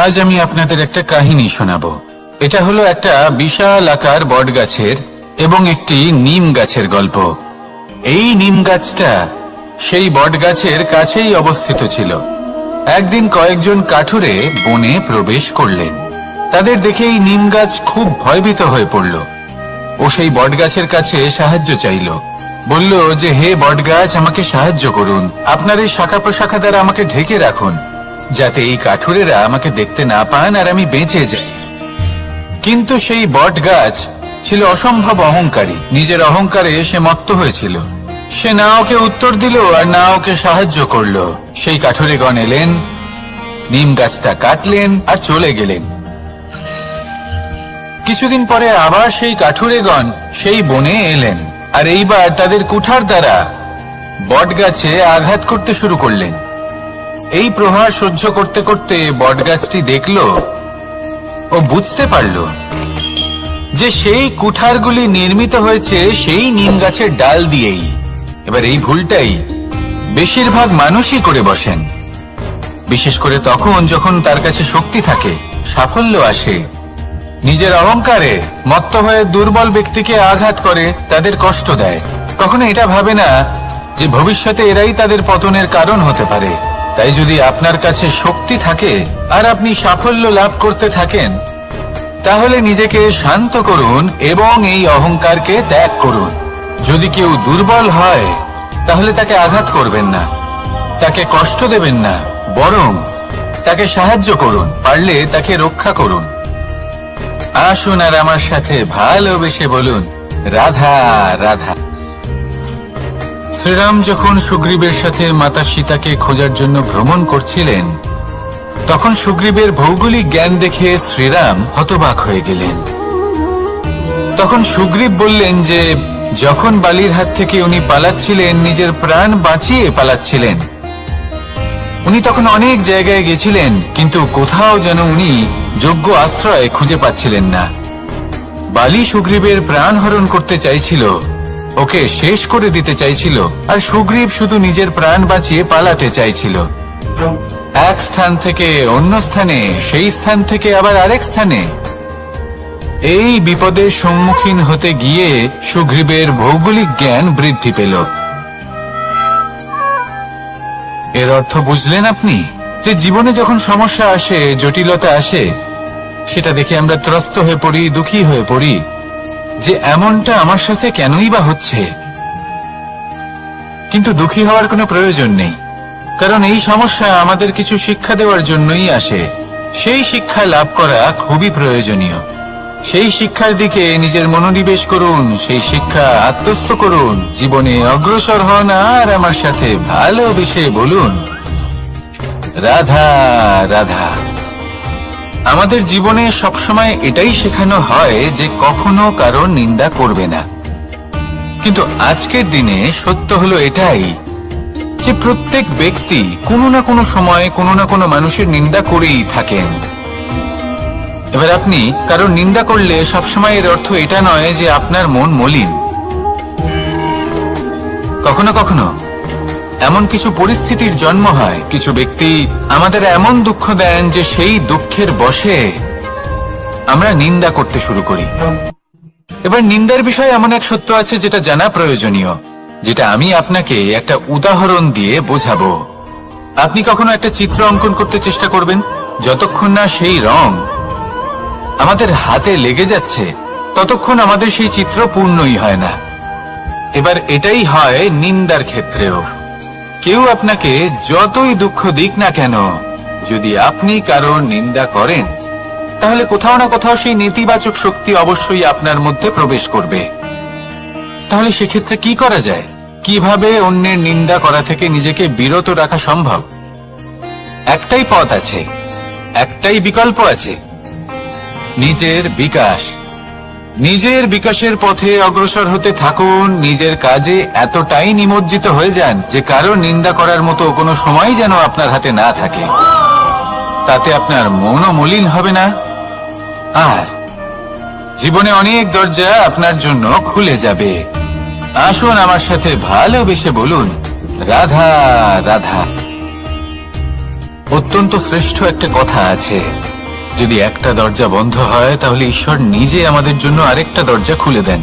আজ আমি আপনাদের একটা কাহিনী শোনাবো। এটা হলো একটা বিশাল আকার বট গাছের এবং একটি নিম গাছের গল্প। এই নিম গাছটা সেই বট গাছের কাছেই অবস্থিত ছিল। একদিন কয়েকজন কাঠুরে বনে প্রবেশ করলেন। তাদের দেখে এই নিম গাছ খুব ভয়ভীত হয়ে পড়ল। ও সেই বট গাছের কাছে সাহায্য চাইল। বলল যে, হে বট গাছ, আমাকে সাহায্য করুন, আপনার এই শাখা প্রশাখা দ্বারা আমাকে ঢেকে রাখুন, যাতে এই কাঠুরেরা আমাকে দেখতে না পান আর আমি বেঁচে যাই। কিন্তু সেই বট গাছ ছিল অসম্ভব অহংকারী। নিজের অহংকারে সে মত্ত হয়েছিল। সে না ওকে উত্তর দিল আর না ওকে সাহায্য করল। সেই কাঠুরেগণ এলেন, নিম গাছটা কাটলেন আর চলে গেলেন। কিছুদিন পরে আবার সেই কাঠুরেগণ সেই বনে এলেন আর এইবার তাদের কুঠার দ্বারা বট গাছে আঘাত করতে শুরু করলেন। এই প্রহার সহ্য করতে করতে বটগাছটি দেখল ও বুঝতে পারল যে সেই কুঠারগুলি নির্মিত হয়েছে সেই নিম গাছের ডাল দিয়েই। এবার এই ভুলটাই বেশিরভাগ মানুষই করে বসেন, বিশেষ করে তখন যখন তার কাছে শক্তি থাকে, সাফল্য আসে। নিজের অহংকারে মত্ত হয়ে দুর্বল ব্যক্তিকে আঘাত করে, তাদের কষ্ট দেয়। কখনো এটা ভাবে না যে ভবিষ্যতে এরাই তাদের পতনের কারণ হতে পারে। তাই যদি আপনার কাছে শক্তি থাকে আর আপনি সাফল্য লাভ করতে থাকেন, তাহলে নিজেকে শান্ত করুন এবং এই অহংকারকে ত্যাগ করুন। যদি কেউ দুর্বল হয় তাহলে তাকে আঘাত করবেন না, তাকে কষ্ট দেবেন না, বরং তাকে সাহায্য করুন, পারলে তাকে রক্ষা করুন। আসুন আর আমার সাথে ভালোবেসে বলুন, রাধা রাধা। শ্রীরাম যখন সুগ্রীবের সাথে মাতা সীতাকে খোঁজার জন্য ভ্রমণ করছিলেন, তখন সুগ্রীবের ভৌগোলিক জ্ঞান দেখে শ্রীরাম হতবাক হয়ে গেলেন। তখন সুগ্রীব বললেন যে যখন বালির হাত থেকে উনি পালাচ্ছিলেন, নিজের প্রাণ বাঁচিয়ে পালাচ্ছিলেন, উনি তখন অনেক জায়গায় গেছিলেন, কিন্তু কোথাও যেন উনি যোগ্য আশ্রয় খুঁজে পাচ্ছিলেন না। বালি সুগ্রীবের প্রাণ হরণ করতে চাইছিল, ওকে শেষ করে দিতে চাইছিল, আর সুগ্রীব শুধু নিজের প্রাণ বাঁচিয়ে পালাতে চাইছিল। এক স্থান থেকে অন্য স্থানে, সেই স্থান থেকে আবার আরেক স্থানে। এই বিপদের সম্মুখীন হতে গিয়ে সুগ্রীবের ভৌগোলিক জ্ঞান বৃদ্ধি পেল। এর অর্থ বুঝলেন আপনি? যে জীবনে যখন সমস্যা আসে, জটিলতা আসে, সেটা দেখে আমরা ত্রস্ত হয়ে পড়ি, দুঃখী হয়ে পড়ি যে এমনটা আমার সাথে কেনই বা হচ্ছে। কিন্তু দুঃখী হওয়ার কোনো প্রয়োজন নেই, কারণ এই সমস্যা আমাদের কিছু শিক্ষা দেওয়ার জন্যই আসে। সেই শিক্ষা লাভ করা খুবই প্রয়োজনীয়। সেই শিক্ষার দিকে নিজের মনোনিবেশ করুন, সেই শিক্ষা আত্মস্থ করুন, জীবনে অগ্রসর হন আর আমার সাথে ভালোবেসে বলুন, রাধা রাধা। আমাদের জীবনে সবসময় এটাই শেখানো হয় যে কখনো কারো নিন্দা করবে না, কিন্তু আজকের দিনে সত্য হলো এটাই যে প্রত্যেক ব্যক্তি কোনো না কোনো সময় কোনো না কোনো মানুষের নিন্দা করেই থাকেন। এবার আপনি কারোর নিন্দা করলে সবসময় এর অর্থ এটা নয় যে আপনার মন মলিন। কখনো কখনো এমন কিছু পরিস্থিতির জন্ম হয়, কিছু ব্যক্তি আমাদের এমন দুঃখ দেন যে সেই দুঃখের বশে আমরা নিন্দা করতে শুরু করি। এবার নিন্দার বিষয়ে এমন এক সত্য আছে যেটা জানা প্রয়োজনীয়, যেটা আমি আপনাকে একটা উদাহরণ দিয়ে বোঝাবো। আপনি কখনো একটা চিত্র অঙ্কন করতে চেষ্টা করবেন, যতক্ষণ না সেই রং আমাদের হাতে লেগে যাচ্ছে ততক্ষণ আমাদের সেই চিত্র পূর্ণই হয় না। এবার এটাই হয় নিন্দার ক্ষেত্রেও। কেউ আপনাকে যতই দুঃখ দিক না কেন, যদি আপনি কারোর নিন্দা করেন, তাহলে কোথাও না কোথাও সেই নেতিবাচক শক্তি অবশ্যই আপনার মধ্যে প্রবেশ করবে। তাহলে সেক্ষেত্রে কি করা যায়? কিভাবে অন্যের নিন্দা করা থেকে নিজেকে বিরত রাখা সম্ভব? একটাই পথ আছে, একটাই বিকল্প আছে, নিজের বিকাশ। নিজের বিকাশের পথে অগ্রসর হতে থাকুন। নিজের কাজে এতটাই নিমজ্জিত হয়ে যান যে কারো নিন্দা করার মতো কোনো সময় যেন আপনার হাতে না থাকে। তাতে আপনার মনও মলিন হবে না, আর জীবনে অনেক দরজা আপনার জন্য খুলে যাবে। আসুন আমার সাথে ভালোবেসে বলুন, রাধা রাধা। অত্যন্ত শ্রেষ্ঠ একটা কথা আছে, যদি একটা দরজা বন্ধ হয় তাহলে ঈশ্বর নিজে আমাদের জন্য আরেকটা দরজা খুলে দেন।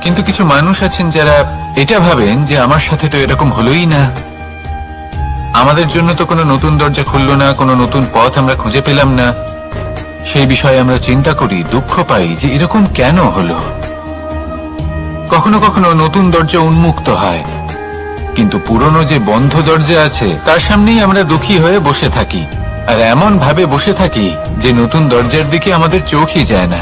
কিন্তু কিছু মানুষ আছেন যারা এটা ভাবেন যে আমার সাথে তো এরকম হলোই না, আমাদের জন্য তো কোনো নতুন দরজা খুললো না, কোনো নতুন পথ আমরা খুঁজে পেলাম না। সেই বিষয়ে আমরা চিন্তা করি, দুঃখ পাই যে এরকম কেন হলো। কখনো কখনো নতুন দরজা উন্মুক্ত হয়, কিন্তু পুরনো যে বন্ধ দরজা আছে তার সামনেই আমরা দুঃখী হয়ে বসে থাকি, আর এমন ভাবে বসে থাকি যে নতুন দরজার দিকে আমাদের চোখই যায় না।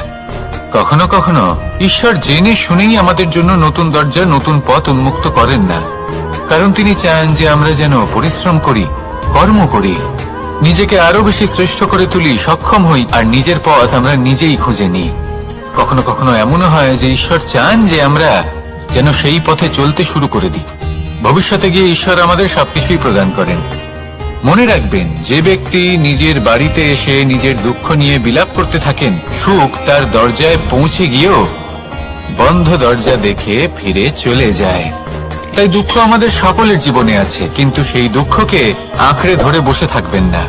কখনো কখনো ঈশ্বর জেনে শুনেই আমাদের জন্য নতুন দরজা, নতুন পথ উন্মুক্ত করেন না, কারণ তিনি চান যে আমরা যেন পরিশ্রম করি, কর্ম করি, নিজেকে আরো বেশি শ্রেষ্ঠ করে তুলি, সক্ষম হই, আর নিজের পথ আমরা নিজেই খুঁজে নিই। কখনো কখনো এমনও হয় যে ঈশ্বর চান যে আমরা যেন সেই পথে চলতে শুরু করে দিই। ভবিষ্যতে গিয়ে ঈশ্বর আমাদের সবকিছুই প্রদান করেন। মনে রাখবেন, যে ব্যক্তি নিজের বাড়িতে এসে নিজের দুঃখ নিয়ে বিলাপ করতে থাকেন, সুখ তার দরজায় পৌঁছে গিয়েও বন্ধ দরজা দেখে ফিরে চলে যায়। তাই দুঃখ আমাদের সকলের জীবনে আছে, কিন্তু সেই দুঃখকে আঁকড়ে ধরে বসে থাকবেন না,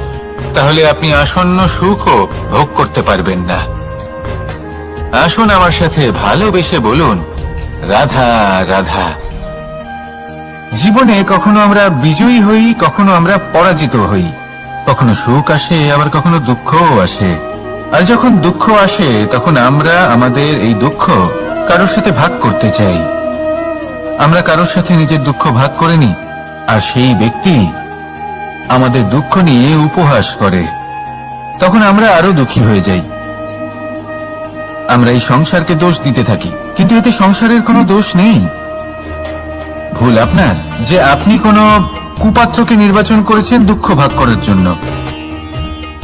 তাহলে আপনি আসন্ন সুখও ভোগ করতে পারবেন না। আসুন আমার সাথে ভালোবেসে বলুন, রাধা রাধা। জীবনে কখনো আমরা বিজয়ী হই, কখনো আমরা পরাজিত হই, কখনো সুখ আসে, আবার কখনো দুঃখও আসে। আর যখন দুঃখ আসে তখন আমরা আমাদের এই দুঃখ কারোর সাথে ভাগ করতে চাই। আমরা কারোর সাথে নিজের দুঃখ ভাগ করে নিই, আর সেই ব্যক্তি আমাদের দুঃখ নিয়ে উপহাস করে। তখন আমরা আরো দুঃখী হয়ে যাই। আমরা এই সংসারকে দোষ দিতে থাকি, কিন্তু এতে সংসারের কোনো দোষ নেই। ভুল আপনার যে আপনি কোনো কুপাত্রকে নির্বাচন করেছেন দুঃখ ভাগ করার জন্য।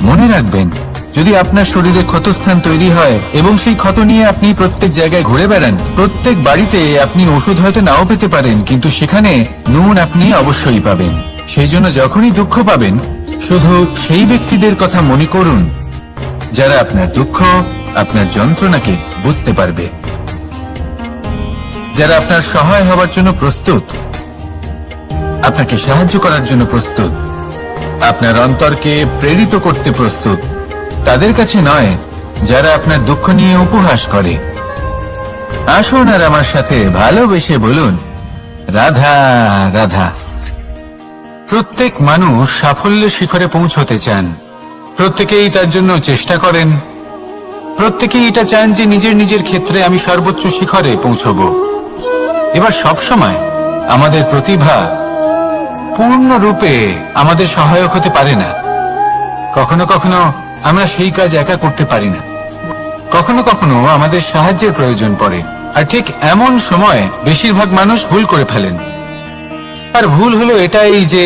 মনে রাখবেন, যদি আপনার শরীরে ক্ষতস্থান তৈরি হয় এবং সেই ক্ষত নিয়ে আপনি প্রত্যেক জায়গায় ঘুরে বেড়ান, প্রত্যেক বাড়িতে আপনি ওষুধ হয়তো নাও পেতে পারেন, কিন্তু সেখানে নুন আপনি অবশ্যই পাবেন। সেই জন্য যখনই দুঃখ পাবেন, শুধু সেই ব্যক্তিদের কথা মনে করুন যারা আপনার দুঃখ, আপনার যন্ত্রণাকে বুঝতে পারবে, যারা আপনার সহায় হবার জন্য প্রস্তুত, আপনাকে সাহায্য করার জন্য প্রস্তুত, আপনার অন্তরকে প্রেরিত করতে প্রস্তুত। তাদের কাছে নয় যারা আপনার দুঃখ নিয়ে উপহাস করে। আসুন আর আমার সাথে ভালোবেসে বলুন, রাধা রাধা। প্রত্যেক মানুষ সাফল্যের শিখরে পৌঁছতে চান, প্রত্যেকেই তার জন্য চেষ্টা করেন, প্রত্যেকেই এটা চান যে নিজের নিজের ক্ষেত্রে আমি সর্বোচ্চ শিখরে পৌঁছব। এবার সব সময় আমাদের প্রতিভা পূর্ণরূপে আমাদের সহায়ক হতে পারে না। কখনো কখনো আমরা সেই কাজ একা করতে পারি না, কখনো কখনো আমাদের সাহায্যের প্রয়োজন পড়ে। আর ঠিক এমন সময় বেশিরভাগ মানুষ ভুল করে ফেলেন। আর ভুল হলো এটাই যে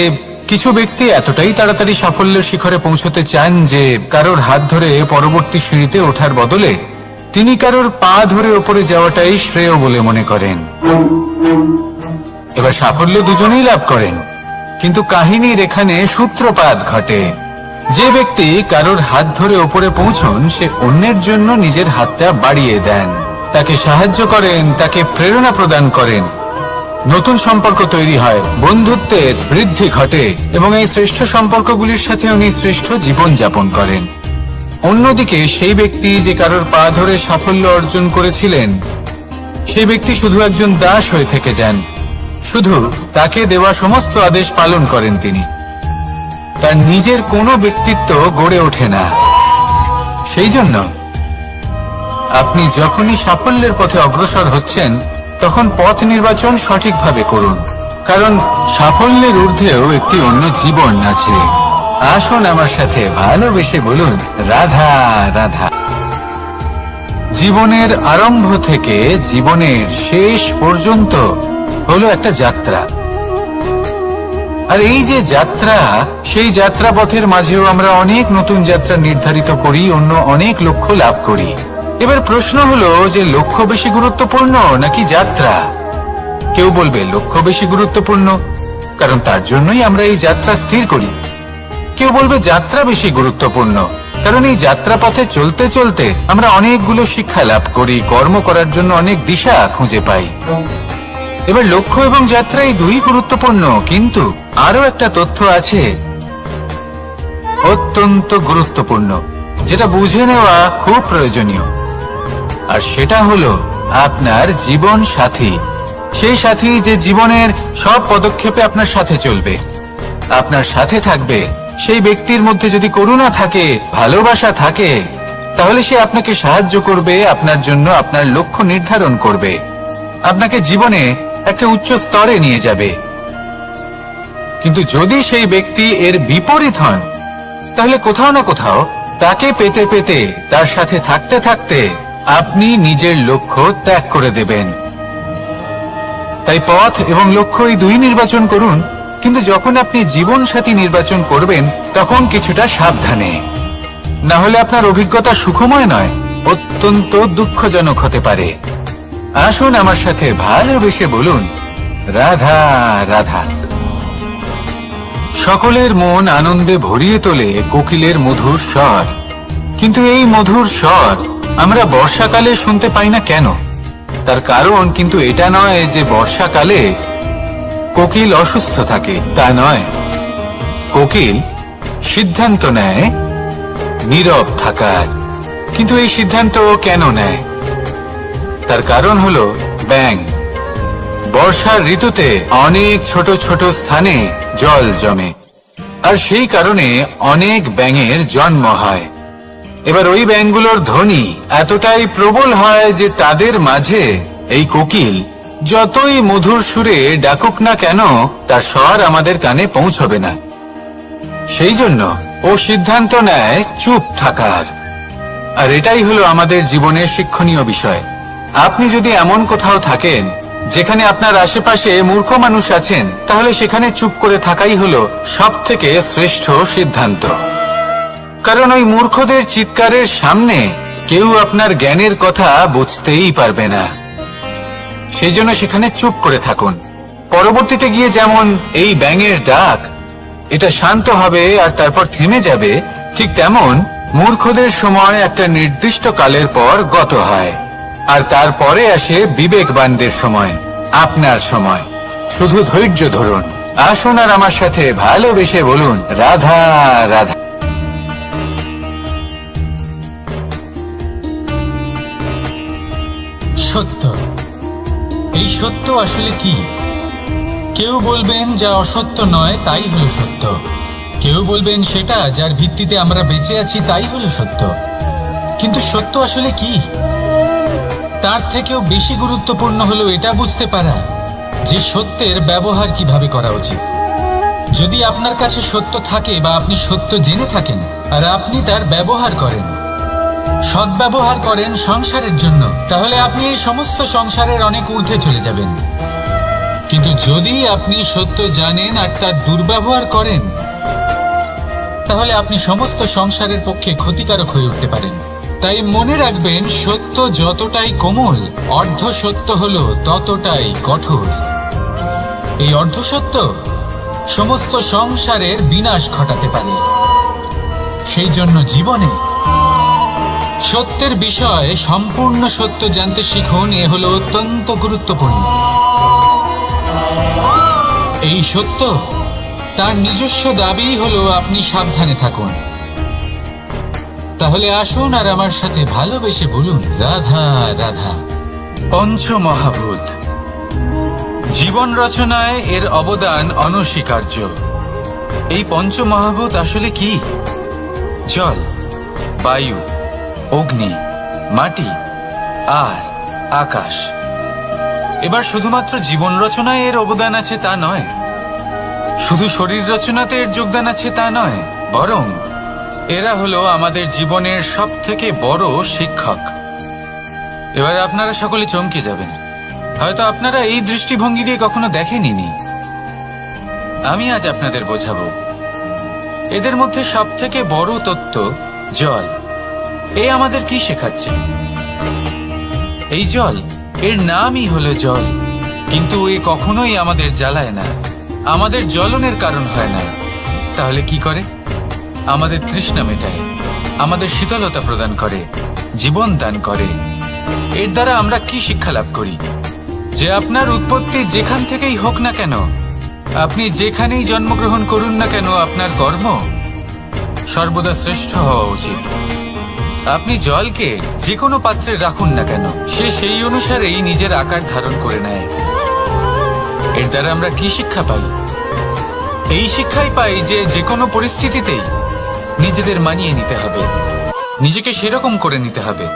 কিছু ব্যক্তি এতটাই তাড়াতাড়ি সাফল্যের শিখরে পৌঁছতে চান যে কারোর হাত ধরে পরবর্তী সিঁড়িতে ওঠার বদলে তিনি কারোর পা ধরে ওপরে যাওয়াটাই শ্রেয় বলে মনে করেন। এবার সাফল্য দুজনেই লাভ করেন, কিন্তু কাহিনীর এখানে সূত্রপাত ঘটে। যে ব্যক্তি কারোর হাত ধরে ওপরে পৌঁছন, সে অন্যের জন্য নিজের হাতটা বাড়িয়ে দেন, তাকে সাহায্য করেন, তাকে প্রেরণা প্রদান করেন। নতুন সম্পর্ক তৈরি হয়, বন্ধুত্বের বৃদ্ধি ঘটে, এবং এই শ্রেষ্ঠ সম্পর্কগুলির সাথে উনি শ্রেষ্ঠ জীবন যাপন করেন। অন্যদিকে সেই ব্যক্তি যে কারোর পা ধরে সাফল্য অর্জন করেছিলেন, সেই ব্যক্তি শুধু একজন দাস হয়ে থেকে যান, শুধু তাকে দেওয়া সমস্ত আদেশ পালন করেন তিনি। তার নিজের কোনো ব্যক্তিত্ব গড়ে ওঠে না। সেই জন্য আপনি যখনই সাফল্যের পথে অগ্রসর হচ্ছেন, তখন পথ নির্বাচন সঠিকভাবে করুন, কারণ সাফল্যের ঊর্ধ্বেও একটি অন্য জীবন আছে। আসুন আমার সাথে ভালোবেসে বলুন, রাধা রাধা। জীবনের আরম্ভ থেকে জীবনের শেষ পর্যন্ত হলো একটা যাত্রা। আর এই যে যাত্রা, সেই যাত্রা পথের মাঝেও আমরা অনেক নতুন যাত্রা নির্ধারিত করি, অন্য অনেক লক্ষ্য লাভ করি। এবার প্রশ্ন হলো যে লক্ষ্য বেশি গুরুত্বপূর্ণ নাকি যাত্রা? কেউ বলবে লক্ষ্য বেশি গুরুত্বপূর্ণ, কারণ তার জন্যই আমরা এই যাত্রা স্থির করি। কেউ বলবে যাত্রা বেশি গুরুত্বপূর্ণ, কারণ এই যাত্রাপথে চলতে চলতে আমরা অনেকগুলো শিক্ষা লাভ করি, কর্ম করার জন্য অনেক দিশা খুঁজে পাই। এবার লক্ষ্য এবং যাত্রা এই দুই গুরুত্বপূর্ণ, কিন্তু আরো একটা তথ্য আছে অত্যন্ত গুরুত্বপূর্ণ, যেটা বুঝে নেওয়া খুব প্রয়োজনীয়। আর সেটা হলো আপনার জীবন সাথী। সেই সাথী যে জীবনের সব পদক্ষেপে আপনার সাথে চলবে, আপনার সাথে থাকবে। সেই ব্যক্তির মধ্যে যদি করুণা থাকে, ভালোবাসা থাকে, তাহলে সে আপনাকে সাহায্য করবে, আপনার জন্য আপনার লক্ষ্য নির্ধারণ করবে, আপনাকে জীবনে একটা উচ্চ স্তরে নিয়ে যাবে। কিন্তু যদি সেই ব্যক্তি এর বিপরীত হন, তাহলে কোথাও না কোথাও তাকে পেতে পেতে, তার সাথে থাকতে থাকতে আপনি নিজের লক্ষ্য ত্যাগ করে দেবেন। তাই পথ এবং লক্ষ্য এই দুই নির্বাচন করুন, কিন্তু যখন আপনি জীবন সাথী নির্বাচন করবেন তখন কিছুটা সাবধানে, না হলে আপনার অভিজ্ঞতা সুখময় নয়, অত্যন্ত দুঃখজনক হতে পারে। আসুন আমার সাথে ভালোবেসে বলুন, রাধা রাধা। সকলের মন আনন্দে ভরিয়ে তোলে কোকিলের মধুর স্বর, কিন্তু এই মধুর স্বর আমরা বর্ষাকালে শুনতে পাই না কেন? তার কারণ কিন্তু এটা নয় যে বর্ষাকালে কোকিল অসুস্থ থাকে, তা নয়। কোকিল সিদ্ধান্ত নেয় নীরব থাকার, কিন্তু এই সিদ্ধান্ত কেন নেয়? তার কারণ হলো ব্যাঙ। বর্ষার ঋতুতে অনেক ছোট ছোট স্থানে জল জমে, আর সেই কারণে অনেক ব্যাঙের জন্ম হয়। এবার ওই ব্যাঙগুলোর ধ্বনি এতটাই প্রবল হয় যে তাদের মাঝে এই কোকিল যতই মধুর সুরে ডাকুক না কেন, তার স্বর আমাদের কানে পৌঁছবে না। সেই জন্য ও সিদ্ধান্ত নেয় চুপ থাকার। আর এটাই হলো আমাদের জীবনের শিক্ষণীয় বিষয়। আপনি যদি এমন কোথাও থাকেন যেখানে আপনার আশেপাশে মূর্খ মানুষ আছেন, তাহলে সেখানে চুপ করে থাকাই হলো সবথেকে শ্রেষ্ঠ সিদ্ধান্ত। কারণ ওই মূর্খদের চিৎকারের সামনে কেউ আপনার জ্ঞানের কথা বুঝতেই পারবে না। সেই জন্য সেখানে চুপ করে থাকুন। পরবর্তীতে গিয়ে যেমন এই ব্যাঙের ডাক, এটা শান্ত হবে আর তারপর থেমে যাবে, ঠিক তেমন মূর্খদের সময় একটা নির্দিষ্ট কালের পর গত হয়, আর তারপরে আসে বিবেকবানদের সময়, আপনার সময়। শুধু ধৈর্য ধরুন। আসুন আর আমার সাথে ভালোবেসে বলুন, রাধা রাধা। সত্য, এই সত্য আসলে কি? কেউ বলবেন যা অসত্য নয় তাই হলো সত্য, কেউ বলবেন সেটা যার ভিত্তিতে আমরা বেঁচে আছি তাই হলো সত্য। কিন্তু সত্য আসলে কি? তার থেকেও বেশি গুরুত্বপূর্ণ হলো এটা বুঝতে পারা যে সত্যের ব্যবহার কিভাবে করা উচিত। যদি আপনার কাছে সত্য থাকে বা আপনি সত্য জেনে থাকেন আর আপনি তার ব্যবহার করেন, সদ্ব্যবহার করেন সংসারের জন্য, তাহলে আপনি এই সমস্ত সংসারের অনেক ঊর্ধ্বে চলে যাবেন। কিন্তু যদি আপনি সত্য জানেন আর তার দুর্ব্যবহার করেন, তাহলে আপনি সমস্ত সংসারের পক্ষে ক্ষতিকারক হয়ে উঠতে পারেন। তাই মনে রাখবেন, সত্য যতটাই কোমল, অর্ধ সত্য হলো ততটাই কঠোর। এই অর্ধ সত্য সমস্ত সংসারের বিনাশ ঘটাতে পারে। সেই জন্য জীবনে সত্যের বিষয়ে সম্পূর্ণ সত্য জানতে শিখুন। এ হলো অত্যন্ত গুরুত্বপূর্ণ। এই সত্য তার নিজস্ব দাবি হলো আপনি সাবধানে থাকুন। তাহলে আসুন আর আমার সাথে ভালোবেসে বলুন, রাধা রাধা। পঞ্চমহাভূত জীবন রচনায় এর অবদান অনস্বীকার্য। এই পঞ্চমহাভূত আসলে কি? জল, বায়ু, অগ্নি, মাটি আর আকাশ। এবার শুধুমাত্র জীবন রচনায় এর অবদান আছে তা নয়, শুধু শরীর রচনাতে এর যোগদান আছে তা নয়, বরং এরা হলো আমাদের জীবনের সবথেকে বড় শিক্ষক। এবার আপনারা সকলে চমকে যাবেন, হয়তো আপনারা এই দৃষ্টিভঙ্গি দিয়ে কখনো দেখেননি। আমি আজ আপনাদের বোঝাবো। এদের মধ্যে সবথেকে বড় তত্ত্ব জল। এ আমাদের কি শেখাচ্ছে? এই জল, এর নামই হলো জল, কিন্তু এ কখনোই আমাদের জ্বালায় না, আমাদের জ্বলনের কারণ হয় না। তাহলে কি করে? আমাদের তৃষ্ণা মেটায়। আমাদের শীতলতা প্রদান করে, জীবন দান করে। এর দ্বারা আমরা কি শিক্ষা লাভ করি? যে আপনার উৎপত্তি যেখান থেকেই হোক না কেন, আপনি যেখানেই জন্মগ্রহণ করুন না কেন, আপনার কর্ম সর্বদা শ্রেষ্ঠ হওয়া উচিত। আপনি জলকে যে কোনো পাত্রে রাখুন না কেন, সে সেই অনুসারেই নিজের আকার ধারণ করে নেয়। এর দ্বারা আমরা কি শিক্ষা পাই? এই শিক্ষাই পাই যে যে কোনো পরিস্থিতিতেই নিজেদের মানিয়ে নিতে হবে, নিজেকে সেরকম করে নিতে হবে।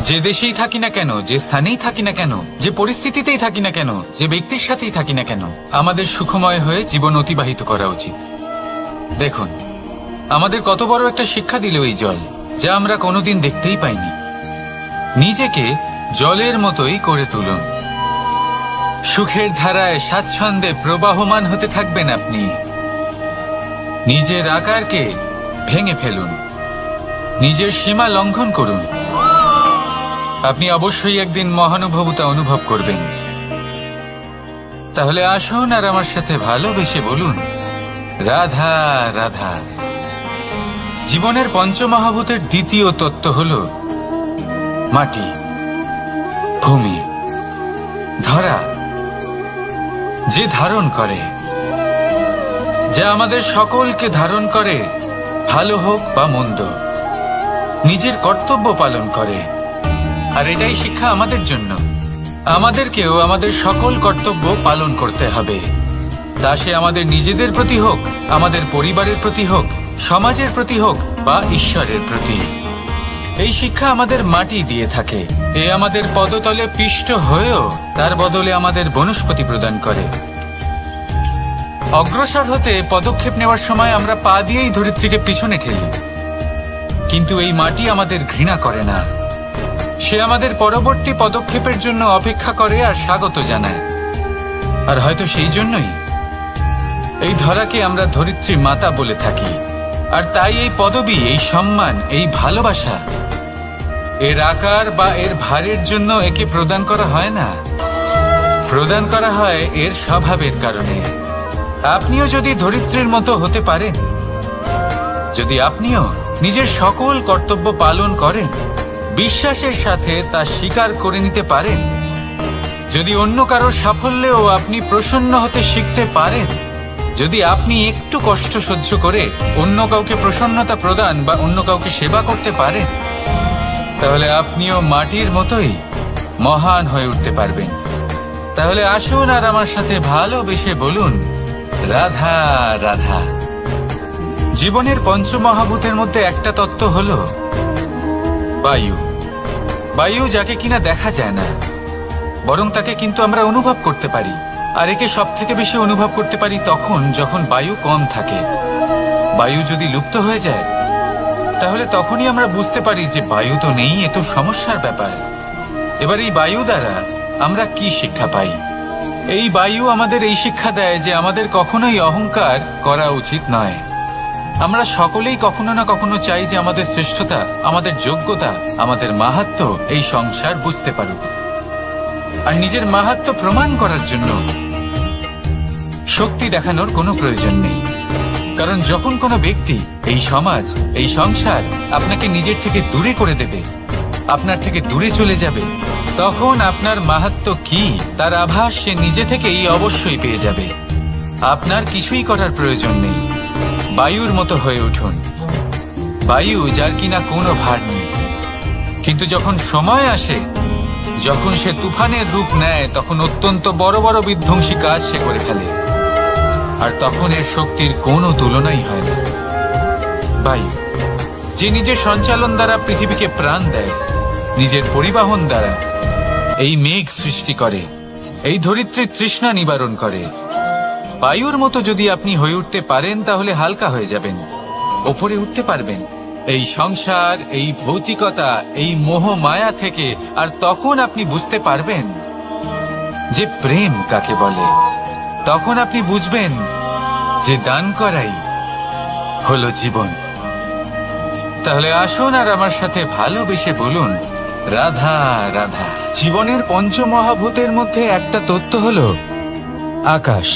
যে দেশেই থাকি না কেন, যে স্থানেই থাকি না কেন, যে পরিস্থিতিতেই থাকি না কেন, যে ব্যক্তির সাথেই থাকি না কেন, আমাদের সুখময় হয়ে জীবন অতিবাহিত করা উচিত। দেখুন, আমাদের কত বড় একটা শিক্ষা দিল এই জল, যা আমরা কোনোদিন দেখতেই পাইনি। নিজেকে জলের মতোই করে তুলুন। সুখের ধারায় স্বাচ্ছন্দ্যে প্রবাহমান হতে থাকবেন আপনি। নিজের আকারকে ভেঙে ফেলুন, নিজের সীমা লঙ্ঘন করুন। আপনি অবশ্যই একদিন মহানুভবতা অনুভব করবেন। তাহলে আসুন আর আমার সাথে ভালোবেসে বলুন, রাধা রাধা। জীবনের পঞ্চমহাভূতের দ্বিতীয় তত্ত্ব হল মাটি, ভূমি, ধরা, যে ধারণ করে, যা আমাদের সকলকে ধারণ করে, ভালো হোক বা মন্দ, নিজের কর্তব্য পালন করে। আর এটাই শিক্ষা আমাদের জন্য। আমাদেরকেও আমাদের সকল কর্তব্য পালন করতে হবে, তা সে আমাদের নিজেদের প্রতি হোক, আমাদের পরিবারের প্রতি হোক, সমাজের প্রতি হোক বা ঈশ্বরের প্রতি। এই শিক্ষা আমাদের মাটি দিয়ে থাকে। এ আমাদের পদতলে পিষ্ট হয়েও তার বদলে আমাদের বনস্পতি প্রদান করে। অগ্রসর হতে পদক্ষেপ নেওয়ার সময় আমরা পা দিয়েই ধরিত্রীকে পিছনে ঠেলি, কিন্তু এই মাটি আমাদের ঘৃণা করে না। সে আমাদের পরবর্তী পদক্ষেপের জন্য অপেক্ষা করে আর স্বাগত জানায়। আর হয়তো সেই জন্যই এই ধরাকে আমরা ধরিত্রী মাতা বলে থাকি। আর তাই এই পদবি, এই সম্মান, এই ভালোবাসা, এর আকার বা এর ভারের জন্য একে প্রদান করা হয় না, প্রদান করা হয় এর স্বভাবের কারণে। আপনিও যদি ধরিত্রীর মতো হতে পারেন, যদি আপনিও নিজের সকল কর্তব্য পালন করেন, বিশ্বাসের সাথে তা স্বীকার করে নিতে পারেন, যদি অন্য কারোর সাফল্যেও আপনি প্রসন্ন হতে শিখতে পারেন, যদি আপনি একটু কষ্ট সহ্য করে অন্য কাউকে প্রসন্নতা প্রদান বা অন্য কাউকে সেবা করতে পারেন, তাহলে আপনিও মাটির মতোই মহান হয়ে উঠতে পারবেন। তাহলে আসুন আর আমার সাথে ভালোবেসে বলুন, রাধা রাধা। জীবনের পঞ্চমহাভূতের মধ্যে একটা তত্ত্ব হল বায়ু। বায়ু যাকে কিনা দেখা যায় না, বরং তাকে কিন্তু আমরা অনুভব করতে পারি। আর একে সব থেকে বেশি অনুভব করতে পারি তখন যখন বায়ু কম থাকে। বায়ু যদি লুপ্ত হয়ে যায়, তাহলে তখনই আমরা বুঝতে পারি যে বায়ু তো নেই, এ তো সমস্যার ব্যাপার। এবার এই বায়ু দ্বারা আমরা কি শিক্ষা পাই? এই বায়ু আমাদের এই শিক্ষা দেয় যে আমাদের কখনোই অহংকার করা উচিত নয়। আমরা সকলেই কখনো না কখনো চাই যে আমাদের শ্রেষ্ঠতা, আমাদের যোগ্যতা, আমাদের মাহাত্ম্য এই সংসার বুঝতে পারুক। আর নিজের মাহাত্ম্য প্রমাণ করার জন্য শক্তি দেখানোর কোনো প্রয়োজন নেই। কারণ যখন কোনো ব্যক্তি, এই সমাজ, এই সংসার আপনাকে নিজের থেকে দূরে করে দেবে, আপনার থেকে দূরে চলে যাবে, তখন আপনার মাহাত্ম্য কি তার আভাস সে নিজে থেকেই অবশ্যই পেয়ে যাবে। আপনার কিছুই করার প্রয়োজন নেই। বায়ুর মতো হয়ে উঠুন, বায়ু যার কিনা কোনো ভার নেই। কিন্তু যখন সময় আসে, যখন সে তুফানের রূপ নেয়, তখন অত্যন্ত বড় বড় বিধ্বংসী কাজ সে করে ফেলে। আর তখন এর শক্তির কোনো তুলনাই হয় না। বায়ু যে নিজের সঞ্চালন দ্বারা পৃথিবীকে প্রাণ দেয়, নিজের পরিবহন দ্বারা এই মেঘ সৃষ্টি করে, এই ধরিত্রীর তৃষ্ণা নিবারণ করে। বায়ুর মতো যদি আপনি হয়ে উঠতে পারেন, তাহলে হালকা হয়ে যাবেন, ওপরে উঠতে পারবেন এই সংসার, এই ভৌতিকতা, এই মোহ মায়া থেকে। আর তখন আপনি বুঝতে পারবেন যে প্রেম কাকে বলে। তখন আপনি বুঝবেন যে দান করাই হলো জীবন। তাহলে আসুন আর আমার সাথে ভালোবেসে বলুন, রাধা রাধা। জীবনের পঞ্চমহাভূতের মধ্যে একটা তত্ত্ব হলো আকাশ।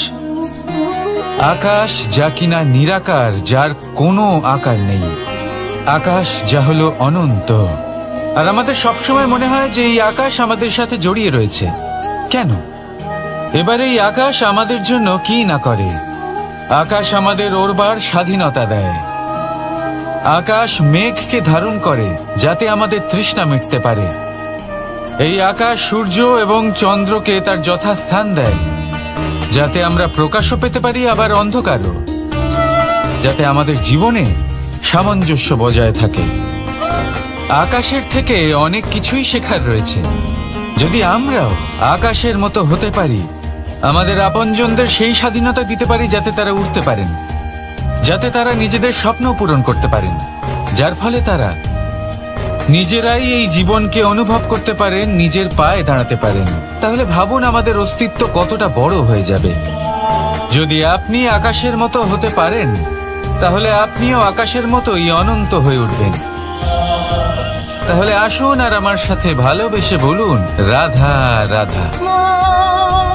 আকাশ যা কিনা নিরাকার, যার কোনো আকার নেই। আকাশ যা হলো অনন্ত, আর আমাদের সবসময় মনে হয় যে এই আকাশ আমাদের সাথে জড়িয়ে রয়েছে। কেন? এবার এই আকাশ আমাদের জন্য কি না করে। আকাশ আমাদের ওড়বার স্বাধীনতা দেয়। আকাশ মেঘকে ধারণ করে যাতে আমাদের তৃষ্ণা মিটতে পারে। এই আকাশ সূর্য এবং চন্দ্রকে তার যথাস্থান দেয় যাতে আমরা প্রকাশও পেতে পারি, আবার অন্ধকারও, যাতে আমাদের জীবনে সামঞ্জস্য বজায় থাকে। আকাশের থেকে অনেক কিছুই শেখার রয়েছে। যদি আমরাও আকাশের মতো হতে পারি, আমাদের আপনজনদের সেই স্বাধীনতা দিতে পারি যাতে তারা উঠতে পারেন, যাতে তারা নিজেদের স্বপ্ন পূরণ করতে পারেন, যার ফলে তারা নিজেরাই এই জীবনকে অনুভব করতে পারেন, নিজের পায়ে দাঁড়াতে পারেন, তাহলে ভাবুন আমাদের অস্তিত্ব কতটা বড় হয়ে যাবে। যদি আপনি আকাশের মতো হতে পারেন, তাহলে আপনিও আকাশের মতোই অনন্ত হয়ে উঠবেন। তাহলে আসুন আর আমার সাথে ভালোবেসে বলুন, রাধা রাধা।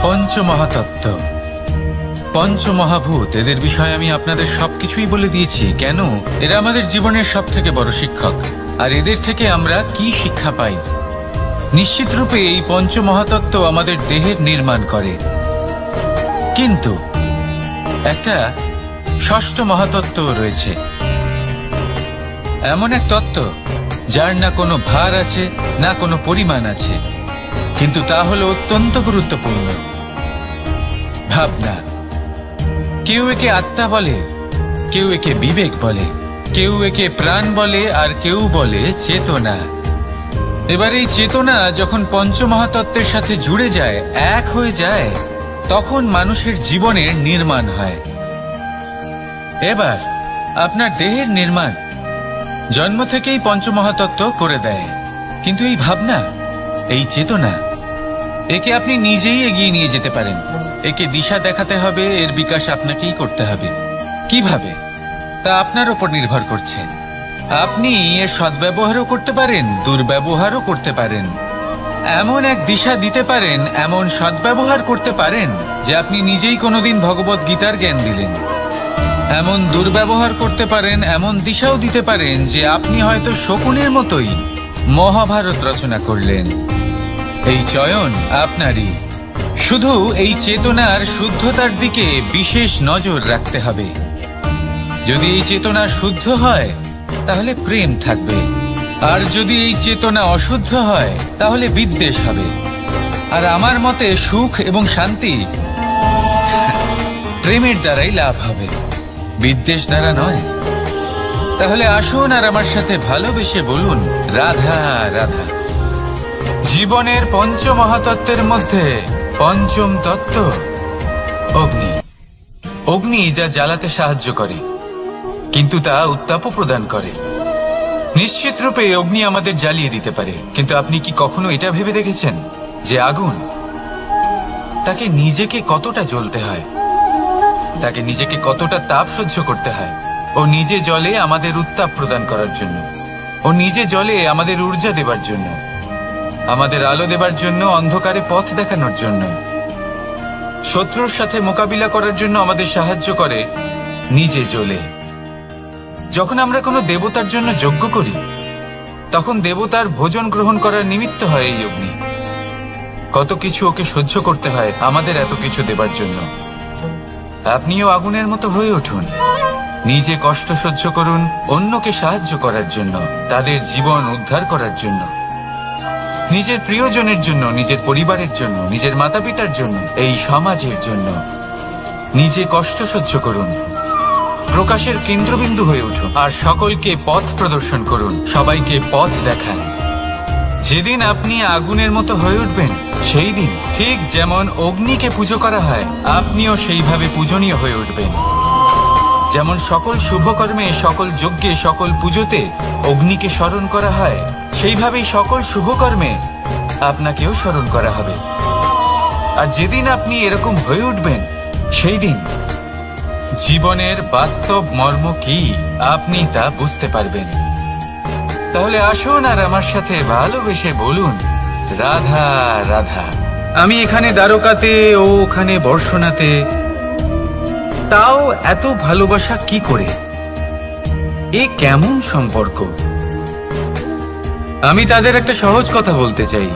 পঞ্চমহাতত্ত্ব, পঞ্চমহাভূত, এদের বিষয়ে আমি আপনাদের সবকিছুই বলে দিয়েছি। কেন? এরা আমাদের জীবনের সব থেকে বড় শিক্ষক। আর এদের থেকে আমরা কি শিক্ষা পাই? নিশ্চিত রূপে এই পঞ্চমহাতত্ত্ব আমাদের দেহের নির্মাণ করে, কিন্তু একটা ষষ্ঠ মহাতত্ত্ব রয়েছে, এমন এক তত্ত্ব যার না কোনো ভার আছে, না কোনো পরিমাণ আছে, কিন্তু তা হলো অত্যন্ত গুরুত্বপূর্ণ, ভাবনা। কেউ একে আত্মা বলে, কেউ একে বিবেক বলে, কেউ একে প্রাণ বলে, আর কেউ বলে চেতনা। এবার এই চেতনা যখন পঞ্চমহাতত্ত্বের সাথে জুড়ে যায়, এক হয়ে যায়, তখন মানুষের জীবনের নির্মাণ হয়। এবার আপনার দেহের নির্মাণ জন্ম থেকেই পঞ্চমহাতত্ত্ব করে দেয়, কিন্তু এই ভাবনা, এই চেতনা, একে আপনি নিজেই এগিয়ে নিয়ে যেতে পারেন। একে দিশা দেখাতে হবে, এর বিকাশ আপনাকেই করতে হবে। কিভাবে? তা আপনার উপর নির্ভর করছে। আপনি এর সদ্ব্যবহারও করতে পারেন, দুর্ব্যবহারও করতে পারেন। এমন এক দিশা দিতে পারেন, এমন সদ্ব্যবহার করতে পারেন যে আপনি নিজেই কোনোদিন ভগবত গীতার জ্ঞান দিলেন। এমন দুর্ব্যবহার করতে পারেন, এমন দিশাও দিতে পারেন যে আপনি হয়তো শকুনের মতোই মহাভারত রচনা করলেন। এই চয়ন আপনারই। শুধু এই চেতনার শুদ্ধতার দিকে বিশেষ নজর রাখতে হবে। যদি এই চেতনা শুদ্ধ হয়, তাহলে প্রেম থাকবে, আর যদি এই চেতনা অশুদ্ধ হয়, তাহলে বিদ্বেষ হবে। আর আমার মতে সুখ এবং শান্তি প্রেমের দ্বারাই লাভ হবে, বিদ্বেষ দ্বারা নয়। তাহলে আসুন আর আমার সাথে ভালোবেসে বলুন, রাধা রাধা। জীবনের পঞ্চমহাতত্ত্বের মধ্যে পঞ্চম তত্ত্ব অগ্নি। অগ্নি যা জ্বালাতে সাহায্য করে, কিন্তু তা উত্তাপও প্রদান করে। নিশ্চিত রূপে অগ্নি আমাদের জ্বালিয়ে দিতে পারে, কিন্তু আপনি কি কখনো এটা ভেবে দেখেছেন যে আগুন, তাকে নিজেকে কতটা জ্বলতে হয়, তাকে নিজেকে কতটা তাপ সহ্য করতে হয়? ও নিজে জ্বলে আমাদের উত্তাপ প্রদান করার জন্য, ও নিজে জ্বলে আমাদের ঊর্জা দেবার জন্য, আমাদের আলো দেবার জন্য, অন্ধকারে পথ দেখানোর জন্য, শত্রুর সাথে মোকাবিলা করার জন্য আমাদের সাহায্য করে, নিজে জ্বলে। যখন আমরা কোনো দেবতার জন্য যজ্ঞ করি, তখন দেবতার ভোজন গ্রহণ করার নিমিত্ত হয় এই অগ্নি। কত কিছু ওকে সহ্য করতে হয় আমাদের এত কিছু দেবার জন্য। আপনিও আগুনের মতো হয়ে উঠুন, নিজে কষ্ট সহ্য করুন, অন্যকে সাহায্য করার জন্য, তাদের জীবন উদ্ধার করার জন্য, নিজের প্রিয়জনের জন্য, নিজের পরিবারের জন্য, নিজের মাতা পিতার জন্য, এই সমাজের জন্য। নিজে কষ্ট সহ্য করুন, প্রকাশের কেন্দ্রবিন্দু হয়ে উঠুন, আর সকলকে পথ প্রদর্শন করুন, সবাইকে পথ দেখান। যেদিন আপনি আগুনের মতো হয়ে উঠবেন, সেই দিন ঠিক যেমন অগ্নিকে পুজো করা হয়, আপনিও সেইভাবে পূজনীয় হয়ে উঠবেন। যেমন সকল শুভকর্মে, সকল যজ্ঞে, সকল পুজোতে অগ্নিকে স্মরণ করা হয়, সেইভাবেই সকল শুভকর্মে আপনাকেও স্মরণ করা হবে। আর যেদিন আপনি এরকম হয়ে উঠবেন, সেই দিন জীবনের বাস্তব মর্ম কি আপনি তা বুঝতে পারবেন। তাহলে আসুন আর আমার সাথে ভালোবেসে বলুন, রাধা রাধা। আমি এখানে দ্বারকাতে, ও ওখানে বর্ষণাতে, তাও এত ভালোবাসা কি করে? এ কেমন সম্পর্ক? আমি তাদের একটা সহজ কথা বলতে চাই।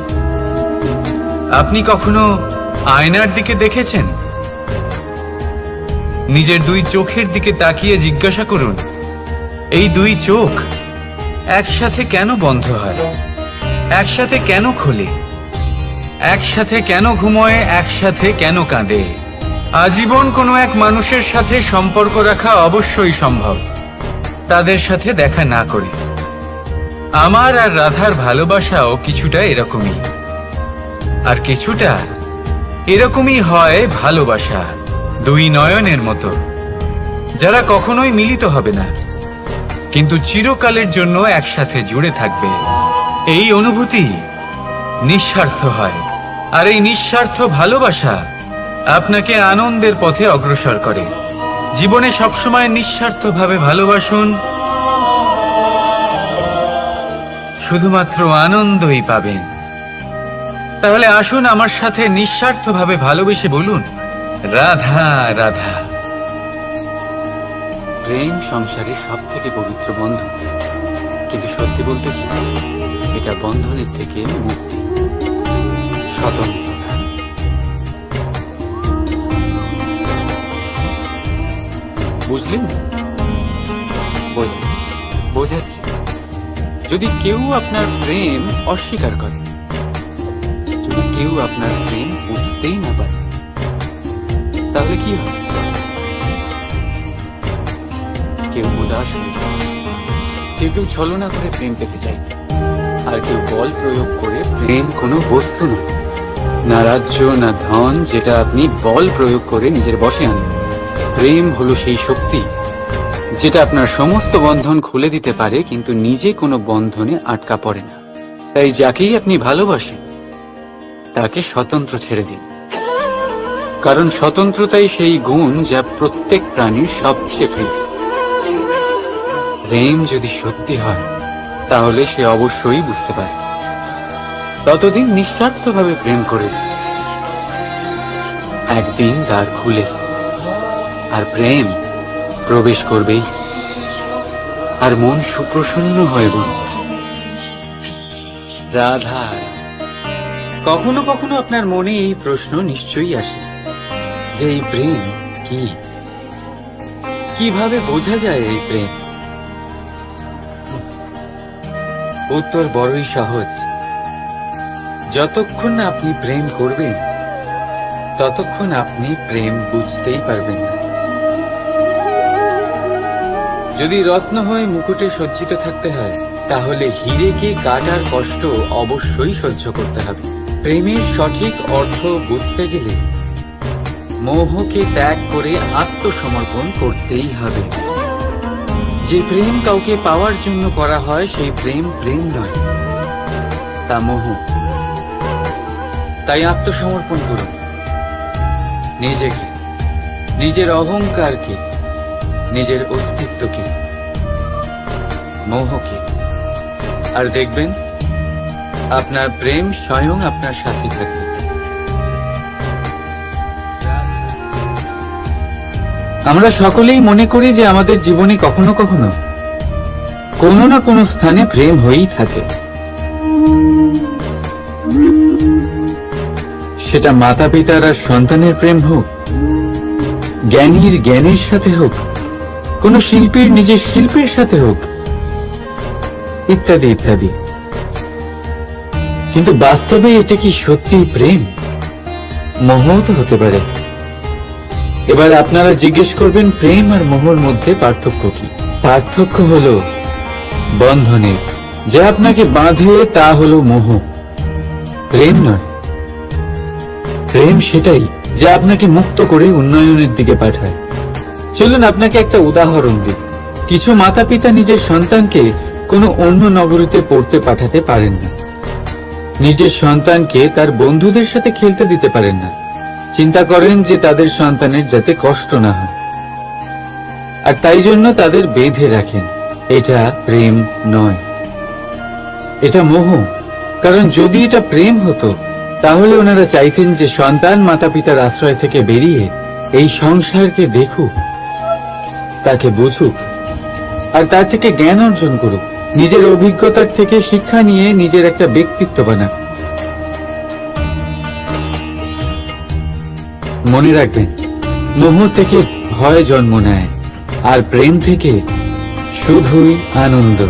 আপনি কখনো আয়নার দিকে দেখেছেন? নিজের দুই চোখের দিকে তাকিয়ে জিজ্ঞাসা করুন, এই দুই চোখ একসাথে কেন বন্ধ হয়, একসাথে কেন খোলে, একসাথে কেন ঘুমোয়, একসাথে কেন কাঁদে? আজীবন কোনো এক মানুষের সাথে সম্পর্ক রাখা অবশ্যই সম্ভব, তাদের সাথে দেখা না করে। আমার আর রাধার ভালোবাসাও কিছুটা এরকমই, আর কিছুটা এরকমই হয় ভালোবাসা দুই নয়নের মতো, যারা কখনোই মিলিত হবে না, কিন্তু চিরকালের জন্য একসাথে জুড়ে থাকবে। এই অনুভূতি নিঃস্বার্থ হয়, আর এই নিঃস্বার্থ ভালোবাসা আপনাকে আনন্দের পথে অগ্রসর করে। জীবনে সবসময় নিঃস্বার্থভাবে ভালোবাসুন, শুধুমাত্র আনন্দই পাবেন। তাহলে আসুন আমার সাথে নিঃস্বার্থভাবে ভালোবেসে বলুন, রাধা রাধা। প্রেম সংসারের সব থেকে পবিত্র বন্ধন, কিন্তু সত্যি বলতে কি, এটা বন্ধনের থেকে মুক্তি, স্বতন্ত্রতা। বুঝলেন? বোঝাচ্ছি বোঝাচ্ছি। যদি কেউ আপনার প্রেম অস্বীকার করে, যদি কেউ আপনার প্রেম বুঝতেই না পারে, তাহলে কি হবে? কেউ উদাস হয়ে যায়, কেউ কেউ ছলনা করে প্রেম পেতে চায়, আর কেউ বল প্রয়োগ করে। প্রেম কোনো বস্তু নয়, না রাজ্য না ধন, যেটা আপনি বল প্রয়োগ করে নিজের বশে আনেন। প্রেম হলো সেই শক্তি যেটা আপনার সমস্ত বন্ধন খুলে দিতে পারে, কিন্তু নিজে কোনো বন্ধনে আটকা পড়ে না। তাই যাকেই আপনি ভালোবাসেন তাকে স্বতন্ত্র ছেড়ে দিন, কারণ স্বতন্ত্রতাই সেই গুণ যা প্রত্যেক প্রাণীর সবচেয়ে প্রিয়। প্রেম যদি সত্যি হয়, তাহলে সে অবশ্যই বুঝতে পারে। ততদিন নিঃস্বার্থভাবে প্রেম করে যান। একদিন দ্বার খুলে যাবে, আর প্রেম প্রবেশ করবেই, আর মন সুপ্রসন্ন হয়ে বলবে, রাধা। কখনো কখনো আপনার মনে এই প্রশ্ন নিশ্চয়ই আসে যে এই প্রেম কি, কিভাবে বোঝা যায় এই প্রেম? উত্তর বড়ই সহজ। যতক্ষণ না আপনি প্রেম করবেন, ততক্ষণ আপনি প্রেম বুঝতেই পারবেন না। যদি রত্ন হয়ে মুকুটে সজ্জিত থাকতে হয়, তাহলে হীরেকে কাটার কষ্ট অবশ্যই সহ্য করতে হবে। প্রেমের সঠিক অর্থ বুঝতে গেলে মোহকে ত্যাগ করে আত্মসমর্পণ করতেই হবে। যে প্রেম কাউকে পাওয়ার জন্য করা হয়, সেই প্রেম প্রেম নয়, তা মোহ। তাই আত্মসমর্পণ করুন নিজেকে, নিজের অহংকারকে, নিজের অস্তিত্বকে, মোহকে, আর দেখবেন আপনার প্রেম স্বয়ং আপনার সাথে থাকবে। আমরা সকলেই মনে করি যে আমাদের জীবনে কখনো কখনো কোনো না কোনো স্থানে প্রেম হয়েই থাকে। সেটা মাতা পিতার আর সন্তানের প্রেম হোক, জ্ঞানীর জ্ঞানের সাথে হোক, কোন শিল্পীর নিজের শিল্পের সাথে হোক, ইত্যাদি ইত্যাদি। কিন্তু বাস্তবে এটা কি সত্যি প্রেম? মোহ তো হতে পারে। এবার আপনারা জিজ্ঞেস করবেন, প্রেম আর মোহর মধ্যে পার্থক্য কি? পার্থক্য হলো বন্ধনের। যা আপনাকে বাঁধে তা হলো মোহ, প্রেম নয়। প্রেম সেটাই যা আপনাকে মুক্ত করে উন্নয়নের দিকে পাঠায়। চলুন আপনাকে একটা উদাহরণ দিই। কিছু মাতা পিতা নিজের সন্তানকে কোনো অন্য নগরীতে পড়তে পাঠাতে পারেন না, নিজের সন্তানকে তার বন্ধুদের সাথে খেলতে দিতে পারেন না। চিন্তা করেন যে তাদের সন্তানের যাতে কষ্ট না হয়, আর তাই জন্য তাদের বেঁধে রাখেন। এটা প্রেম নয়, এটা মোহ। কারণ যদি এটা প্রেম হতো, তাহলে ওনারা চাইতেন যে সন্তান মাতা পিতার আশ্রয় থেকে বেরিয়ে এই সংসারকে দেখুক, তাকে বুঝুক, আর তার থেকে জ্ঞান অর্জন করুক, নিজের অভিজ্ঞতার থেকে শিক্ষা নিয়ে নিজের একটা ব্যক্তিত্ব বানাক। মনে রাখবেন, মোহ থেকে ভয় জন্ম নেয়, আর প্রেম থেকে শুধুই আনন্দ।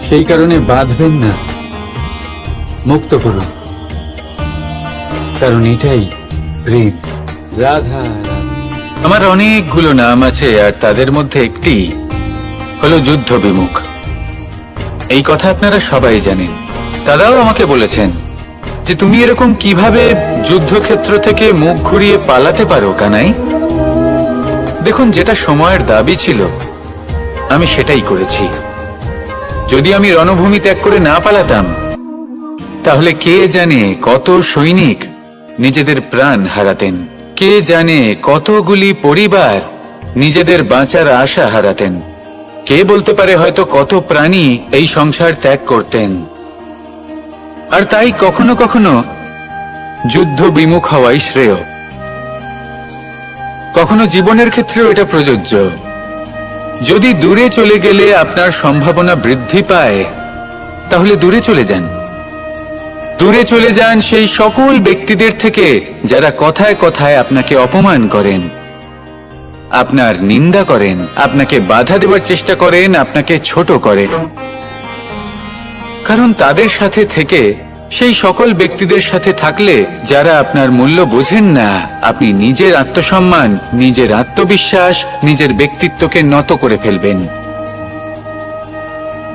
সেই কারণে বাঁধবেন না, মুক্ত করুন, কারণ এটাই প্রেম। রাধা রাধা। আমার অনেকগুলো নাম আছে, আর তাদের মধ্যে একটি হলো যুদ্ধ বিমুখ। এই কথা আপনারা সবাই জানেন। দাদাও আমাকে বলেছেন যে তুমি এরকম কিভাবে যুদ্ধক্ষেত্র থেকে মুখ ঘুরিয়ে পালাতে পারো কানাই। দেখুন, যেটা সময়ের দাবি ছিল আমি সেটাই করেছি। যদি আমি রণভূমি ত্যাগ করে না পালাতাম, তাহলে কে জানে কত সৈনিক নিজেদের প্রাণ হারাতেন, কে জানে কতগুলি পরিবার নিজেদের বাঁচার আশা হারাতেন, কে বলতে পারে হয়তো কত প্রাণী এই সংসার ত্যাগ করতেন। আর তাই কখনো কখনো যুদ্ধ বিমুখ হওয়াই শ্রেয়। কখনো জীবনের ক্ষেত্রেও এটা প্রযোজ্য। যদি দূরে চলে গেলে আপনার সম্ভাবনা বৃদ্ধি পায়, তাহলে দূরে চলে যান। দূরে চলে যান সেই সকল ব্যক্তিদের থেকে যারা কথায় কথায় আপনাকে অপমান করেন, আপনার নিন্দা করেন, আপনাকে বাধা দেওয়ার চেষ্টা করেন, আপনাকে ছোট করেন। কারণ তাদের সাথে থেকে, সেই সকল ব্যক্তিদের সাথে থাকলে যারা আপনার মূল্য বোঝেন না, আপনি নিজের আত্মসম্মান, নিজের আত্মবিশ্বাস, নিজের ব্যক্তিত্বকে নত করে ফেলবেন।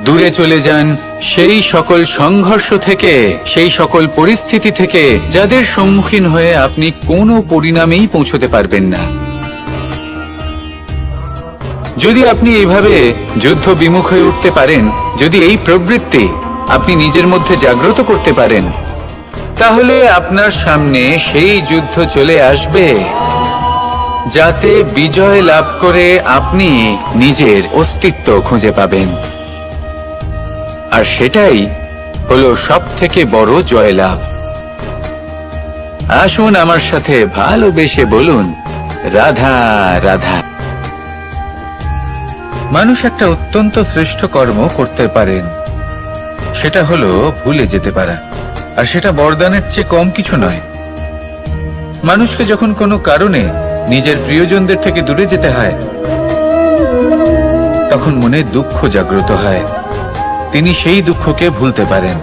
দূরে চলে যান সেই সকল সংঘর্ষ থেকে, সেই সকল পরিস্থিতি থেকে যাদের সম্মুখীন হয়ে আপনি কোনো পরিণামেই পৌঁছতে পারবেন না। যদি আপনি এইভাবে যুদ্ধ বিমুখ হয়ে উঠতে পারেন, যদি এই প্রবৃত্তি আপনি নিজের মধ্যে জাগ্রত করতে পারেন, তাহলে আপনার সামনে সেই যুদ্ধ চলে আসবে যাতে বিজয় লাভ করে আপনি নিজের অস্তিত্ব খুঁজে পাবেন। আর সেটাই হলো সবথেকে বড় জয়লাভ। আসুন আমার সাথে ভালোবেসে বলুন, রাধা রাধা। মানুষ একটা অত্যন্ত শ্রেষ্ঠ কর্ম করতে পারেন, সেটা হলো ভুলে যেতে পারা। আর সেটা বরদানের চেয়ে কম কিছু নয়। মানুষকে যখন কোনো কারণে নিজের প্রিয়জনদের থেকে দূরে যেতে হয়, তখন মনে দুঃখ জাগ্রত হয়। তিনি সেই দুঃখকে ভুলতে পারেন।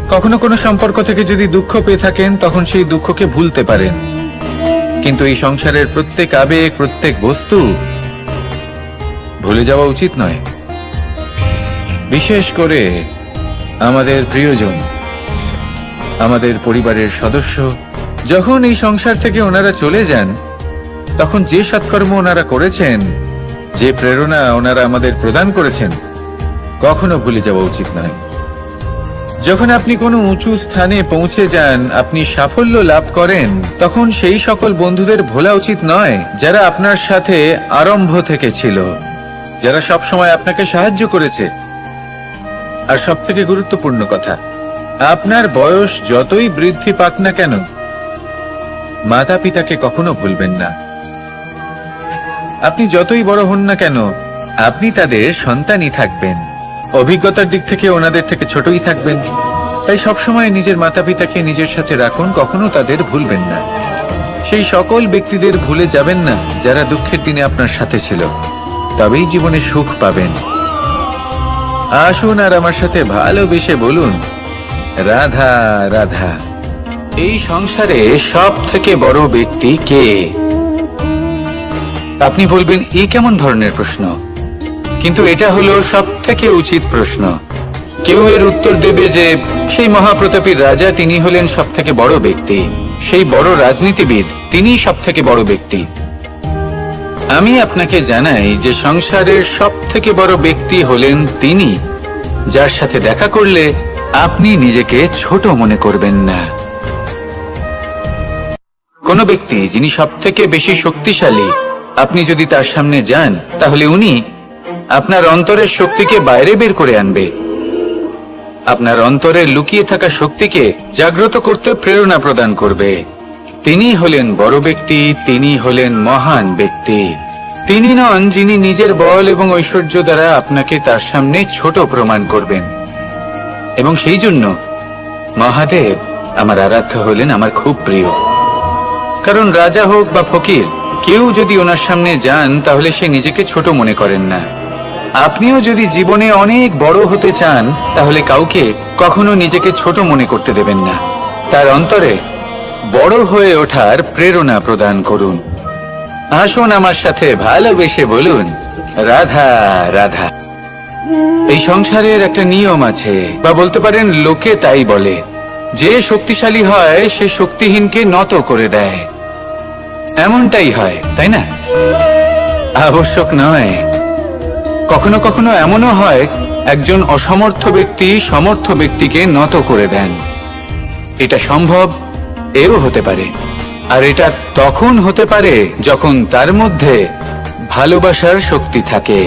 কখনো কোনো সম্পর্ক থেকে যদি দুঃখ পেয়ে থাকেন, তখন সেই দুঃখকে ভুলতে পারেন। কিন্তু এই সংসারের প্রত্যেক আবেগ, প্রত্যেক বস্তু ভুলে যাওয়া উচিত নয়। বিশেষ করে আমাদের প্রিয়জন, আমাদের পরিবারের সদস্য। যখন এই সংসার থেকে ওনারা চলে যান, তখন যে সৎকর্ম ওনারা করেছেন, যে প্রেরণা ওনারা আমাদের প্রদান করেছেন, কখনো ভুলে যাওয়া উচিত নয়। যখন আপনি কোনো উঁচু স্থানে পৌঁছে যান, আপনি সাফল্য লাভ করেন, তখন সেই সকল বন্ধুদের ভোলা উচিত নয় যারা আপনার সাথে আরম্ভ থেকে ছিল, যারা সব সময় আপনাকে সাহায্য করেছে। আর সবথেকে গুরুত্বপূর্ণ কথা, আপনার বয়স যতই বৃদ্ধি পাক না কেন, মাতা পিতাকে কখনো ভুলবেন না। আপনি যতই বড় হন না কেন, আপনি তাদের সন্তানই থাকবেন। অভিজ্ঞতার দিক থেকে ওনাদের থেকে ছোটই থাকবেন। তাই সবসময় নিজের মাতা পিতাকে নিজের সাথে রাখুন, কখনো তাদের ভুলবেন না। সেই সকল ব্যক্তিদের ভুলে যাবেন না যারা দুঃখের দিনে আপনার সাথে ছিল, তবেই জীবনে সুখ পাবেন। আসুন আর আমার সাথে ভালোবেসে বলুন, রাধা রাধা। এই সংসারে সব থেকে বড় ব্যক্তি কে? আপনি বলবেন, এই কেমন ধরনের প্রশ্ন? কিন্তু এটা হলো সব থেকে উচিত প্রশ্ন। কেউ এর উত্তর দেবে যে সেই মহাপ্রতাপী রাজা, তিনি হলেন সব থেকে বড় ব্যক্তি, সেই বড় রাজনীতিবিদ, তিনি সব থেকে বড় ব্যক্তি। আমি আপনাকে জানাই যে সংসারের সব থেকে বড় ব্যক্তি হলেন তিনি, যার সাথে দেখা করলে আপনি নিজেকে ছোট মনে করবেন না। কোন ব্যক্তি যিনি সব থেকে বেশি শক্তিশালী, আপনি যদি তার সামনে যান, তাহলে উনি আপনার অন্তরের শক্তিকে বাইরে বের করে আনবে, আপনার অন্তরে লুকিয়ে থাকা শক্তিকে জাগ্রত করতে প্রেরণা প্রদান করবে। তিনি হলেন বড় ব্যক্তি, তিনি হলেন মহান ব্যক্তি। তিনি নন যিনি নিজের বল এবং ঐশ্বর্য দ্বারা আপনাকে তার সামনে ছোট প্রমাণ করবেন। এবং সেই জন্য মহাদেব আমার আরাধ্য হলেন আমার খুব প্রিয়। কারণ রাজা হোক বা ফকির, কেউ যদি ওনার সামনে যান তাহলে সে নিজেকে ছোট মনে করেন না। আপনিও যদি জীবনে অনেক বড় হতে চান তাহলে কাউকে কখনো নিজেকে ছোট মনে করতে দেবেন না। তার অন্তরে বড় হয়ে ওঠার প্রেরণা প্রদান করুন। আসুন আমার সাথে ভালোবেসে বলুন, রাধা রাধা। এই সংসারের একটা নিয়ম আছে, বা বলতে পারেন লোকে তাই বলে, যে শক্তিশালী হয় সে শক্তিহীনকে নত করে দেয়। এমনটাই হয়, তাই না? আবশ্যক নয়, কখনো কখনো এমনও হয় একজন অসমর্থ ব্যক্তি সমর্থ ব্যক্তিকে নত করে দেন। এটা সম্ভব, এও হতে পারে। আর এটা তখন হতে পারে যখন তার মধ্যে ভালোবাসার শক্তি থাকে।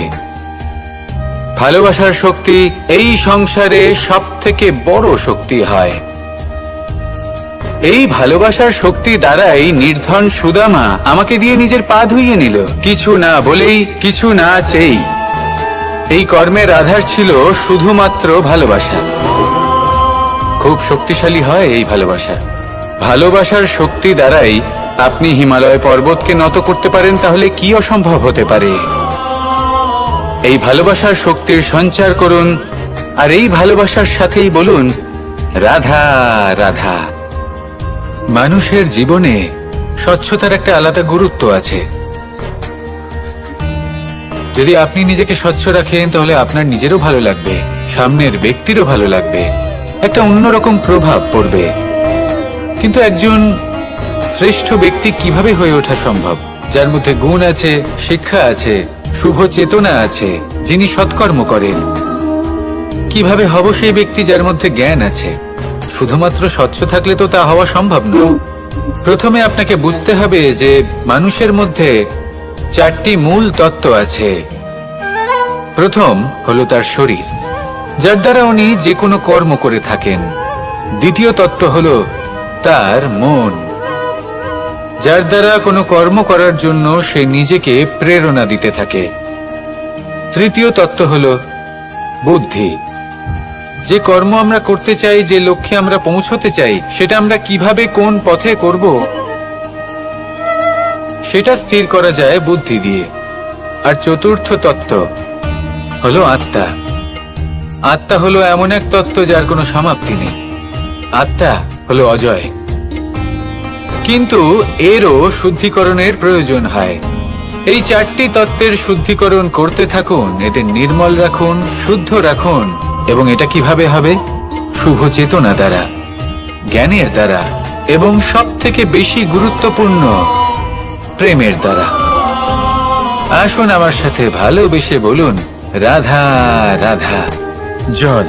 ভালোবাসার শক্তি এই সংসারে সবথেকে বড় শক্তি হয়। এই ভালোবাসার শক্তি দ্বারাই নির্ধন সুদামা আমাকে দিয়ে নিজের পা ধুইয়ে নিল, কিছু না বলেই, কিছু না চেয়েই। এই কর্মের আধার ছিল শুধুমাত্র ভালোবাসা। খুব শক্তিশালী হয় এই ভালোবাসা। ভালোবাসার শক্তি দ্বারাই আপনি হিমালয় পর্বতকে নত করতে পারেন, তাহলে কি অসম্ভব হতে পারে? এই ভালোবাসার শক্তির সঞ্চার করুন, আর এই ভালোবাসার সাথেই বলুন, রাধা রাধা। মানুষের জীবনে স্বচ্ছতার একটা আলাদা গুরুত্ব আছে। যদি আপনি নিজেকে স্বচ্ছ রাখেন তাহলে আপনার নিজেরও ভালো লাগবে, সামনের ব্যক্তিরও ভালো লাগবে, একটা অন্যরকম প্রভাব পড়বে। কিন্তু একজন শ্রেষ্ঠ ব্যক্তি কিভাবে হয়ে ওঠা সম্ভব? যার মধ্যে গুণ আছে, শিক্ষা আছে, শুভ চেতনা আছে, যিনি সৎকর্ম করেন। কিভাবে হব সেই ব্যক্তি যার মধ্যে জ্ঞান আছে? শুধুমাত্র স্বচ্ছ থাকলে তো তা হওয়া সম্ভব নয়। প্রথমে আপনাকে বুঝতে হবে যে মানুষের মধ্যে 4টি মূল তত্ত্ব আছে। প্রথম হলো তার শরীর, যার দ্বারা উনি যে কোনো কর্ম করে থাকেন। দ্বিতীয় তত্ত্ব হলো তার মন, যার দ্বারা কোনো কর্ম করার জন্য সে নিজেকে প্রেরণা দিতে থাকে। তৃতীয় তত্ত্ব হলো বুদ্ধি, যে কর্ম আমরা করতে চাই, যে লক্ষ্যে আমরা পৌঁছতে চাই, সেটা আমরা কিভাবে কোন পথে করব সেটা স্থির করা যায় বুদ্ধি দিয়ে। আর চতুর্থ তত্ত্ব হলো আত্মা। আত্মা হলো এমন এক তত্ত্ব যার কোনো সমাপ্তি নেই। আত্মা হলো অজয়। কিন্তু এরও শুদ্ধিকরণের প্রয়োজন হয়। এই 4টি তত্ত্বের শুদ্ধিকরণ করতে থাকুন, এদের নির্মল রাখুন, শুদ্ধ রাখুন। এবং এটা কিভাবে হবে? শুভ চেতনা দ্বারা, জ্ঞানের দ্বারা, এবং সব থেকে বেশি গুরুত্বপূর্ণ প্রেমের দ্বারা। আসুন আমার সাথে ভালোবেসে বলুন, রাধা রাধা। জল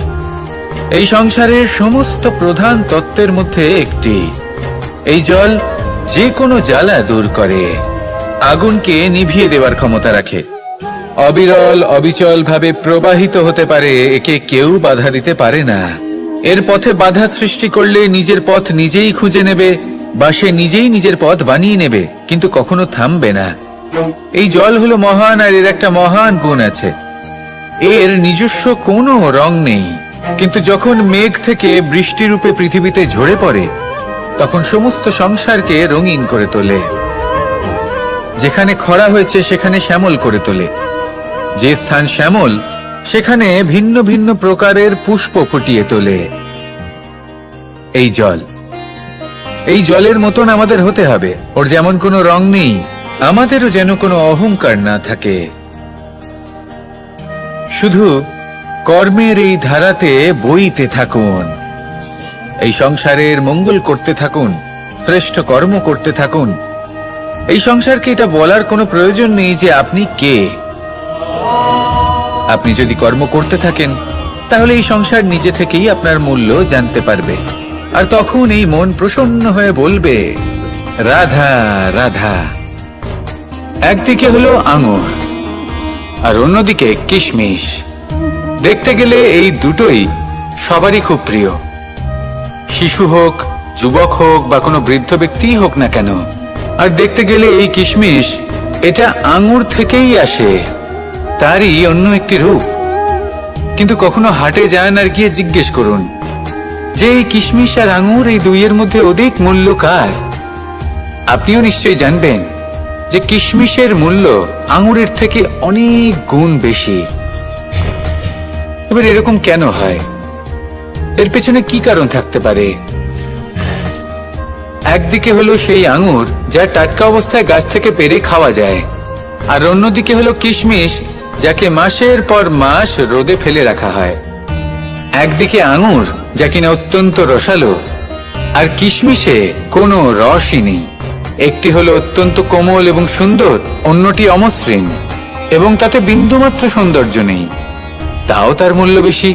এই সংসারের সমস্ত প্রধান তত্ত্বের মধ্যে একটি। এই জল যে কোনো জ্বালা দূর করে, আগুনকে নিভিয়ে দেওয়ার ক্ষমতা রাখে, অবিরল অবিচল ভাবে প্রবাহিত হতে পারে, একে কেউ বাধা দিতে পারে না। এর পথে বাধা সৃষ্টি করলে নিজের পথ নিজেই খুঁজে নেবে, বা সে নিজেই নিজের পথ বানিয়ে নেবে, কিন্তু কখনো থামবে না। এই জল হলো মহান, আর এর একটা মহান গুণ আছে, এর নিজস্ব কোনো রং নেই। কিন্তু যখন মেঘ থেকে বৃষ্টিরূপে পৃথিবীতে ঝরে পড়ে, তখন সমস্ত সংসারকে রঙিন করে তোলে। যেখানে খরা হয়েছে সেখানে শ্যামল করে তোলে। যে স্থান শ্যামল সেখানে ভিন্ন ভিন্ন প্রকারের পুষ্প ফুটিয়ে তোলে। এই জল, এই জলের মতন আমাদের হতে হবে। ওর যেমন কোনো রং নেই, আমাদেরও যেন কোনো অহংকার না থাকে। শুধু কর্মের এই ধারাতে বইতে থাকুন, এই সংসারের মঙ্গল করতে থাকুন, শ্রেষ্ঠ কর্ম করতে থাকুন। এই সংসারকে এটা বলার কোনো প্রয়োজন নেই যে আপনি কে। আপনি যদি কর্ম করতে থাকেন তাহলে এই সংসার নিজে থেকেই আপনার মূল্য জানতে পারবে, আর তখন এই মন প্রসন্ন হয়ে বলবে, রাধা রাধা। একদিকে হলো আঙুর আর অন্যদিকে কিশমিশ। দেখতে গেলে এই দুটোই সবারই খুব প্রিয়, শিশু হোক, যুবক হোক, বা কোনো বৃদ্ধ ব্যক্তিই হোক না কেন। আর দেখতে গেলে এই কিশমিশ এটা আঙুর থেকেই আসে, তারই অন্য একটি রূপ। কিন্তু কখনো হাটে যান আর গিয়ে জিজ্ঞেস করুন যে এই কিশমিশ আর আঙুর, এই দুইয়ের মধ্যে অধিক মূল্য কার? আপনিও নিশ্চয়ই জানবেন যে কিশমিশের মূল্য আঙুরের থেকে অনেক গুণ বেশি। এবার এরকম কেন হয়? এর পেছনে কি কারণ থাকতে পারে? একদিকে হলো সেই আঙুর যা টাটকা অবস্থায় গাছ থেকে পেড়ে খাওয়া যায়, আর অন্যদিকে হলো কিশমিশ যাকে মাসের পর মাস রোদে ফেলে রাখা হয়। একদিকে আঙুর যা কিনা অত্যন্ত রসালো, আর কিশমিশে কোনো রসই নেই। একটি হলো অত্যন্ত কোমল এবং সুন্দর, অন্যটি অমসৃণ এবং তাতে বিন্দুমাত্র সৌন্দর্য নেই, তাও তার মূল্য বেশি।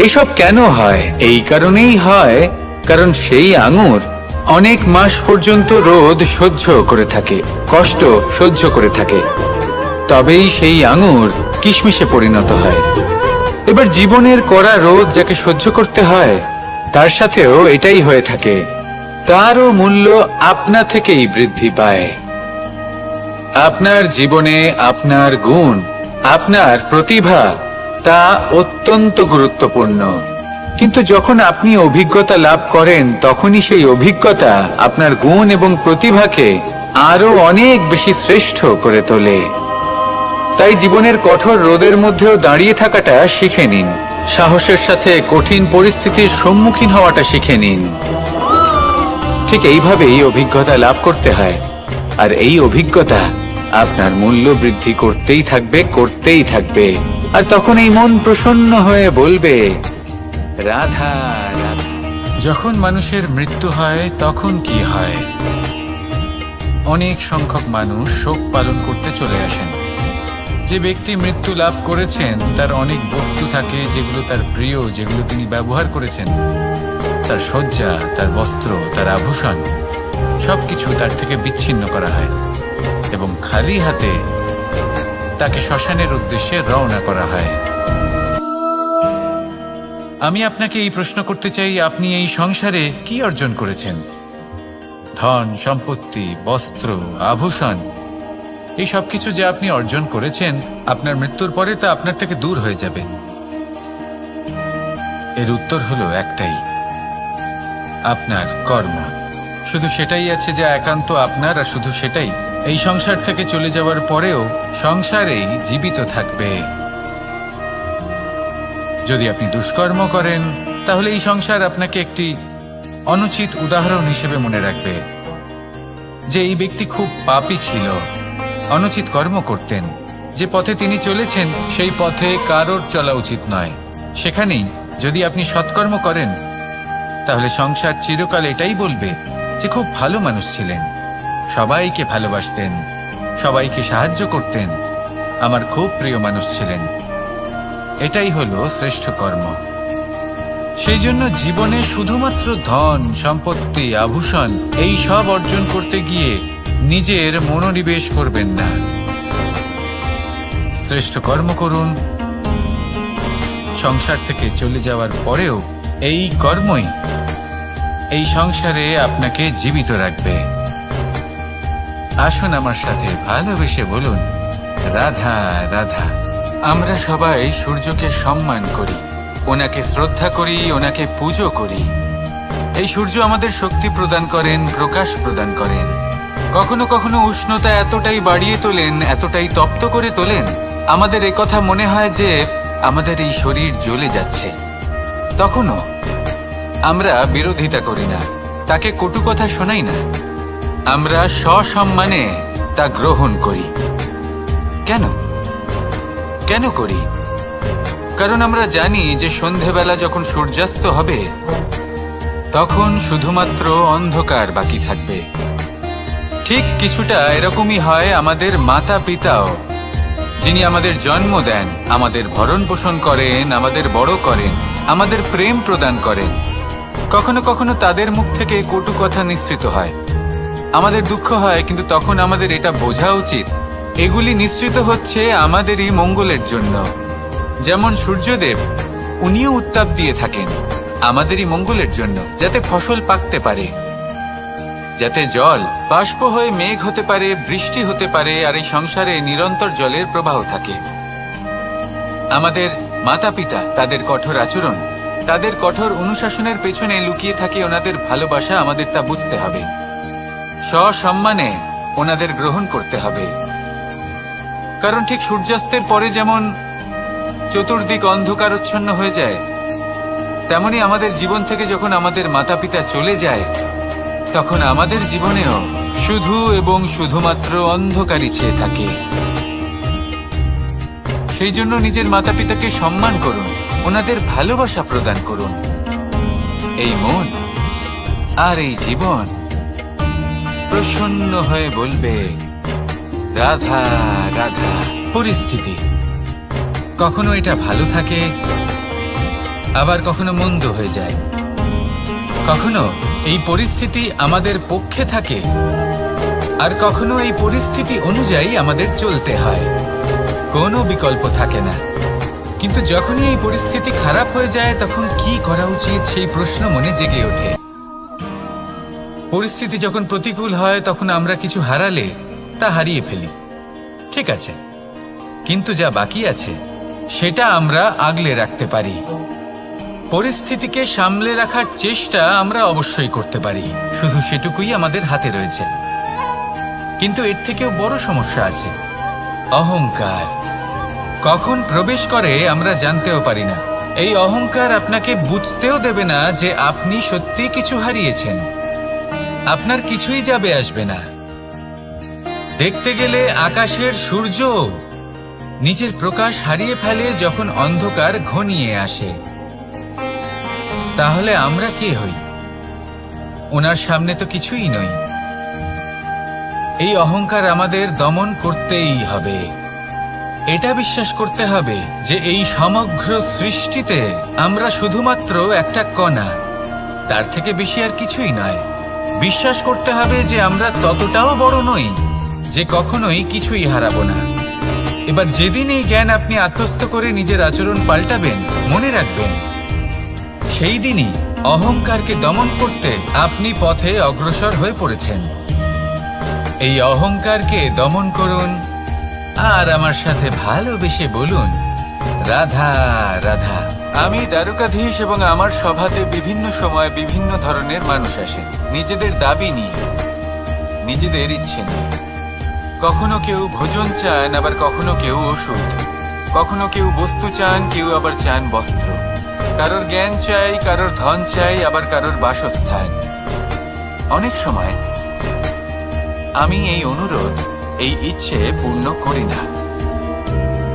এসব কেন হয়? এই কারণেই হয় কারণ সেই আঙুর অনেক মাস পর্যন্ত রোদ সহ্য করে থাকে, কষ্ট সহ্য করে থাকে, তবেই সেই আঙুর কিশমিশে পরিণত হয়। এবার জীবনের কড়া রোদ যাকে সহ্য করতে হয়, তার সাথেও এটাই হয়ে থাকে। তারও মূল্য আপনা থেকেই বৃদ্ধি পায়। আপনার জীবনে আপনার গুণ, আপনার প্রতিভা, তা অত্যন্ত গুরুত্বপূর্ণ। কিন্তু যখন আপনি অভিজ্ঞতা লাভ করেন, তখনই সেই অভিজ্ঞতা আপনার গুণ এবং প্রতিভাকে আরো অনেক বেশি শ্রেষ্ঠ করে তোলে। তাই জীবনের কঠোর রোদের মধ্যেও দাঁড়িয়ে থাকাটা শিখে নিন, সাহসের সাথে কঠিন পরিস্থিতির সম্মুখীন হওয়াটা শিখে নিন। ঠিক এইভাবেই অভিজ্ঞতা লাভ করতে হয়, আর এই অভিজ্ঞতা আপনার মূল্য বৃদ্ধি করতেই থাকবে, করতেই থাকবে। আর তখন এই মন প্রসন্ন হয়ে বলবে, রাধা রাধা। যখন মানুষের মৃত্যু হয় তখন কি হয়? অনেক সংখ্যক মানুষ শোক পালন করতে চলে আসেন। যে ব্যক্তি মৃত্যু লাভ করেছেন তার অনেক বস্তু থাকে যেগুলো তার প্রিয়, যেগুলো তিনি ব্যবহার করেছেন। তার শয্যা, তার বস্ত্র, তার আভূষণ সবকিছু তার থেকে বিচ্ছিন্ন করা হয় এবং খালি হাতে তাকে শ্মশানের উদ্দেশ্যে রওনা করা হয়। আমি আপনাকে এই প্রশ্ন করতে চাই, আপনি এই সংসারে কি অর্জন করেছেন? ধন, সম্পত্তি, বস্ত্র, আভূষণ, এই সবকিছু যে আপনি অর্জন করেছেন, আপনার মৃত্যুর পরে তা আপনার থেকে দূর হয়ে যাবে। এর উত্তর হলো একটাই, আপনার কর্ম। শুধু সেটাই আছে যা একান্ত আপনার, আর শুধু সেটাই এই সংসার থেকে চলে যাওয়ার পরেও সংসারেই জীবিত থাকবে। যদি আপনি দুষ্কর্ম করেন, তাহলে এই সংসার আপনাকে একটি অনুচিত উদাহরণ হিসেবে মনে রাখবে যে এই ব্যক্তি খুব পাপী ছিল, অনুচিত কর্ম করতেন। যে পথে তিনি চলেছেন সেই পথে কারোর চলা উচিত নয়। সেখানেই যদি আপনি সৎকর্ম করেন, তাহলে সংসার চিরকাল এটাই বলবে যে খুব ভালো মানুষ ছিলেন, সবাইকে ভালোবাসতেন, সবাইকে সাহায্য করতেন, আমার খুব প্রিয় মানুষ ছিলেন। এটাই হলো শ্রেষ্ঠ কর্ম। সেই জন্য জীবনে শুধুমাত্র ধন, সম্পত্তি, আভূষণ এই সব অর্জন করতে গিয়ে নিজের মনোনিবেশ করবেন না। শ্রেষ্ঠ কর্ম করুন। সংসার থেকে চলে যাওয়ার পরেও এই কর্মই এই সংসারে আপনাকে জীবিত রাখবে। আসুন আমার সাথে ভালোবেসে বলুন, রাধা রাধা। আমরা সবাই সূর্যকে সম্মান করি, ওনাকে শ্রদ্ধা করি, ওনাকে পুজো করি। এই সূর্য আমাদের শক্তি প্রদান করেন, প্রকাশ প্রদান করেন। কখনো কখনো উষ্ণতা এতটাই বাড়িয়ে তোলেন, এতটাই তপ্ত করে তোলেন, আমাদের একথা মনে হয় যে আমাদের এই শরীর জ্বলে যাচ্ছে। তখনও আমরা বিরোধিতা করি না, তাকে কটু কথা শোনাই না, আমরা সসম্মানে তা গ্রহণ করি। কেন কেন করি? কারণ আমরা জানি যে সন্ধেবেলা যখন সূর্যাস্ত হবে, তখন শুধুমাত্র অন্ধকার বাকি থাকবে। ঠিক কিছুটা এরকমই হয় আমাদের মাতা পিতাও, যিনি আমাদের জন্ম দেন, আমাদের ভরণ পোষণ করেন, আমাদের বড় করেন, আমাদের প্রেম প্রদান করেন। কখনো কখনো তাদের মুখ থেকে কটু কথা নিঃসৃত হয়, আমাদের দুঃখ হয়, কিন্তু তখন আমাদের এটা বোঝা উচিত এগুলি নিঃসৃত হচ্ছে আমাদেরই মঙ্গলের জন্য। যেমন সূর্যদেব, উনিও উত্তাপ দিয়ে থাকেন আমাদেরই মঙ্গলের জন্য, যাতে ফসল পাকতে পারে। যাতে জল বাষ্প হয়ে মেঘ হতে পারে, বৃষ্টি হতে পারে, আর এই সংসারে নিরন্তর জলের প্রবাহ থাকে। আমাদের মাতা পিতা, তাদের কঠোর আচরণ, তাদের কঠোর অনুশাসনের পেছনে লুকিয়ে থাকে ওনাদের ভালোবাসা। আমাদের তা বুঝতে হবে, সসম্মানে ওনাদের গ্রহণ করতে হবে। কারণ ঠিক সূর্যাস্তের পরে যেমন চতুর্দিক অন্ধকারচ্ছন্ন হয়ে যায়, তেমনি আমাদের জীবন থেকে যখন আমাদের মাতা পিতা চলে যায়, তখন আমাদের জীবনেও শুধু এবং শুধুমাত্র অন্ধকারই ছেয়ে থাকে। সেই জন্য নিজের মাতা পিতাকে সম্মান করুন, ওনাদের ভালোবাসা প্রদান করুন। এই মন আর এই জীবন প্রসন্ন হয়ে বলবে রাধা রাধা। পরিস্থিতি কখনো এটা ভালো থাকে, আবার কখনো মন্দ হয়ে যায়। কখনো এই পরিস্থিতি আমাদের পক্ষে থাকে, আর কখনো এই পরিস্থিতি অনুযায়ী আমাদের চলতে হয়। কোনো বিকল্প থাকে না। কিন্তু যখনই এই পরিস্থিতি খারাপ হয়ে যায়, তখন কি করা উচিত সেই প্রশ্ন মনে জেগে ওঠে। পরিস্থিতি যখন প্রতিকূল হয়, তখন আমরা কিছু হারালে তা হারিয়ে ফেলি, ঠিক আছে, কিন্তু যা বাকি আছে সেটা আমরা আগলে রাখতে পারি। পরিস্থিতিকে সামলে রাখার চেষ্টা আমরা অবশ্যই করতে পারি, শুধু সেটুকুই আমাদের হাতে রয়েছে। কিন্তু এর থেকেও বড় সমস্যা আছে, অহংকার। কখন প্রবেশ করে আমরা জানতেও পারি না। এই অহংকার আপনাকে বুঝতেও দেবে না যে আপনি সত্যি কিছু হারিয়েছেন। আপনার কিছুই যাবে আসবে না। দেখতে গেলে আকাশের সূর্য নিজের প্রকাশ হারিয়ে ফেলে যখন অন্ধকার ঘনিয়ে আসে। তাহলে আমরা কে হই? ওনার সামনে তো কিছুই নই। এই অহংকার আমাদের দমন করতেই হবে। এটা বিশ্বাস করতে হবে যে এই সমগ্র সৃষ্টিতে আমরা শুধুমাত্র একটা কণা, তার থেকে বেশি আর কিছুই নয়। বিশ্বাস করতে হবে যে আমরা ততটাও বড় নই যে কখনোই কিছুই হারাবো না। এবার যেদিন এই জ্ঞান আপনি আত্মস্থ করে নিজের আচরণ পাল্টাবেন, মনে রাখবেন সেই দিনই অহংকারকে দমন করতে আপনি পথে অগ্রসর হয়ে পড়েছেন। এই অহংকারকে দমন করুন আর আমার সাথে ভালোবেসে বলুন রাধা রাধা। আমি দ্বারকাধীশ এবং আমার সভাতে বিভিন্ন সময় বিভিন্ন ধরনের মানুষ আসেন, নিজেদের দাবি নিয়ে, নিজেদের ইচ্ছে নিয়ে। কখনো কেউ ভোজন চান, আবার কখনো কেউ ওষুধ, কখনো কেউ বস্তু চান, কেউ আবার চান বস্ত্র। কারোর জ্ঞান চাই, কারোর ধন চাই, আবার কারোর বাসস্থান। অনেক সময় আমি এই অনুরোধ, এই ইচ্ছে পূর্ণ করি না।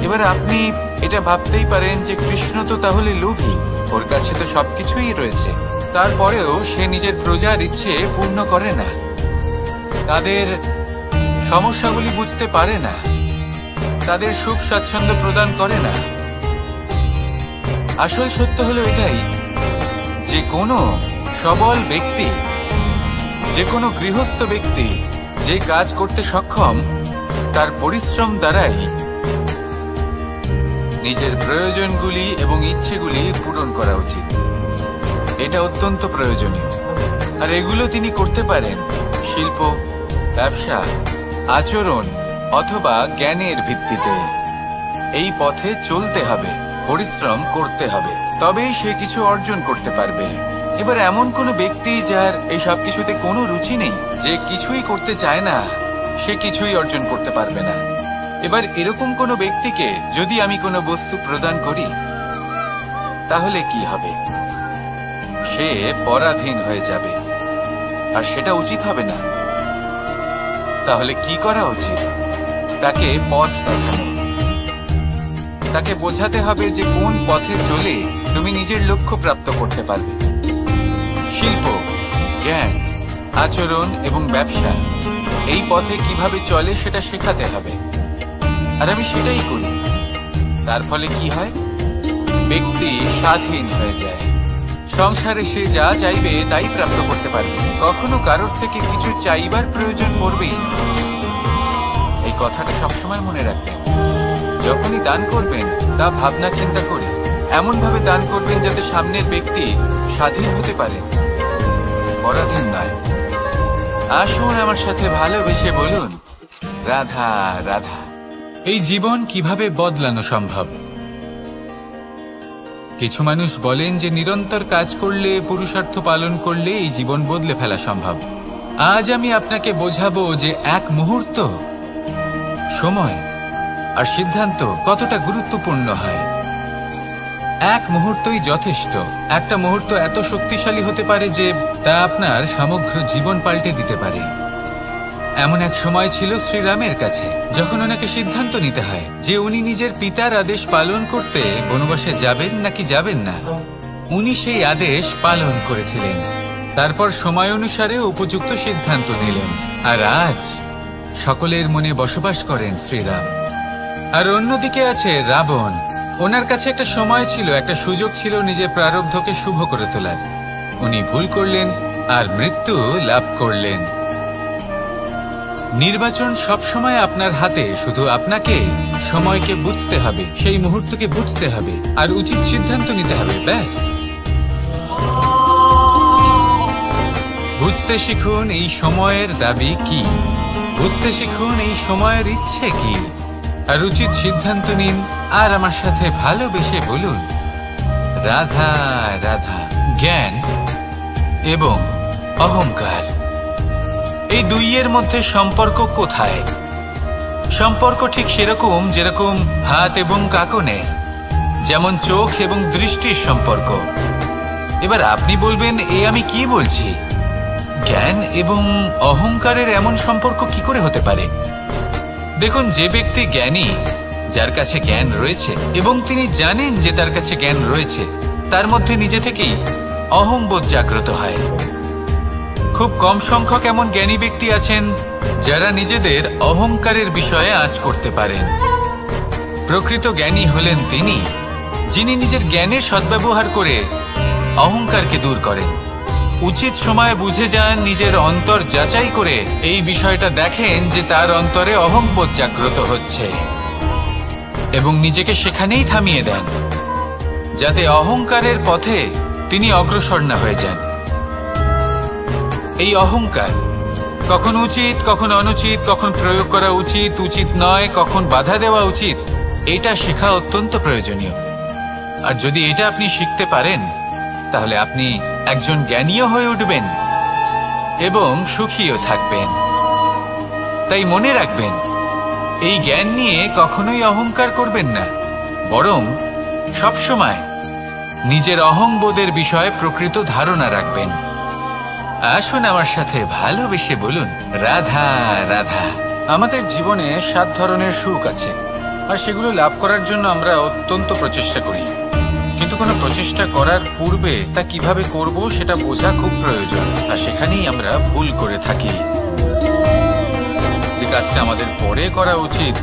এবার আপনি এটা ভাবতেই পারেন যে কৃষ্ণ তো তাহলে লোভী, ওর কাছে তো সবকিছুই রয়েছে, তারপরেও সে নিজের প্রজার ইচ্ছে পূর্ণ করে না, তাদের সমস্যাগুলি বুঝতে পারে না, তাদের সুখ স্বাচ্ছন্দ্য প্রদান করে না। আসল সত্য হলো এটাই যে কোনো সবল ব্যক্তি, যে কোনো গৃহস্থ ব্যক্তি যে কাজ করতে সক্ষম, তার পরিশ্রম দ্বারাই নিজের প্রয়োজনগুলি এবং ইচ্ছেগুলি পূরণ করা উচিত। এটা অত্যন্ত প্রয়োজনীয়। আর এগুলো তিনি করতে পারেন শিল্প, ব্যবসা, আচরণ অথবা জ্ঞানের ভিত্তিতে। এই পথে চলতে হবে, পরিশ্রম করতে হবে, তবেই সে কিছু অর্জন করতে পারবে। এবার এমন কোনো ব্যক্তি যার এই সব কিছুতে কোনো রুচি নেই, যে কিছুই করতে চায় না, সে কিছুই অর্জন করতে পারবে না। এবার এরকম কোনো ব্যক্তিকে যদি আমি কোনো বস্তু প্রদান করি, তাহলে কি হবে? সে পরাধীন হয়ে যাবে, আর সেটা উচিত হবে না। তাহলে কি করা উচিত? তাকে পথ দেখানো, তাকে বোঝাতে হবে যে কোন পথে চলে তুমি নিজের লক্ষ্য প্রাপ্ত করতে পারবে। শিল্প, জ্ঞান, আচরণ এবং ব্যবসা, এই পথে কিভাবে চলে সেটা শেখাতে হবে। আর আমি সেটাই করি। তার ফলে কি হয়? ব্যক্তি স্বাধীন হয়ে যায়। সংসারে সে যা চাইবে তাই প্রাপ্ত করতে পারবে, কখনো কারোর থেকে কিছু চাইবার প্রয়োজন পড়বেই না। এই কথাটা সবসময় মনে রাখবেন। যখনই দান করবেন তা ভাবনা চিন্তা করে এমন ভাবে দান করবেন যাতে সামনের ব্যক্তি স্বাধীন হতে পারে, পরাধীন নয়। আসুন আমার সাথে ভালোবেসে বলুন, রাধা রাধা। এই জীবন কিভাবে বদলানো সম্ভব? কিছু মানুষ বলেন যে নিরন্তর কাজ করলে, পুরুষার্থ পালন করলে এই জীবন বদলে ফেলা সম্ভব। আজ আমি আপনাকে বোঝাবো যে এক মুহূর্ত, সময় আর সিদ্ধান্ত কতটা গুরুত্বপূর্ণ হয়। এক মুহূর্তই যথেষ্ট। একটা মুহূর্ত এত শক্তিশালী হতে পারে যে তা আপনার সমগ্র জীবন পাল্টে দিতে পারে। এমন এক সময় ছিল শ্রীরামের কাছে, যখন ওনাকে সিদ্ধান্ত নিতে হয় যে উনি নিজের পিতার আদেশ পালন করতে বনবাসে যাবেন নাকি যাবেন না। উনি সেই আদেশ পালন করেছিলেন, তারপর সময় অনুসারে উপযুক্ত সিদ্ধান্ত নিলেন। আর আজ সকলের মনে বসবাস করেন শ্রীরাম। আর অন্যদিকে আছে রাবণ। ওনার কাছে একটা সময় ছিল, একটা সুযোগ ছিল নিজের প্রারব্ধকে শুভ করে তোলার। উনি ভুল করলেন আর মৃত্যু লাভ করলেন। নির্বাচন সবসময় আপনার হাতে, শুধু আপনাকে সময়কে বুঝতে হবে, সেই মুহূর্তকে বুঝতে হবে আর উচিত সিদ্ধান্ত নিতে হবে, ব্যাস। বুঝতে শিখুন এই সময়ের দাবি কি, বুঝতে শিখুন এই সময়ের ইচ্ছে কি, আর উচিত সিদ্ধান্ত নিন। আর আমার সাথে ভালোবেসে বলুন, রাধা রাধা। জ্ঞান এবং অহংকার, এই দুইয়ের মধ্যে সম্পর্ক কোথায়? সম্পর্ক ঠিক সেরকম যেরকম হাত এবং কাকনের, যেমন চোখ এবং দৃষ্টির সম্পর্ক। এবার আপনি বলবেন, এ আমি কি বলছি? জ্ঞান এবং অহংকারের এমন সম্পর্ক কি করে হতে পারে? দেখুন, যে ব্যক্তি জ্ঞানী, যার কাছে জ্ঞান রয়েছে এবং তিনি জানেন যে তার কাছে জ্ঞান রয়েছে, তার মধ্যে নিজে থেকেই অহংবোধ জাগ্রত হয়। খুব কম সংখ্যক এমন জ্ঞানী ব্যক্তি আছেন যারা নিজেদের অহংকারের বিষয়ে আঁচ করতে পারেন। প্রকৃত জ্ঞানী হলেন তিনি, যিনি নিজের জ্ঞানের সদ্ব্যবহার করে অহংকারকে দূর করেন। উচিত সময় বুঝে যান, নিজের অন্তর যাচাই করে এই বিষয়টা দেখেন যে তার অন্তরে অহংবোধ জাগ্রত হচ্ছে এবং নিজেকে সেখানেই থামিয়ে দেন, যাতে অহংকারের পথে তিনি অগ্রসর না হয়ে যান। এই অহংকার কখন উচিত, কখন অনুচিত, কখন প্রয়োগ করা উচিত, উচিত নয়, কখন বাধা দেওয়া উচিত, এটা শেখা অত্যন্ত প্রয়োজনীয়। আর যদি এটা আপনি শিখতে পারেন, তাহলে আপনি একজন জ্ঞানীও হয়ে উঠবেন এবং সুখীও থাকবেন। তাই মনে রাখবেন, এই জ্ঞান নিয়ে কখনোই অহংকার করবেন না, বরং সবসময় নিজের অহংবোধের বিষয়ে প্রকৃত ধারণা রাখবেন। আসুন আমার সাথে ভালোবেসে বলুন, রাধা রাধা। আমাদের জীবনে 7 ধরনের সুখ আছে, আর সেগুলো লাভ করার জন্য আমরা অত্যন্ত প্রচেষ্টা করি। কিন্তু কোনো প্রচেষ্টা করার পূর্বে তা কিভাবে করব সেটা বোঝা খুব প্রয়োজন, আর সেখানেই আমরা ভুল করে থাকি। যে কাজটা আমাদের পরে করা উচিত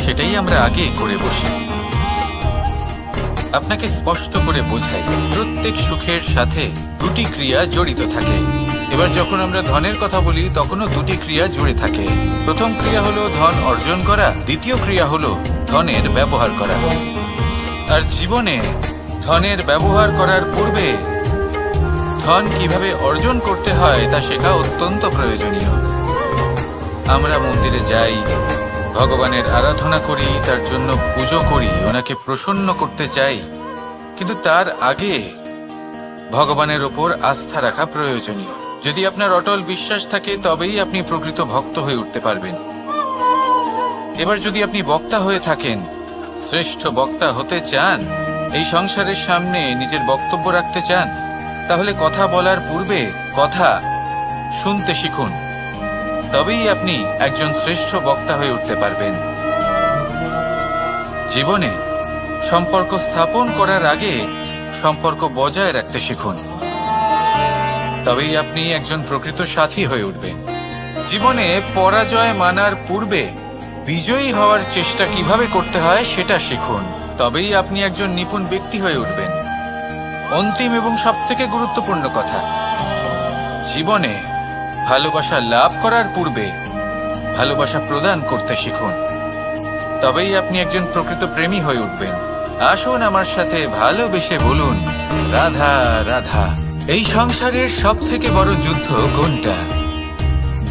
সেটাই আমরা আগে করে বসি। আপনাকে স্পষ্ট করে বোঝাই, প্রত্যেক সুখের সাথে 2টি ক্রিয়া জড়িত থাকে। এবার যখন আমরা ধনের কথা বলি, তখনও 2টি ক্রিয়া জুড়ে থাকে। প্রথম ক্রিয়া হলো ধন অর্জন করা, দ্বিতীয় ক্রিয়া হলো ধনের ব্যবহার করা। আর জীবনে ধনের ব্যবহার করার পূর্বে ধন কিভাবে অর্জন করতে হয় তা শেখা অত্যন্ত প্রয়োজনীয়। আমরা মন্দিরে যাই, ভগবানের আরাধনা করি, তার জন্য পুজো করি, ওনাকে প্রসন্ন করতে চাই, কিন্তু তার আগে ভগবানের ওপর আস্থা রাখা প্রয়োজনীয়। যদি আপনার অটল বিশ্বাস থাকে, তবেই আপনি প্রকৃত ভক্ত হয়ে উঠতে পারবেন। এবার যদি আপনি বক্তা হয়ে থাকেন, শ্রেষ্ঠ বক্তা হতে চান, এই সংসারের সামনে নিজের বক্তব্য রাখতে চান, তাহলে কথা বলার পূর্বে কথা শুনতে শিখুন, তবেই আপনি একজন শ্রেষ্ঠ বক্তা হয়ে উঠতে পারবেন। জীবনে সম্পর্ক স্থাপন করার আগে সম্পর্ক বজায় রাখতে শিখুন, তবেই আপনি একজন প্রকৃত সাথী হয়ে উঠবেন। জীবনে পরাজয় মানার পূর্বে বিজয়ী হওয়ার চেষ্টা কিভাবে করতে হয় সেটা শিখুন, তবেই আপনি একজন নিপুণ ব্যক্তি হয়ে উঠবেন। অন্তিম এবং সবথেকে গুরুত্বপূর্ণ কথা, জীবনে ভালোবাসা লাভ করার পূর্বে ভালোবাসা প্রদান করতে শিখুন, তবেই আপনি একজন প্রকৃত প্রেমী হয়ে উঠবেন। আসুন আমার সাথে ভালোবেসে বলুন, রাধা রাধা। এই সংসারের সবথেকে বড় যুদ্ধ কোনটা?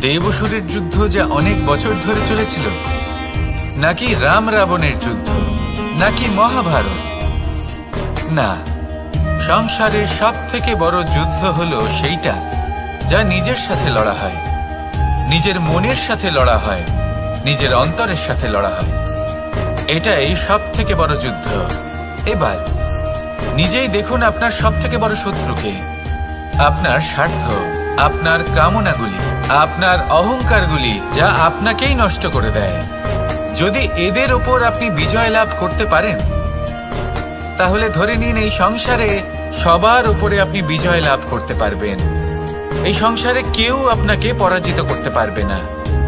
দেবসুরের যুদ্ধ যা অনেক বছর ধরে চলেছিল, নাকি রাম রাবণের যুদ্ধ, নাকি মহাভারত? না, সংসারের সব থেকে বড় যুদ্ধ হলো সেইটা যা নিজের সাথে লড়া হয়, নিজের মনের সাথে লড়া হয়, নিজের অন্তরের সাথে লড়া হয়। এটাই সব থেকে বড় যুদ্ধ। এবার নিজেই দেখুন আপনার সব থেকে বড় শত্রুকে। আপনার স্বার্থ, আপনার কামনাগুলি, আপনার অহংকারগুলি, যা আপনাকেই নষ্ট করে দেয়। যদি এদের ওপর আপনি বিজয় লাভ করতে পারেন, তাহলে ধরে নিন এই সংসারে সবার উপরে আপনি বিজয় লাভ করতে পারবেন। এই সংসারে কেউ আপনাকে পরাজিত করতে পারবে না।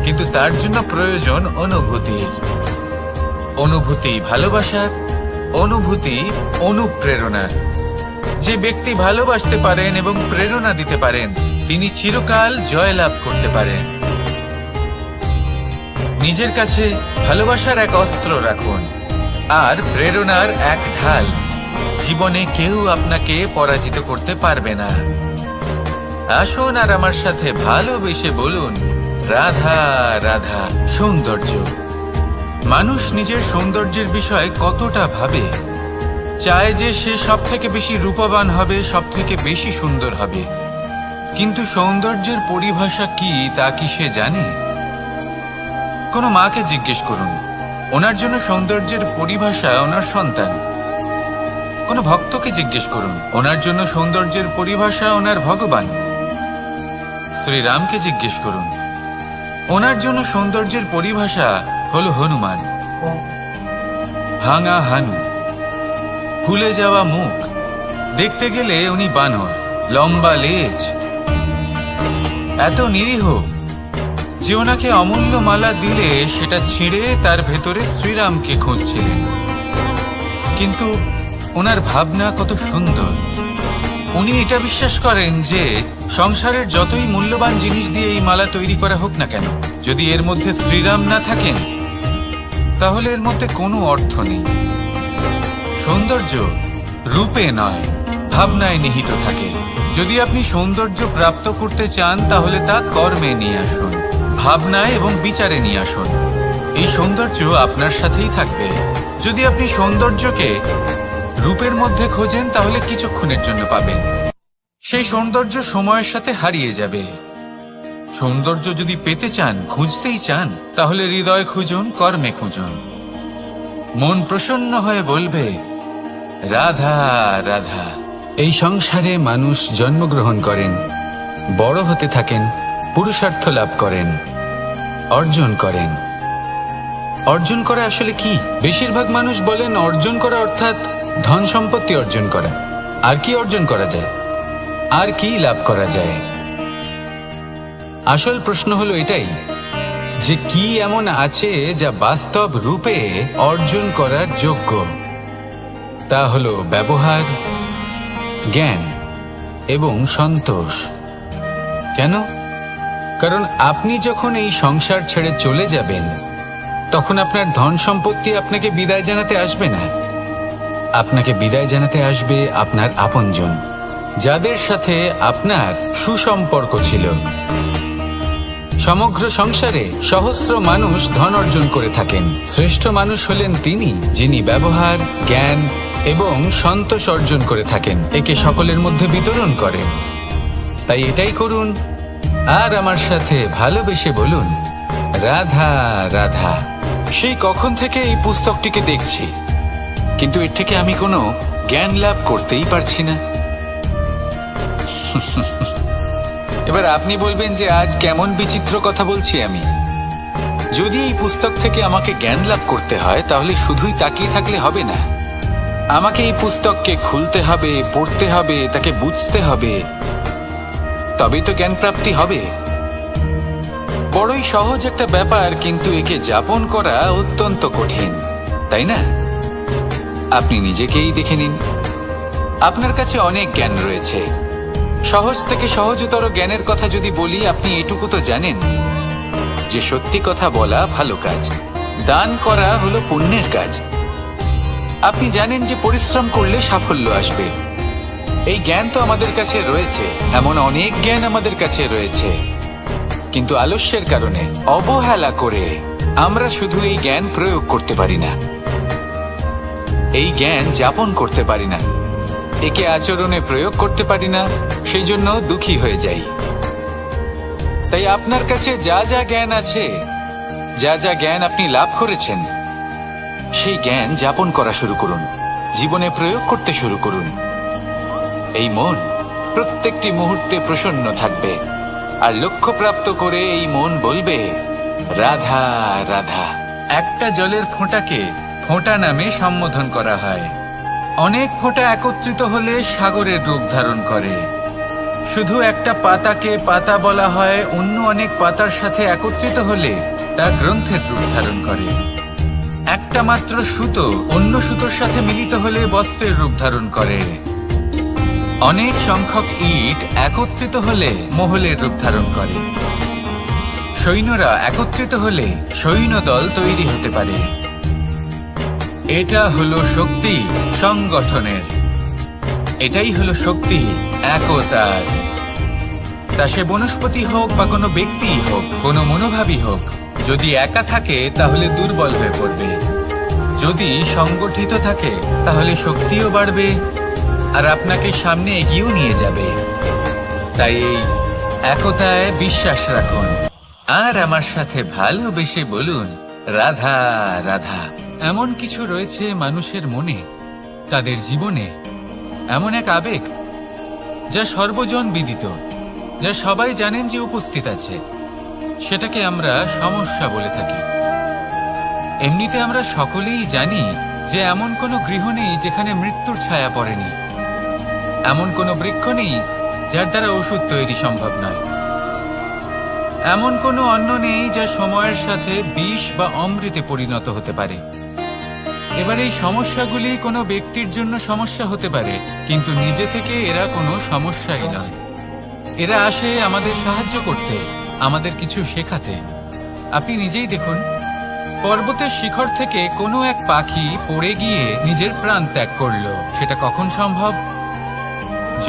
কিন্তু তার জন্য প্রয়োজন অনুভূতির। অনুভূতি ভালোবাসার, অনুভূতি অনুপ্রেরণার। যে ব্যক্তি ভালোবাসতে পারেন এবং প্রেরণা দিতে পারেন, তিনি চিরকাল জয় লাভ করতে পারেন। নিজের কাছে ভালোবাসার এক অস্ত্র রাখুন আর প্রেরণার এক ঢাল। জীবনে কেউ আপনাকে পরাজিত করতে পারবে না। আসুন আর আমার সাথে ভালোবেসে বলুন, রাধা রাধা। সৌন্দর্য। মানুষ নিজের সৌন্দর্যের বিষয়ে কতটা ভাবে, চায় যে সে সব থেকে বেশি রূপবান হবে, সব থেকে বেশি সুন্দর হবে। কিন্তু সৌন্দর্যের পরিভাষা কি তা কি সে জানে? কোনো মাকে জিজ্ঞেস করুন, ওনার জন্য সৌন্দর্যের পরিভাষা ওনার সন্তান। কোনো ভক্তকে জিজ্ঞেস করুন, ওনার জন্য সৌন্দর্যের পরিভাষা ওনার ভগবান। শ্রীরামকে জিজ্ঞেস করুন, ওনার জন্য সৌন্দর্যের পরিভাষা হলো হনুমান। ভাঙা হানু, ফুলে যাওয়া মুখ, দেখতে গেলে উনি বানর, লম্বা লেজ, এত নিরীহ যে ওনাকে অমূল্য মালা দিলে সেটা ছিঁড়ে তার ভেতরে শ্রীরামকে খুঁজছিলেন। কিন্তু ওনার ভাবনা কত সুন্দর। উনি এটা বিশ্বাস করেন যে সংসারের যতই মূল্যবান জিনিস দিয়ে এই মালা তৈরি করা হোক না কেন, যদি এর মধ্যে শ্রীরাম না থাকেন তাহলে এর মধ্যে কোনো অর্থ নেই। সৌন্দর্য রূপে নয়, ভাবনায় নিহিত থাকে। যদি আপনি সৌন্দর্য প্রাপ্ত করতে চান তাহলে তা কর্মে নিয়ে আসুন, ভাবনায় এবং বিচারে নিয়ে আসুন। এই সৌন্দর্য আপনার সাথেই থাকবে। যদি আপনি সৌন্দর্যকে রূপের মধ্যে খোঁজেন তাহলে কিছুক্ষণের জন্য পাবেন, সেই সৌন্দর্য সময়ের সাথে হারিয়ে যাবে। সৌন্দর্য যদি পেতে চান, খুঁজতেই চান, তাহলে হৃদয় খুঁজুন, কর্মে খুঁজুন। মন প্রসন্ন হয়ে বলবে, রাধা রাধা। এই সংসারে মানুষ জন্মগ্রহণ করেন, বড় হতে থাকেন, পুরুষার্থ লাভ করেন, অর্জন করেন। অর্জন করা আসলে কি? বেশিরভাগ মানুষ বলেন অর্জন করা অর্থাৎ ধন সম্পত্তি অর্জন করা। আর কি অর্জন করা যায়? আর কি লাভ করা যায়? আসল প্রশ্ন হলো এটাই যে কি এমন আছে যা বাস্তব রূপে অর্জন করার যোগ্য। তা হলো ব্যবহার, জ্ঞান এবং সন্তোষ। কেন? কারণ আপনি যখন এই সংসার ছেড়ে চলে যাবেন তখন আপনার ধন সম্পত্তি আপনাকে বিদায় জানাতে আসবে না। আপনাকে বিদায় জানাতে আসবে আপনার আপনজন, যাদের সাথে আপনার সুসম্পর্ক ছিল। সমগ্র সংসারে সহস্র মানুষ ধন অর্জন করে থাকেন। শ্রেষ্ঠ মানুষ হলেন তিনি যিনি ব্যবহার, জ্ঞান এবং সন্তোষ অর্জন করে থাকেন, একে সকলের মধ্যে বিতরণ করেন। তাই এটাই করুন আর আমার সাথে ভালোবেসে বলুন, রাধা রাধা। সেই কখন থেকে এই পুস্তকটিকে দেখছি, কিন্তু এর থেকে আমি কোনো জ্ঞান লাভ করতেই পারছি না। এবার আপনি বলবেন যে আজ কেমন বিচিত্র কথা বলছি আমি। যদি এই পুস্তক থেকে আমাকে জ্ঞান লাভ করতে হয় তাহলে শুধুই তাকিয়ে থাকলে হবে না। আমাকে এই পুস্তককে খুলতে হবে, পড়তে হবে, তাকে বুঝতে হবে, তবেই তো জ্ঞান প্রাপ্তি হবে। বড়ই সহজ একটা ব্যাপার, কিন্তু একে যাপন করা অত্যন্ত কঠিন, তাই না? আপনি নিজেকেই দেখে নিন। আপনার কাছে অনেক জ্ঞান রয়েছে। সহজ থেকে সহজতর জ্ঞানের কথা যদি বলি, আপনি এটুকু তো জানেন যে সত্যি কথা বলা ভালো কাজ, দান করা হলো পুণ্যের কাজ। আপনি জানেন যে পরিশ্রম করলে সাফল্য আসবে। এই জ্ঞান তো আমাদের কাছে রয়েছে, এমন অনেক জ্ঞান আমাদের কাছে রয়েছে। কিন্তু আলস্যের কারণে, অবহেলা করে আমরা শুধু এই জ্ঞান প্রয়োগ করতে পারি না, এই জ্ঞান যাপন করতে পারি না, একে আচরণে প্রয়োগ করতে পারি না, সেই জন্য দুঃখী হয়ে যাই। তাই আপনার কাছে যা যা জ্ঞান আছে, যা যা জ্ঞান আপনি লাভ করেছেন, সেই জ্ঞান যাপন করা শুরু করুন, জীবনে প্রয়োগ করতে শুরু করুন। এই মন প্রত্যেকটি মুহূর্তে প্রসন্ন থাকবে, আর লক্ষ্যপ্রাপ্ত করে এই মন বলবে, রাধা রাধা। একটা জলের ফোঁটাকে ফোঁটা নামে সম্বোধন করা হয়। অনেক ফোঁটা একত্রিত হলে সাগরের রূপ ধারণ করে। শুধু একটা পাতাকে পাতা বলা হয়, অন্য অনেক পাতার সাথে একত্রিত হলে তা গ্রন্থের রূপ ধারণ করে। একটা মাত্র সুতো অন্য সুতোর সাথে মিলিত হলে বস্ত্রের রূপ ধারণ করে। অনেক সংখ্যক ইট একত্রিত হলে মহলের রূপ ধারণ করে। সৈন্যরা একত্রিত হলে সৈন্যদল তৈরি হতে পারে। এটা হলো শক্তি সংগঠনের, এটাই হলো শক্তি একতার। তা সে বনস্পতি হোক বা কোনো ব্যক্তি হোক, কোনো মনোভাবই হোক, যদি একা থাকে তাহলে দুর্বল হয়ে পড়বে। যদি সংগঠিত থাকে তাহলে শক্তিও বাড়বে আর আপনাকে সামনে এগিয়েও নিয়ে যাবে। তাই এই একতায় বিশ্বাস রাখুন আর আমার সাথে ভালোবেসে বলুন, রাধা রাধা। এমন কিছু রয়েছে মানুষের মনে, তাদের জীবনে, এমন এক আবেগ যা সর্বজন বিদিত, যা সবাই জানেন যে উপস্থিত আছে। সেটাকে আমরা সমস্যা বলে থাকি। এমনিতে আমরা সকলেই জানি যে এমন কোনো গৃহ নেই যেখানে মৃত্যুর ছায়া পড়েনি, এমন কোনো বৃক্ষ নেই যার দ্বারা ওষুধ তৈরি সম্ভব নয়, এমন কোনো অন্ন নেই যা সময়ের সাথে বিষ বা অমৃতে পরিণত হতে পারে। এবার এই সমস্যাগুলি কোনো ব্যক্তির জন্য সমস্যা হতে পারে, কিন্তু নিজে থেকে এরা কোনো সমস্যাই নয়। এরা আসে আমাদের সাহায্য করতে, আমাদের কিছু শেখাতে। আপনি নিজেই দেখুন, পর্বতের শিখর থেকে কোনো এক পাখি পড়ে গিয়ে নিজের প্রাণ ত্যাগ করলো। সেটা কখন সম্ভব?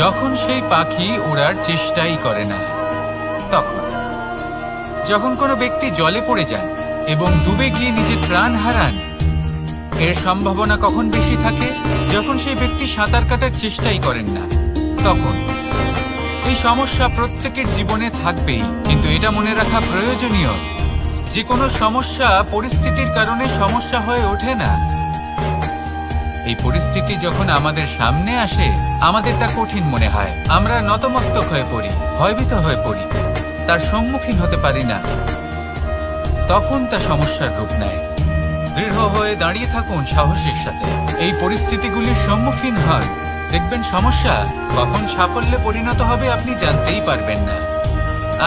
যখন সেই পাখি ওড়ার চেষ্টাই করে না। তখন যখন কোনো ব্যক্তি জলে পড়ে যান এবং ডুবে গিয়ে নিজের প্রাণ হারান, এর সম্ভাবনা কখন বেশি থাকে? যখন সেই ব্যক্তি সাঁতার কাটার চেষ্টাই করেন না। তখন এই সমস্যা প্রত্যেকের জীবনে থাকবেই, কিন্তু এটা মনে রাখা প্রয়োজনীয় যে কোনো সমস্যা পরিস্থিতির কারণে সমস্যা হয়ে ওঠে না। এই পরিস্থিতি যখন আমাদের সামনে আসে, আমাদের তা কঠিন মনে হয়, আমরা নতমস্তক হয়ে পড়ি, ভয়ভীত হয়ে পড়ি, তার সম্মুখীন হতে পারি না। তখন তা সমস্যার রূপ নেয়। দৃঢ় হয়ে দাঁড়িয়ে থাকুন সাহসের সাথে, এই পরিস্থিতিগুলির সম্মুখীন হন, দেখবেন সমস্যা কখন সাফল্যে পরিণত হবে আপনি জানতেই পারবেন না।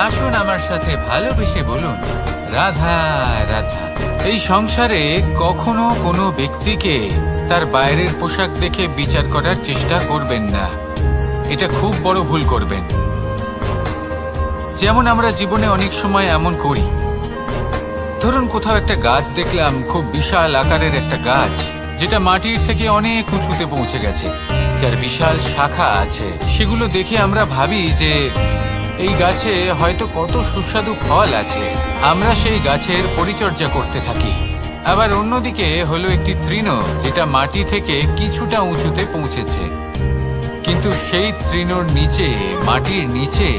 আসুন আমার সাথে ভালোবেসে বলুন, রাধা রাধা। এই সংসারে কখনো কোনো ব্যক্তিকে তার বাইরের পোশাক দেখে বিচার করার চেষ্টা করবেন না, এটা খুব বড় ভুল করবেন। যেমন আমরা জীবনে অনেক সময় এমন করি, ধরুন কোথাও একটা গাছ দেখলাম, খুব বিশাল আকারের একটা গাছ, যেটা মাটির থেকে অনেক উঁচুতে পৌঁছে গেছে, যার বিশাল শাখা আছে। সেগুলো দেখে আমরা ভাবি যে এই গাছে হয়তো কত সুস্বাদু ফল আছে, আমরা সেই গাছের পরিচর্যা করতে থাকি। আবার অন্যদিকে হলো একটি তৃণ, যেটা মাটি থেকে কিছুটা উঁচুতে পৌঁছেছে, কিন্তু সেই তৃণর নিচে, মাটির নিচে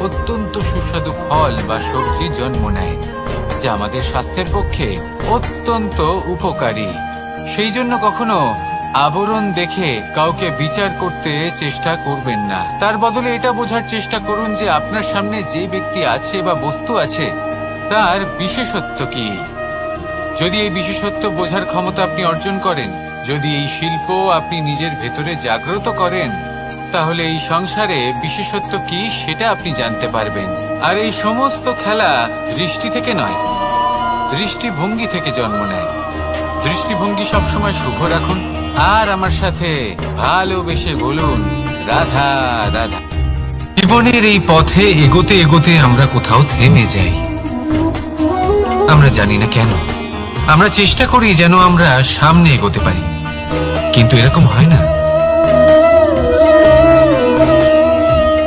অত্যন্ত সুস্বাদু ফল বা সবজি জন্ম নেয়, যা আমাদের স্বাস্থ্যের পক্ষে অত্যন্ত উপকারী। সেই জন্য কখনো আবরণ দেখে কাউকে বিচার করতে চেষ্টা করবেন না। তার বদলে এটা বোঝার চেষ্টা করুন যে আপনার সামনে যে ব্যক্তি আছে বা বস্তু আছে, তার বিশেষত্ব কি। যদি এই বিশেষত্ব বোঝার ক্ষমতা আপনি অর্জন করেন, যদি এই শিল্প আপনি নিজের ভেতরে জাগ্রত করেন, তাহলে এই সংসারে বিশেষত্ব কি সেটা আপনি জানতে পারবেন। আর এই সমস্ত খেলা দৃষ্টি থেকে নয়, দৃষ্টিভঙ্গি থেকে জন্ম নেয়। দৃষ্টিভঙ্গি সবসময় শুভ রাখুন আর আমার সাথে ভালোবেসে বলুন, রাধা রাধা। জীবনের এই পথে এগোতে এগোতে আমরা কোথাও থেমে যাই, আমরা জানি না কেন। আমরা চেষ্টা করি যেন আমরা সামনে এগোতে পারি, কিন্তু এরকম হয় না।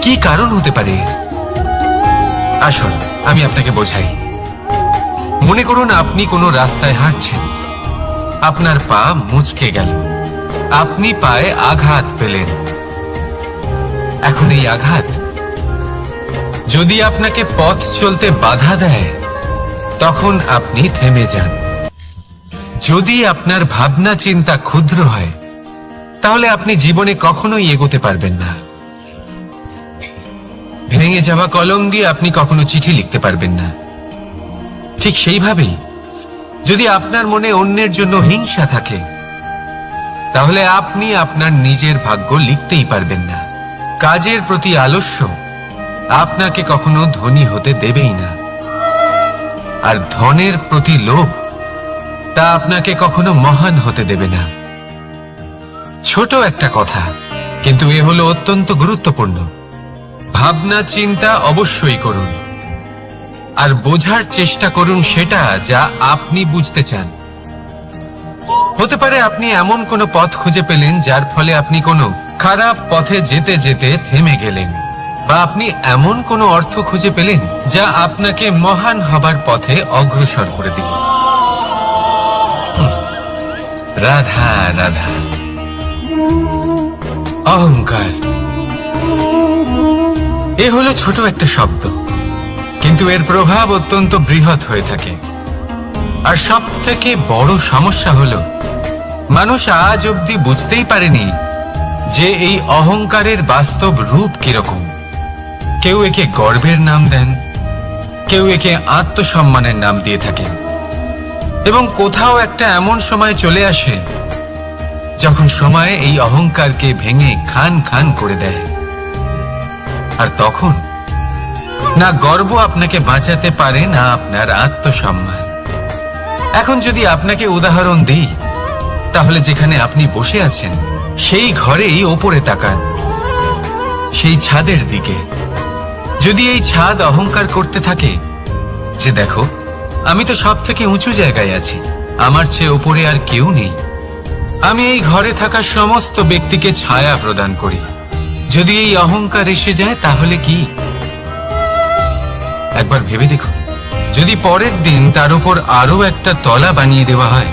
কি কারণ হতে পারে? আসুন আমি আপনাকে বোঝাই। মনে করুন আপনি কোনো রাস্তায় হাঁটছেন, আপনার পা মুচকে গেল, আপনি পায়ে আঘাত পেলেন। এখন এই আঘাত যদি আপনাকে পথ চলতে বাধা দেয়, তখন আপনি থেমে যান। যদি আপনার ভাবনা চিন্তা ক্ষুদ্র হয়, তাহলে আপনি জীবনে কখনোই এগোতে পারবেন না। ভেঙে যাওয়া কলম দিয়ে আপনি কখনো চিঠি লিখতে পারবেন না। ঠিক সেইভাবেই যদি আপনার মনে অন্যের জন্য হিংসা থাকে, তাহলে আপনি আপনার নিজের ভাগ্য লিখতেই পারবেন না। কাজের প্রতি আলস্য আপনাকে কখনো ধনী হতে দেবেই না, আর ধনের প্রতি লোভ তা আপনাকে কখনো মহান হতে দেবে না। ছোট একটা কথা, কিন্তু এ হলো অত্যন্ত গুরুত্বপূর্ণ। ভাবনা চিন্তা অবশ্যই করুন, আর বোঝার চেষ্টা করুন সেটা যা আপনি বুঝতে চান। হতে পারে আপনি এমন কোনো পথ খুঁজে পেলেন যার ফলে আপনি কোনো খারাপ পথে যেতে যেতে থেমে গেলেন, বা আপনি এমন কোনো অর্থ খুঁজে পেলেন যা আপনাকে মহান হবার পথে অগ্রসর করে দিল। রাধা রাধা। অহংকার এ হলো ছোট একটা শব্দ, কিন্তু এর প্রভাব অত্যন্ত বৃহৎ হয়ে থাকে। আর সব থেকে বড় সমস্যা হলো মানুষ আজ অবধি বুঝতেই পারেনি যে এই অহংকারের বাস্তব রূপ কিরকম। কেউ একে গর্বের নাম দেন, কেউ একে আত্মসম্মানের নাম দিয়ে থাকেন, এবং কোথাও একটা এমন সময় চলে আসে যখন সময় এই অহংকারকে ভেঙে খান খান করে দেয়। আর তখন না গর্ব আপনাকে বাঁচাতে পারে, না আপনার আত্মসম্মান। এখন যদি আপনাকে উদাহরণ দিই, তাহলে যেখানে আপনি বসে আছেন সেই ঘরেই ওপরে তাকান, সেই ছাদের দিকে। যদি এই ছাদ অহংকার করতে থাকে যে দেখো আমি তো সব থেকে উঁচু জায়গায় আছি, আমার চেয়ে ওপরে আর কেউ নেই, আমি এই ঘরে থাকা সমস্ত ব্যক্তিকে ছায়া প্রদান করি, যদি এই অহংকার এসে যায় তাহলে কি? একবার ভেবে দেখো, যদি পরের দিন তার উপর আরো একটা তলা বানিয়ে দেওয়া হয়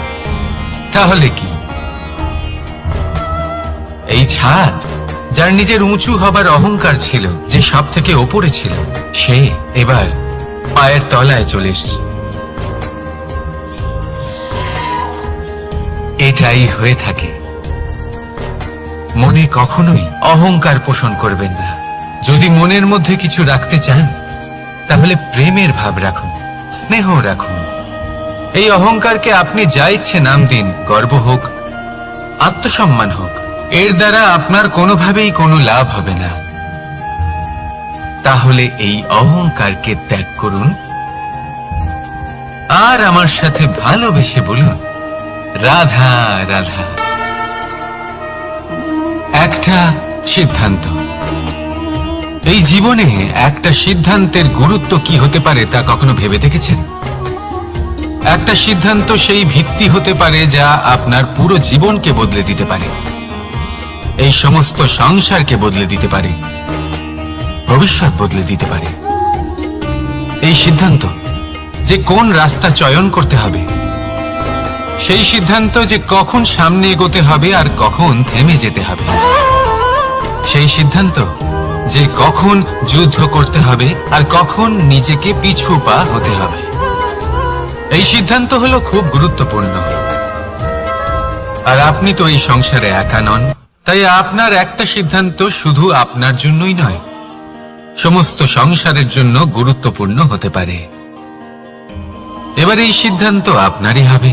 তাহলে কি? এই ছাদ যার নিজের উঁচু হবার অহংকার ছিল, যে সব থেকে ওপরে ছিল, সে এবার পায়ের তলায় চলে এসছে। এটাই হয়ে থাকে। মনে কখনোই অহংকার পোষণ করবেন না। যদি মনের মধ্যে কিছু রাখতে চান, তাহলে প্রেমের ভাব রাখুন, স্নেহ রাখুন। এই অহংকারকে আপনি যা ইচ্ছে নাম দিন, গর্ব হোক, আত্মসম্মান হোক, এর দ্বারা আপনার কোনোভাবেই কোনো লাভ হবে না। তাহলে এই অহংকারকে ত্যাগ করুন, আর আমার সাথে ভালোবেসে বলুন রাধা রাধা। একটা সিদ্ধান্ত। এই জীবনে একটা সিদ্ধান্তের গুরুত্ব কি হতে পারে তা কখনো ভেবে দেখেছেন? একটা সিদ্ধান্ত সেই ভিত্তি হতে পারে যা আপনার পুরো জীবনকে বদলে দিতে পারে, এই সমস্ত সংসারকে বদলে দিতে পারে, ভবিষ্যৎ বদলে দিতে পারে। এই সিদ্ধান্ত যে কোন রাস্তা চয়ন করতে হবে, সেই সিদ্ধান্ত যে কখন সামনে এগোতে হবে আর কখন থেমে যেতে হবে, সেই সিদ্ধান্ত যে কখন যুদ্ধ করতে হবে আর কখন নিজেকে পিছু পা হতে হবে। এই সিদ্ধান্ত হলো খুব গুরুত্বপূর্ণ। আর আপনি তো এই সংসারে একা নন, তাই আপনার একটা সিদ্ধান্ত শুধু আপনার জন্যই নয়, সমস্ত সংসারের জন্য গুরুত্বপূর্ণ হতে পারে। এবার এই সিদ্ধান্ত আপনারই হবে।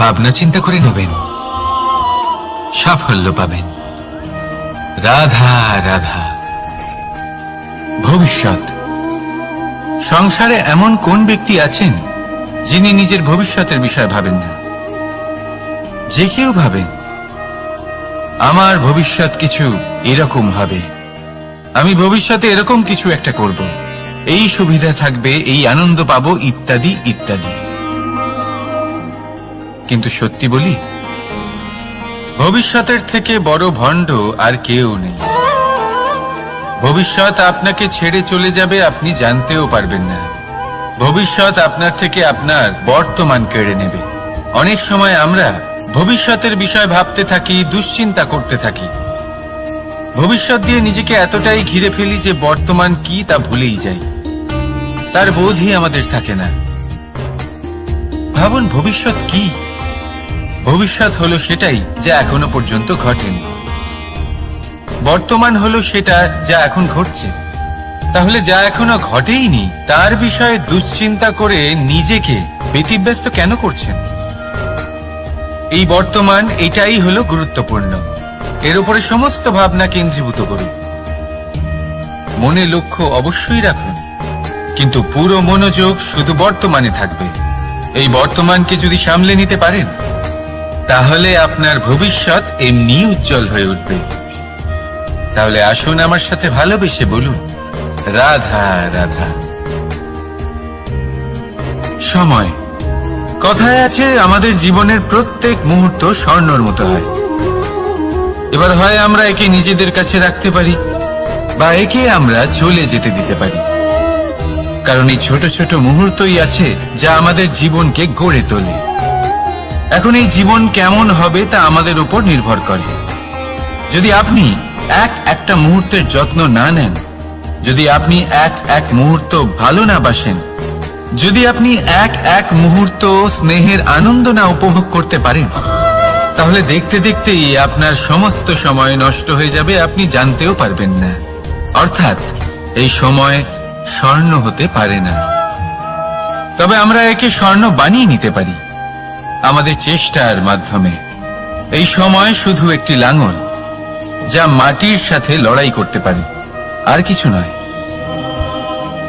ভাবনা চিন্তা করে নেবেন, সাফল্য পাবেন। রাধা রাধা। ভবিষ্যৎ। সংসারে এমন কোন ব্যক্তি আছেন যিনি নিজের ভবিষ্যতের বিষয়ে ভাবেন না? যে কেউ ভাবেন আমার ভবিষ্যৎ কিছু এরকম হবে, আমি ভবিষ্যতে এরকম কিছু একটা করব, এই সুবিধা থাকবে, এই আনন্দ পাবো, ইত্যাদি ইত্যাদি। কিন্তু সত্যি বলি, ভবিষ্যতের থেকে বড় ভণ্ড আর কেউ নেই। ভবিষ্যৎ আপনাকে ছেড়ে চলে যাবে আপনি জানতেও পারবেন না। ভবিষ্যৎ আপনার থেকে আপনার বর্তমান কেড়ে নেবে। অনেক সময় আমরা ভবিষ্যতের বিষয় ভাবতে থাকি, দুশ্চিন্তা করতে থাকি। ভবিষ্যৎ দিয়ে নিজেকে এতটাই ঘিরে ফেলি যে বর্তমান কি তা ভুলেই যাই, তার বোধই আমাদের থাকে না। ভাবুন ভবিষ্যৎ কি? ভবিষ্যৎ হলো সেটাই যা এখনো পর্যন্ত ঘটেনি। বর্তমান হলো সেটা যা এখন ঘটছে। তাহলে যা এখনো ঘটেইনি তার বিষয়ে দুশ্চিন্তা করে নিজেকে ব্যতিব্যস্ত কেন করছেন? এই বর্তমান এটাই হলো গুরুত্বপূর্ণ। এর উপরে সমস্ত ভাবনা কেন্দ্রীভূত করুন। মনে লক্ষ্য অবশ্যই রাখুন, কিন্তু পুরো মনোযোগ শুধু বর্তমানে থাকবে। এই বর্তমানকে যদি সামলে নিতে পারেন তাহলে আপনার ভবিষ্যৎ এমনি উজ্জ্বল হয়ে উঠবে। তাহলে আসুন আমার সাথে ভালোবেসে বলুন, রাধা রাধা। সময়, কথায় আছে আমাদের জীবনের প্রত্যেক মুহূর্ত স্বর্ণর মতো হয়। এবার হয় আমরা একে নিজেদের কাছে রাখতে পারি বা একে আমরা চলে যেতে দিতে পারি। কারণ এই ছোট ছোট মুহূর্তই আছে যা আমাদের জীবনকে গড়ে তোলে। এখন এই জীবন কেমন হবে তা আমাদের উপর নির্ভর করে। যদি আপনি একটা মুহূর্তের যত্ন না নেন, যদি আপনি এক মুহূর্ত ভালো না বাসেন, যদি আপনি এক মুহূর্ত স্নেহের আনন্দ না উপভোগ করতে পারেন, তাহলে দেখতে দেখতেই আপনার সমস্ত সময় নষ্ট হয়ে যাবে, আপনি জানতেও পারবেন না। অর্থাৎ এই সময় স্বর্ণ হতে পারে না। তবে আমরা একে স্বর্ণ বানিয়ে নিতে পারি আমাদের চেষ্টার মাধ্যমে। এই সময় শুধু একটি লাঙল যা মাটির সাথে লড়াই করতে পারে, আর কিছু নয়।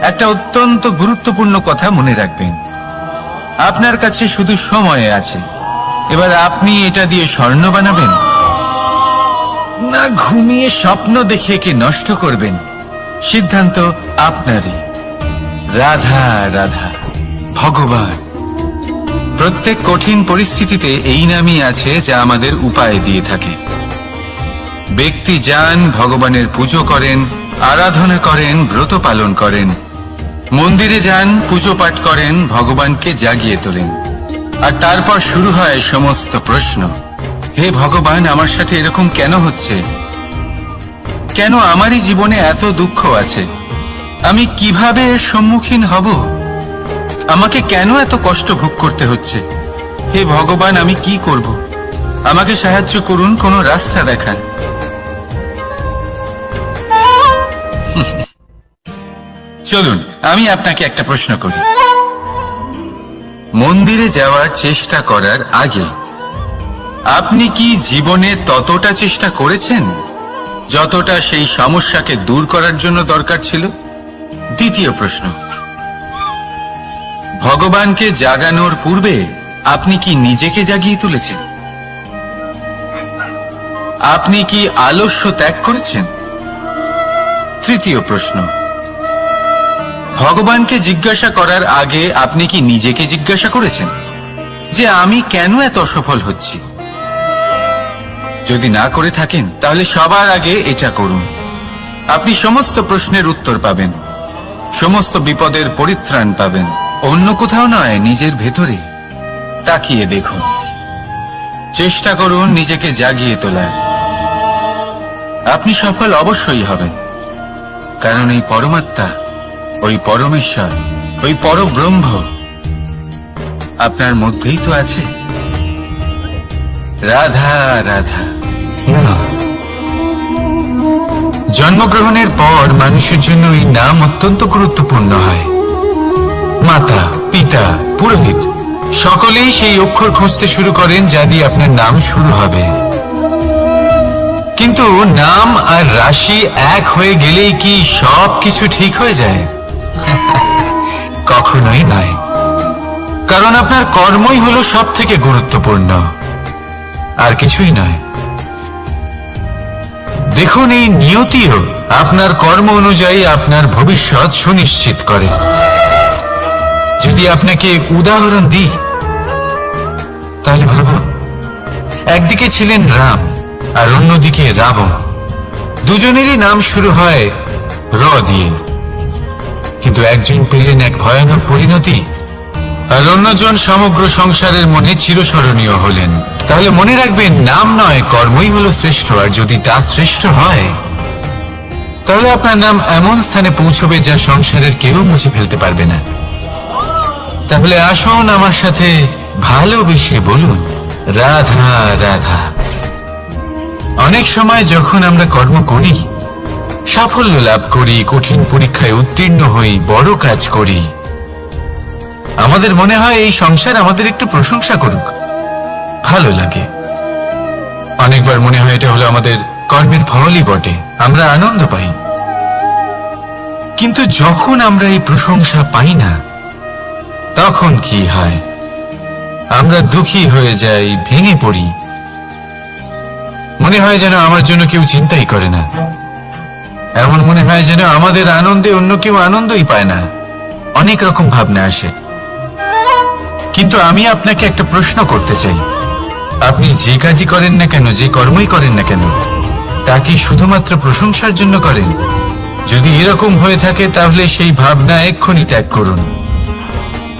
একটা অত্যন্ত গুরুত্বপূর্ণ কথা মনে রাখবেন, আপনার কাছে শুধু সময় আছে। এবার আপনি এটা দিয়ে স্বর্ণ বানাবেন না ঘুমিয়ে স্বপ্ন দেখে একে নষ্ট করবেন, সিদ্ধান্ত আপনারই। রাধা রাধা। ভগবান প্রত্যেক কঠিন পরিস্থিতিতে এই নামই আছে যা আমাদের উপায় দিয়ে থাকে। ব্যক্তি যান, ভগবানের পুজো করেন, আরাধনা করেন, ব্রত পালন করেন, মন্দিরে যান, পুজো পাঠ করেন, ভগবানকে জাগিয়ে তোলেন। আর তারপর শুরু হয় সমস্ত প্রশ্ন। হে ভগবান, আমার সাথে এরকম কেন হচ্ছে? কেন আমারই জীবনে এত দুঃখ আছে? আমি কিভাবে এর সম্মুখীন হব? আমাকে কেন এত কষ্ট ভোগ করতে হচ্ছে? হে ভগবান, আমি কি করব? আমাকে সাহায্য করুন, কোনো রাস্তা দেখান। চলুন আমি আপনাকে একটা প্রশ্ন করি। মন্দিরে যাওয়ার চেষ্টা করার আগে আপনি কি জীবনে ততটা চেষ্টা করেছেন যতটা সেই সমস্যাকে দূর করার জন্য দরকার ছিল? দ্বিতীয় প্রশ্ন, ভগবানকে জাগানোর পূর্বে আপনি কি নিজেকে জাগিয়ে তুলেছেন? আপনি কি আলস্য ত্যাগ করেছেন? তৃতীয় প্রশ্ন, ভগবানকে জিজ্ঞাসা করার আগে আপনি কি নিজেকে জিজ্ঞাসা করেছেন যে আমি কেন এত অসফল হচ্ছি? যদি না করে থাকেন তাহলে সবার আগে এটা করুন। আপনি সমস্ত প্রশ্নের উত্তর পাবেন, সমস্ত বিপদের পরিত্রাণ পাবেন। অন্য কোথাও নয়, নিজের ভেতরে তাকিয়ে দেখুন। চেষ্টা করুন নিজেকে জাগিয়ে তোলার। আপনি সফল অবশ্যই হবেন, কারণ এই পরমাত্মা, ওই পরমেশ্বর, ওই পরব্রহ্ম আপনার মধ্যেই তো আছে। রাধা রাধা। জন্মগ্রহণের পর মানুষের জন্য এই নাম অত্যন্ত গুরুত্বপূর্ণ হয়। মাতা, পিতা, পুরোহিত সকলেই সেই অক্ষর খুঁজতে শুরু করেন যা দিয়ে আপনার নাম শুরু হবে। কিন্তু নাম আর রাশি এক হয়ে গেলেই কি সব কিছু ঠিক হয়ে যায়? কখনোই নয়, কারণ আপনার কর্মই হলো সব থেকে গুরুত্বপূর্ণ, আর কিছুই নয়। দেখুন, এই নিয়তিও আপনার কর্ম অনুযায়ী আপনার ভবিষ্যৎ সুনিশ্চিত করে। যদি আপনাকে উদাহরণ দিই তাহলে ভাবুন, একদিকে ছিলেন রাম আর অন্যদিকে রাবণ। দুজনেরই নাম শুরু হয় দিয়ে, কিন্তু একজন পেলেন এক ভয়ানক পরিণতি, আর অন্যজন সমগ্র সংসারের মনে চিরস্মরণীয় হলেন। তাহলে মনে রাখবেন, নাম নয় কর্মই হলো শ্রেষ্ঠ, আর যদি তা শ্রেষ্ঠ হয় তাহলে আপনার নাম এমন স্থানে পৌঁছবে যা সংসারের কেউ মুছে ফেলতে পারবে না। তাহলে আসুন আমার সাথে ভালোবেসে বলুন, রাধা রাধা। অনেক সময় যখন আমরা কর্ম করি, সাফল্য লাভ করি, কঠিন পরীক্ষায় উত্তীর্ণ হই, বড় কাজ করি, আমাদের মনে হয় এই সংসার আমাদের একটু প্রশংসা করুক, ভালো লাগে। অনেকবার মনে হয় এটা হলো আমাদের কর্মের ফলই বটে, আমরা আনন্দ পাই। কিন্তু যখন আমরা এই প্রশংসা পাই না, তখন কি হয়? আমরা দুঃখী হয়ে যাই, ভেঙে পড়ি। মনে হয় যেন আমার জন্য কেউ চিন্তাই করে না, এমন মনে হয় যেন আমাদের আনন্দে অন্য কেউ আনন্দই পায় না। অনেক রকম ভাবনা আসে। কিন্তু আমি আপনাকে একটা প্রশ্ন করতে চাই, আপনি যে কাজই করেন না কেন, যে কর্মই করেন না কেন, তা কি শুধুমাত্র প্রশংসার জন্য করেন? যদি এরকম হয়ে থাকে তাহলে সেই ভাবনা এক্ষুনি ত্যাগ করুন,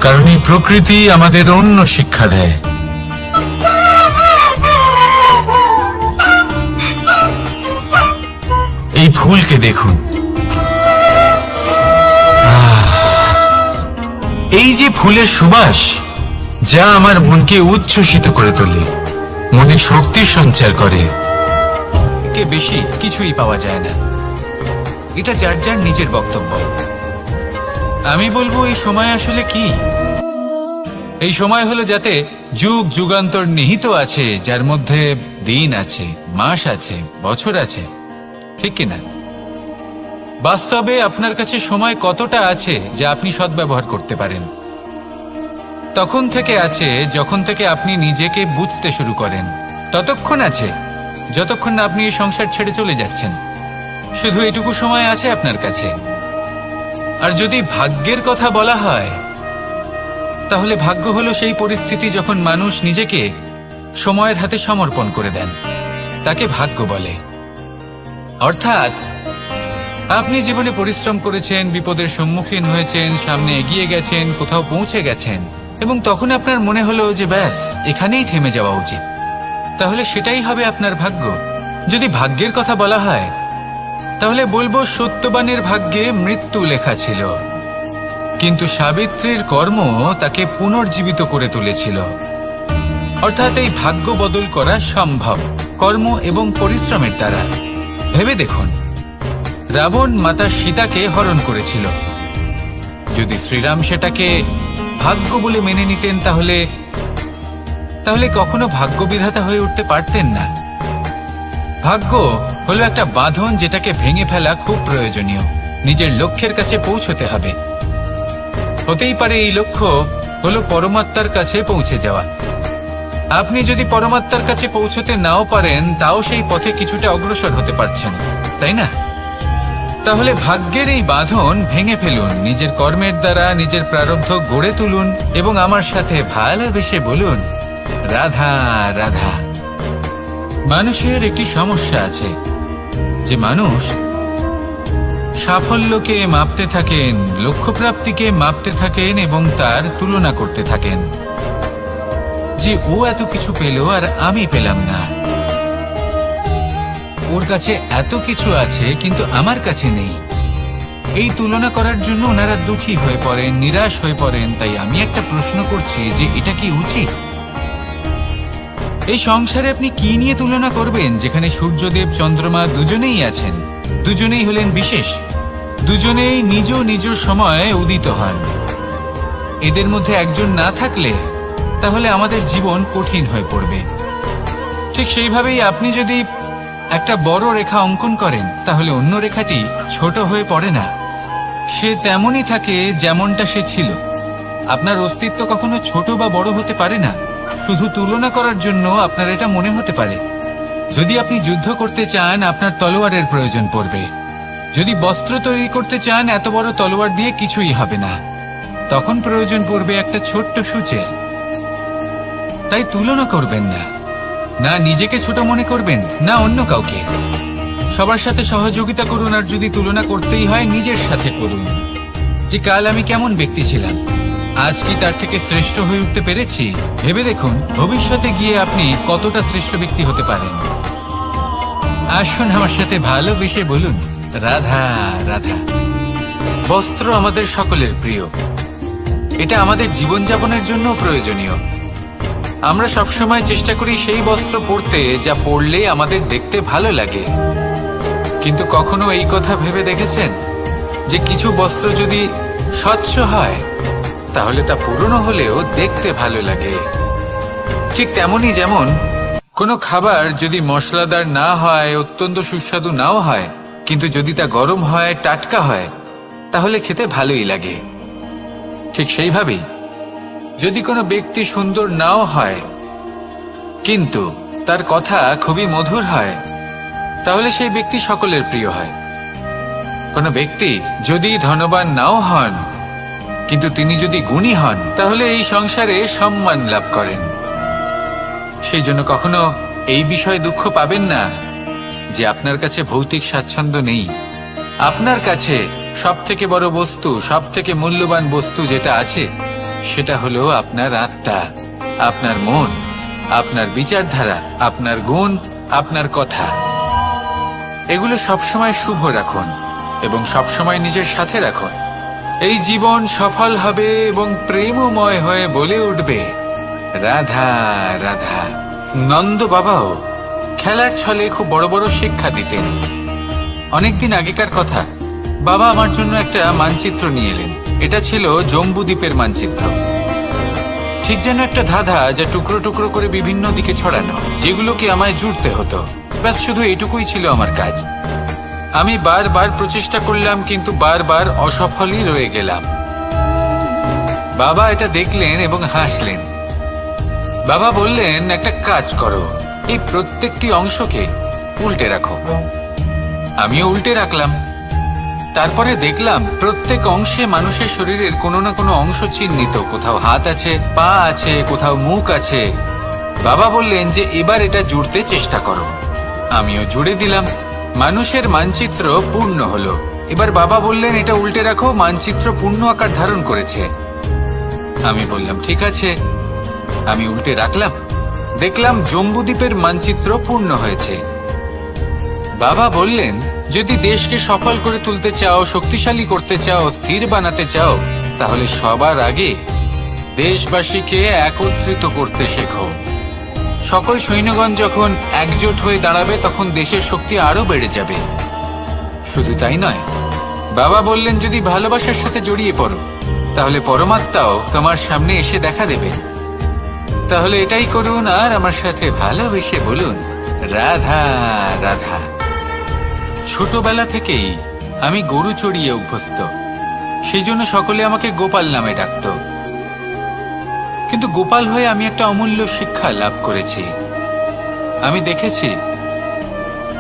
কারণ এই প্রকৃতি আমাদের অন্য শিক্ষা দেয়। এই ফুলকে দেখুন, এই যে ফুলের সুবাস, যা আমার মনকে উচ্ছ্বসিত করে তোলে, মনে শক্তি সঞ্চার করে। কে বেশি কিছুই পাওয়া যায় না। এটা যার যার নিজের বক্তব্য। আমি বলবো এই সময় আসলে কি? এই সময় হলো যাতে যুগ যুগান্তর নিহিত আছে, যার মধ্যে দিন আছে, মাস আছে, বছর আছে, ঠিক কিনা? বাস্তবে আপনার কাছে সময় কতটা আছে যা আপনি সদ্ব্যবহার করতে পারেন? তখন থেকে আছে যখন থেকে আপনি নিজেকে বুঝতে শুরু করেন, ততক্ষণ আছে যতক্ষণ না আপনি এই সংসার ছেড়ে চলে যাচ্ছেন। শুধু এটুকু সময় আছে আপনার কাছে। আর যদি ভাগ্যের কথা বলা হয়, তাহলে ভাগ্য হলো সেই পরিস্থিতি যখন মানুষ নিজেকে সময়ের হাতে সমর্পণ করে দেন, তাকে ভাগ্য বলে। অর্থাৎ আপনি জীবনে পরিশ্রম করেছেন, বিপদের সম্মুখীন হয়েছেন, সামনে এগিয়ে গেছেন, কোথাও পৌঁছে গেছেন, এবং তখন আপনার মনে হলো যে ব্যাস এখানেই থেমে যাওয়া উচিত। তাহলে সেটাই হবে আপনার ভাগ্য। যদি ভাগ্যের কথা বলা হয়, তাহলে বলবো সত্যবানের ভাগ্যে মৃত্যু লেখা ছিল, কিন্তু সাবিত্রীর কর্ম তাকে পুনর্জীবিত করে তুলেছিল। অর্থাৎ এই ভাগ্য বদল করা সম্ভব কর্ম এবং পরিশ্রমের দ্বারা। ভেবে দেখুন, রাবণ মাতা সীতাকে হরণ করেছিল। যদি শ্রীরাম সেটাকে ভাগ্য বলে মেনে নিতেন, তাহলে কখনো ভাগ্য বিধাতা হয়ে উঠতে পারতেন না। ভাগ্য হলো একটা বাঁধন, যেটাকে ভেঙে ফেলা খুব প্রয়োজনীয়। নিজের লক্ষ্যের কাছে পৌঁছতে হবে। হতেই পারে এই লক্ষ্য হলো পরমাত্মার কাছে পৌঁছে যাওয়া। আপনি যদি পরমাত্মার কাছে পৌঁছতে নাও পারেন, তাও সেই পথে কিছুটা অগ্রসর হতে পারছেন, তাই না? তাহলে ভাগ্যের এই বাঁধন ভেঙে ফেলুন, নিজের কর্মের দ্বারা নিজের প্রারব্ধ গড়ে তুলুন, এবং আমার সাথে ভালোবেসে বলুন, রাধা রাধা। মানুষের একটি সমস্যা আছে, যে মানুষ সাফল্যকে মাপতে থাকেন, লক্ষ্যপ্রাপ্তিকে মাপতে থাকেন এবং তার তুলনা করতে থাকেন, যে ও এত কিছু পেল আর আমি পেলাম না, ওর কাছে এত কিছু আছে কিন্তু আমার কাছে নেই। এই তুলনা করার জন্য ওনারা দুঃখী হয়ে পড়েন, নিরাশ হয়ে পড়েন। তাই আমি একটা প্রশ্ন করছি যে এটা কি উচিত? এই সংসারে আপনি কি নিয়ে তুলনা করবেন, যেখানে সূর্যদেব চন্দ্রমা দুজনেই আছেন, দুজনেই হলেন বিশেষ, দুজনেই নিজ নিজ সময়ে উদিত হন। এদের মধ্যে একজন না থাকলে তাহলে আমাদের জীবন কঠিন হয়ে পড়বে। ঠিক সেইভাবেই আপনি যদি একটা বড় রেখা অঙ্কন করেন, তাহলে অন্য রেখাটি ছোট হয়ে পড়ে না, সে তেমনই থাকে যেমনটা সে ছিল। আপনার অস্তিত্ব কখনো ছোট বা বড় হতে পারে না। শুধু তুলনা করার জন্য আপনার এটা মনে হতে পারে। যদি আপনি যুদ্ধ করতে চান, আপনার তলোয়ারের প্রয়োজন পড়বে। যদি বস্ত্র তৈরি করতে চান, এত বড় তলোয়ার দিয়ে কিছুই হবে না, তখন প্রয়োজন পড়বে একটা ছোট্ট সূচের। তাই তুলনা করবেন না, না নিজেকে ছোট মনে করবেন, না অন্য কাউকে। সবার সাথে সহযোগিতা করুন, আর যদি তুলনা করতেই হয় নিজের সাথে করুন, যে কাল আমি কেমন ব্যক্তি ছিলাম, আজ কি তার থেকে শ্রেষ্ঠ হয়ে উঠতে পেরেছি। ভেবে দেখুন ভবিষ্যতে গিয়ে আপনি কতটা শ্রেষ্ঠ ব্যক্তি হতে পারেন। আসুন আমার সাথে ভালোবেসে বলুন, রাধা রাধা। বস্ত্র আমাদের সকলের প্রিয়, এটা আমাদের জীবনযাপনের জন্য প্রয়োজনীয়। আমরা সবসময় চেষ্টা করি সেই বস্ত্র পরতে যা পরলে আমাদের দেখতে ভালো লাগে। কিন্তু কখনো এই কথা ভেবে দেখেছেন যে কিছু বস্ত্র যদি স্বচ্ছ হয় তাহলে তা পুরনো হলেও দেখতে ভালো লাগে? ঠিক তেমনই যেমন কোনো খাবার যদি মশলাদার না হয়, অত্যন্ত সুস্বাদু নাও হয়, কিন্তু যদি তা গরম হয়, টাটকা হয়, তাহলে খেতে ভালোই লাগে। ঠিক সেইভাবেই যদি কোনো ব্যক্তি সুন্দর নাও হয় কিন্তু তার কথা খুবই মধুর হয়, তাহলে সেই ব্যক্তি সকলের প্রিয় হয়। কোনো ব্যক্তি যদি ধনবান নাও হন কিন্তু তিনি যদি গুণী হন, তাহলে এই সংসারে সম্মান লাভ করেন। সেই জন্য কখনো এই বিষয়ে দুঃখ পাবেন না যে আপনার কাছে ভৌতিক স্বাচ্ছন্দ্য নেই। আপনার কাছে সব থেকে বড় বস্তু, সব থেকে মূল্যবান বস্তু যেটা আছে সেটা হলো আপনার আত্মা, আপনার মন, আপনার বিচারধারা, আপনার গুণ, আপনার কথা। এগুলো সবসময় শুভ রাখুন এবং সবসময় নিজের সাথে রাখুন। এই জীবন সফল হবে এবং প্রেমময় হয়ে বলে উঠবে, রাধা রাধা। নন্দ বাবাও খেলার ছলে খুব বড় বড় শিক্ষা দিতেন। অনেকদিন আগেকার কথা, বাবা আমার জন্য একটা মানচিত্র নিয়ে এলেন। এটা ছিল জম্বু দ্বীপের মানচিত্র, ঠিক যেন একটা ধাঁধা যা টুকরো টুকরো করে বিভিন্ন দিকে ছড়ানো, যেগুলোকে আমায় জুড়তে হতো। ব্যাস শুধু এটুকুই ছিল আমার কাজ। আমি বারবার প্রচেষ্টা করলাম কিন্তু বারবার অসফলই রয়ে গেলাম। বাবা এটা দেখলেন এবং হাসলেন। বাবা বললেন, একটা কাজ করো, এই প্রত্যেকটি অংশকে উল্টে রাখো। আমিও উল্টে রাখলাম। তারপরে দেখলাম প্রত্যেক অংশে মানুষের শরীরের কোনো না কোনো অংশ চিহ্নিত। কোথাও হাত আছে, পা আছে, কোথাও মুখ আছে। বাবা বললেন যে এবার এটা জুড়তে চেষ্টা করো। আমিও জুড়ে দিলাম। মানুষের মানচিত্র পূর্ণ হলো। এবার বাবা বললেন এটা উল্টে রাখো, মানচিত্র পূর্ণ আকার ধারণ করেছে। আমি বললাম ঠিক আছে। আমি উল্টে রাখলাম, দেখলাম জম্বুদ্বীপের মানচিত্র পূর্ণ হয়েছে। বাবা বললেন, যদি দেশকে সফল করে তুলতে চাও, শক্তিশালী করতে চাও, স্থির বানাতে চাও, তাহলে সবার আগে দেশবাসীকে একত্রিত করতে শেখো। সকল সৈন্যগণ যখন একজোট হয়ে দাঁড়াবে তখন দেশের শক্তি আরো বেড়ে যাবে। শুধু তাই নয়, বাবা বললেন যদি ভালোবাসার সাথে জড়িয়ে পড়ো তাহলে পরমাত্মাও তোমার সামনে এসে দেখা দেবে। তাহলে এটাই করুন আর আমার সাথে ভালোবেসে বলুন, রাধা রাধা। ছোটবেলা থেকেই আমি গরু চড়িয়ে অভ্যস্ত, সেই জন্য সকলে আমাকে গোপাল নামে ডাকত। কিন্তু গোপাল হয়ে আমি একটা অমূল্য শিক্ষা লাভ করেছি। আমি দেখেছি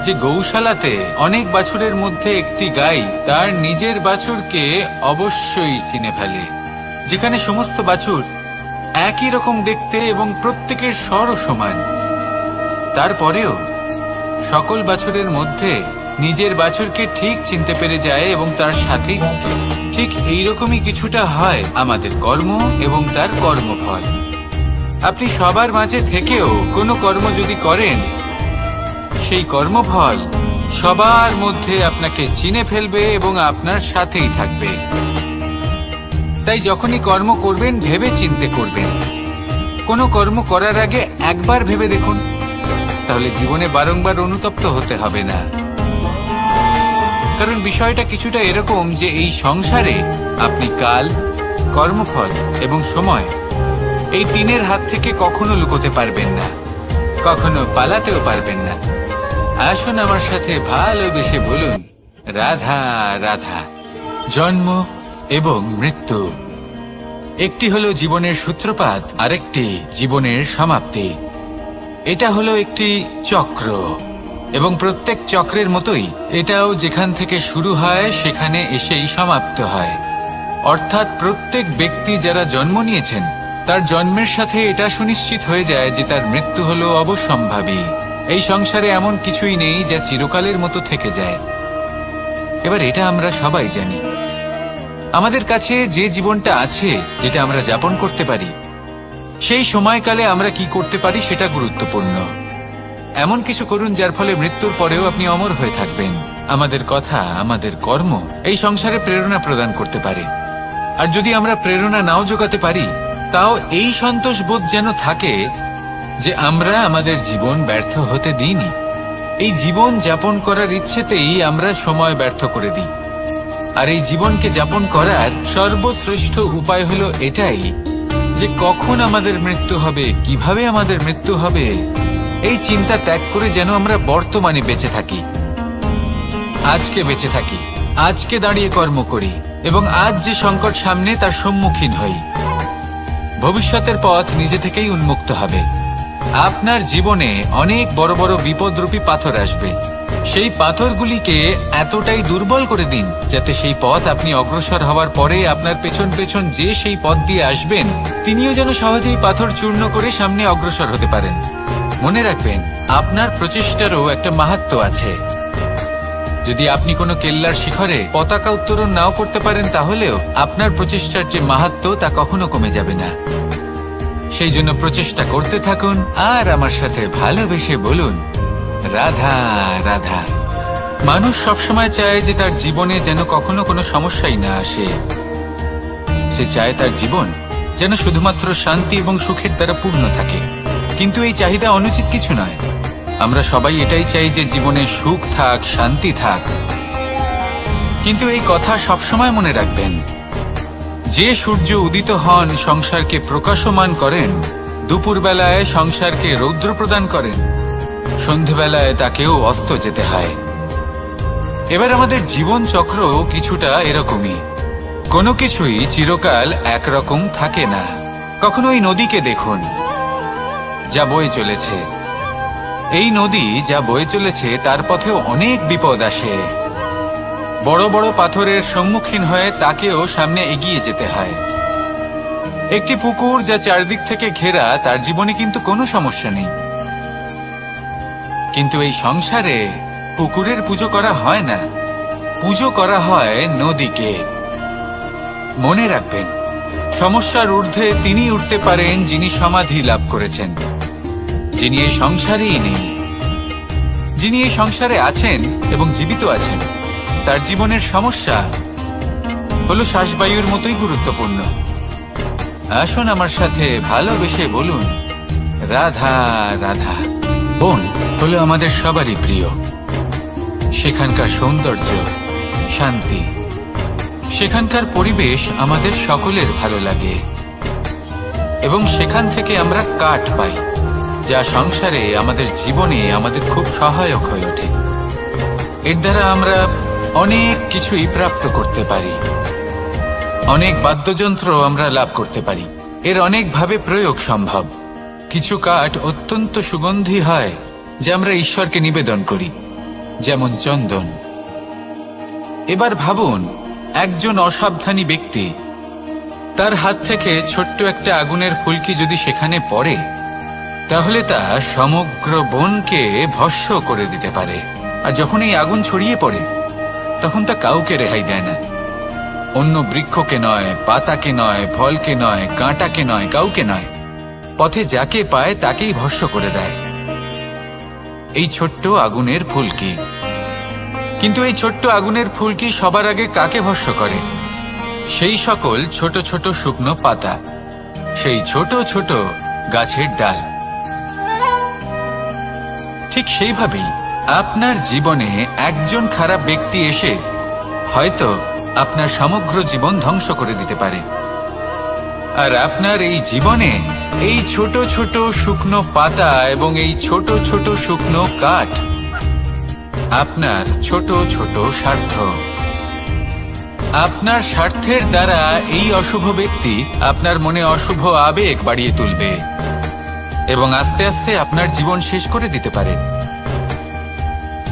যে গৌশালাতে অনেক বাছুরের মধ্যে একটি গাই তার নিজের বাছুরকে অবশ্যই চিনে ফেলে। যেখানে সমস্ত বাছুর একই রকম দেখতে এবং প্রত্যেকের স্বরও সমান, তারপরেও সকল বাছুরের মধ্যে নিজের বাছুরকে ঠিক চিনতে পেরে যায় এবং তার সাথেই থাকে। ঠিক এইরকমই কিছুটা হয় আমাদের কর্ম এবং তার কর্মফল। আপনি সবার মাঝে থেকেও কোনো কর্ম যদি করেন, সেই কর্মফল সবার মধ্যে আপনাকে চিনে ফেলবে এবং আপনার সাথেই থাকবে। তাই যখনই কর্ম করবেন ভেবে চিন্তে করবেন। কোনো কর্ম করার আগে একবার ভেবে দেখুন, তাহলে জীবনে বারংবার অনুতপ্ত হতে হবে না। কারণ বিষয়টা কিছুটা এরকম যে এই সংসারে আপনি কাল, কর্মফল এবং সময়, এই তিনের হাত থেকে কখনো লুকোতে পারবেন না, কখনো পালাতেও পারবেন না। আসুন আমার সাথে ভালোবেসে বলুন, রাধা রাধা। জন্ম এবং মৃত্যু, একটি হলো জীবনের সূত্রপাত, আরেকটি জীবনের সমাপ্তি। এটা হলো একটি চক্র এবং প্রত্যেক চক্রের মতোই এটাও যেখান থেকে শুরু হয় সেখানে এসেই সমাপ্ত হয়। অর্থাৎ প্রত্যেক ব্যক্তি যারা জন্ম নিয়েছেন তার জন্মের সাথে এটা সুনিশ্চিত হয়ে যায় যে তার মৃত্যু হলো অবশ্যম্ভাবী। এই সংসারে এমন কিছুই নেই যা চিরকালের মতো থেকে যায়। এবার এটা আমরা সবাই জানি। আমাদের কাছে যে জীবনটা আছে, যেটা আমরা যাপন করতে পারি, সেই সময়কালে আমরা কি করতে পারি সেটা গুরুত্বপূর্ণ। এমন কিছু করুন যার ফলে মৃত্যুর পরেও আপনি অমর হয়ে থাকবেন। আমাদের কথা, আমাদের কর্ম এই সংসারে প্রেরণা প্রদান করতে পারে। আর যদি আমরা প্রেরণা নাও জোগাতে পারি, তাও এই সন্তোষ বোধ যেন থাকে যে আমরা আমাদের জীবন ব্যর্থ হতে দিইনি। এই জীবন যাপন করার ইচ্ছেতেই আমরা সময় ব্যর্থ করে দিই। আর এই জীবনকে যাপন করার সর্বশ্রেষ্ঠ উপায় হলো এটাই যে কখন আমাদের মৃত্যু হবে, কিভাবে আমাদের মৃত্যু হবে, এই চিন্তা ত্যাগ করে যেন আমরা বর্তমানে বেঁচে থাকি, আজকে বেঁচে থাকি, আজকে দাঁড়িয়ে কর্ম করি এবং আজ যে সংকট সামনে তার সম্মুখীন হই। ভবিষ্যতের পথ নিজে থেকেই উন্মুক্ত হবে। আপনার জীবনে অনেক বড় বড় বিপদরূপী পাথর আসবে। সেই পাথরগুলিকে এতটাই দুর্বল করে দিন যাতে সেই পথ আপনি অগ্রসর হওয়ার পরে আপনার পেছন পেছন যে সেই পথ দিয়ে আসবেন তিনিও যেন সহজেই পাথর চূর্ণ করে সামনে অগ্রসর হতে পারেন। মনে রাখবেন, আপনার প্রচেষ্টারও একটা মাহাত্ম্য আছে। যদি আপনি কোনো কেল্লার শিখরে পতাকা উত্তোলন নাও করতে পারেন, তাহলেও আপনার প্রচেষ্টার যে মাহাত্ম্য তা কখনো কমে যাবে না। সেই জন্য প্রচেষ্টা করতে থাকুন আর আমার সাথে ভালোবেসে বলুন, রাধা রাধা। মানুষ সবসময় চায় যে তার জীবনে যেন কখনো কোনো সমস্যাই না আসে। সে চায় তার জীবন যেন শুধুমাত্র শান্তি এবং সুখের দ্বারা পূর্ণ থাকে। কিন্তু এই চাহিদা অনুচিত কিছু নয়। আমরা সবাই এটাই চাই যে জীবনে সুখ থাক, শান্তি থাক। কিন্তু এই কথা সবসময় মনে রাখবেন, যে সূর্য উদিত হন সংসারকে প্রকাশমান করেন, দুপুরবেলায় সংসারকে রৌদ্র প্রদান করেন, সন্ধেবেলায় তাকেও অস্ত যেতে হয়। এবার আমাদের জীবন চক্র কিছুটা এরকমই। কোনো কিছুই চিরকাল একরকম থাকে না। কখনো এই নদীকে দেখুন যা বয়ে চলেছে। এই নদী যা বয়ে চলেছে তার পথেও অনেক বিপদ আসে। বড় বড় পাথরের সম্মুখীন হয়ে তাকেও সামনে এগিয়ে যেতে হয়। একটি পুকুর যা চারদিক থেকে ঘেরা, তার জীবনে কিন্তু কোনো সমস্যা নেই। কিন্তু এই সংসারে পুকুরের পুজো করা হয় না, পুজো করা হয় নদীকে। মনে রাখবেন, সমস্যার ঊর্ধ্বে তিনি উঠতে পারেন যিনি সমাধি লাভ করেছেন, যিনি এই সংসারেই নেই। যিনি এই সংসারে আছেন এবং জীবিত আছেন, তার জীবনের সমস্যা হলো শ্বাসবায়ুর মতোই গুরুত্বপূর্ণ। আসুন আমার সাথে ভালোবেসে বলুন, রাধা রাধা। বন হলো আমাদের সবারই প্রিয়। সেখানকার সৌন্দর্য, শান্তি, সেখানকার পরিবেশ আমাদের সকলের ভালো লাগে এবং সেখান থেকে আমরা কাঠ পাই, যা সংসারে আমাদের জীবনে আমাদের খুব সহায়ক হয়ে ওঠে। এর দ্বারা আমরা অনেক কিছুই প্রাপ্ত করতে পারি। অনেক বাদ্যযন্ত্র আমরা লাভ করতে পারি। এর অনেকভাবে প্রয়োগ সম্ভব। কিছু কাঠ অত্যন্ত সুগন্ধি হয় যা আমরা ঈশ্বরকে নিবেদন করি, যেমন চন্দন। এবার ভাবুন, একজন অসাবধানী ব্যক্তি, তার হাত থেকে ছোট্ট একটা আগুনের ফুলকি যদি সেখানে পড়ে, তাহলে তা সমগ্র বনকে ভস্ম করে দিতে পারে। আর যখন এই আগুন ছড়িয়ে পড়ে, তখন তা কাউকে রেহাই দেয় না। অন্য বৃক্ষকে নয়, পাতাকে নয়, ফলকে নয়, কাঁটাকে নয়, কাউকে নয়, পথে যাকে পায় তাকেই ভস্ম করে দেয়। এই ছোট্ট আগুনের ফুলকি। কিন্তু এই ছোট্ট আগুনের ফুলকি সবার আগে কাকে ভস্ম করে? সেই সকল ছোট ছোট শুকনো পাতা, সেই ছোট ছোট গাছের ডাল। ঠিক সেইভাবেই আপনার জীবনে একজন খারাপ ব্যক্তি এসে হয়তো আপনার সমগ্র জীবন ধ্বংস করে দিতে পারে। আর আপনার এই জীবনে এই ছোট ছোট শুকনো পাতা এবং এই ছোট ছোট শুকনো কাঠ আপনার ছোট ছোট স্বার্থ। আপনার স্বার্থের দ্বারা এই অশুভ ব্যক্তি আপনার মনে অশুভ আবেগ বাড়িয়ে তুলবে এবং আস্তে আস্তে আপনার জীবন শেষ করে দিতে পারে।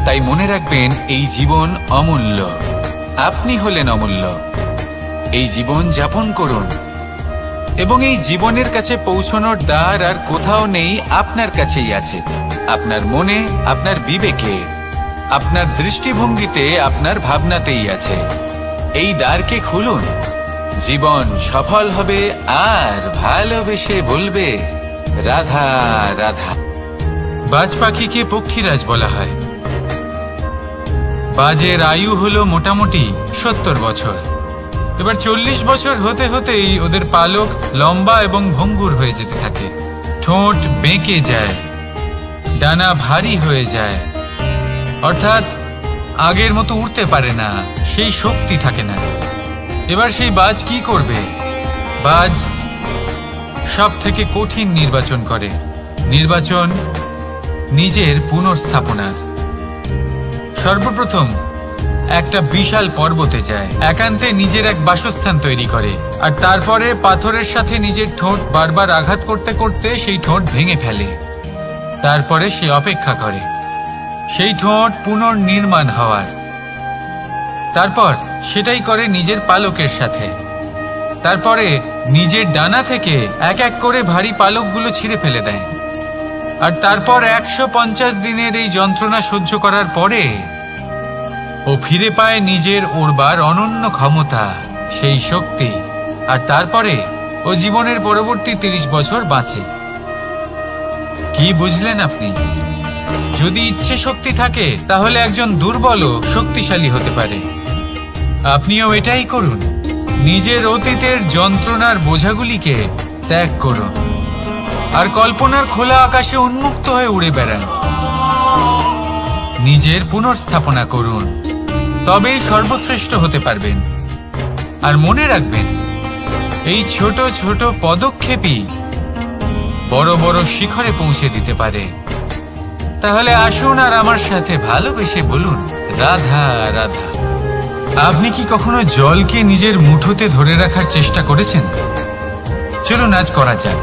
তাই মনে রাখবেন, এই জীবন অমূল্য। আপনি হলেন অমূল্য। এই জীবন যাপন করুন এবং এই জীবনের কাছে পৌঁছানোর দ্বার আর কোথাও নেই, আপনার কাছেই আছে। আপনার মনে, আপনার বিবেকে, আপনার দৃষ্টিভঙ্গিতে, আপনার ভাবনাতেই আছে। এই দ্বারকে খুলুন, জীবন সফল হবে আর ভালোবেসে বলবে রাধা রাধা। বাজ পাখিকে পক্ষীরাজ বলা হয়। বাজের আয়ু হলো মোটামুটি 70 বছর। এবার 40 বছর হতে হতেই ওদের পালক লম্বা এবং ভঙ্গুর হয়ে যেতে থাকে, ঠোঁট বেঁকে যায়, ডানা ভারী হয়ে যায়, অর্থাৎ আগের মতো উড়তে পারে না, সেই শক্তি থাকে না। এবার সেই বাজ কি করবে? বাজ সব থেকে কঠিন নির্বাচন করে, নির্বাচন নিজের পুনর্স্থাপনার। সর্বপ্রথম একটা বিশাল পর্বতে যায়, একান্তে নিজের এক বাসস্থান তৈরি করে, আর তারপরে পাথরের সাথে নিজের ঠোঁট বারবার আঘাত করতে করতে সেই ঠোঁট ভেঙে ফেলে। তারপরে সে অপেক্ষা করে সেই ঠোঁট পুনর্নির্মাণ হওয়ার। তারপর সেটাই করে নিজের পালকের সাথে। তারপরে নিজের ডানা থেকে এক এক করে ভারী পালকগুলো ছিঁড়ে ফেলে দেয়। আর তারপর 150 দিনের এই যন্ত্রণা সহ্য করার পরে ও ফিরে পায় নিজের উড়বার অনন্য ক্ষমতা, সেই শক্তি। আর তারপরে ও জীবনের পরবর্তী 30 বছর বাঁচে। কি বুঝলেন আপনি? যদি ইচ্ছে শক্তি থাকে তাহলে একজন দুর্বলও শক্তিশালী হতে পারে। আপনিও এটাই করুন, নিজের অতীতের যন্ত্রণার বোঝাগুলিকে ত্যাগ করুন আর কল্পনার খোলা আকাশে উন্মুক্ত হয়ে উড়ে বেড়ান। নিজের পুনর্স্থাপনা করুন, তবেই সর্বশ্রেষ্ঠ হতে পারবেন। আর মনে রাখবেন, এই ছোট ছোট পদক্ষেপই বড় বড় শিখরে পৌঁছে দিতে পারে। তাহলে আসুন আর আমার সাথে ভালোবেসে বলুন রাধা রাধা। আপনি কি কখনো জলকে নিজের মুঠোতে ধরে রাখার চেষ্টা করেছেন? চলুন আজ করা যাক।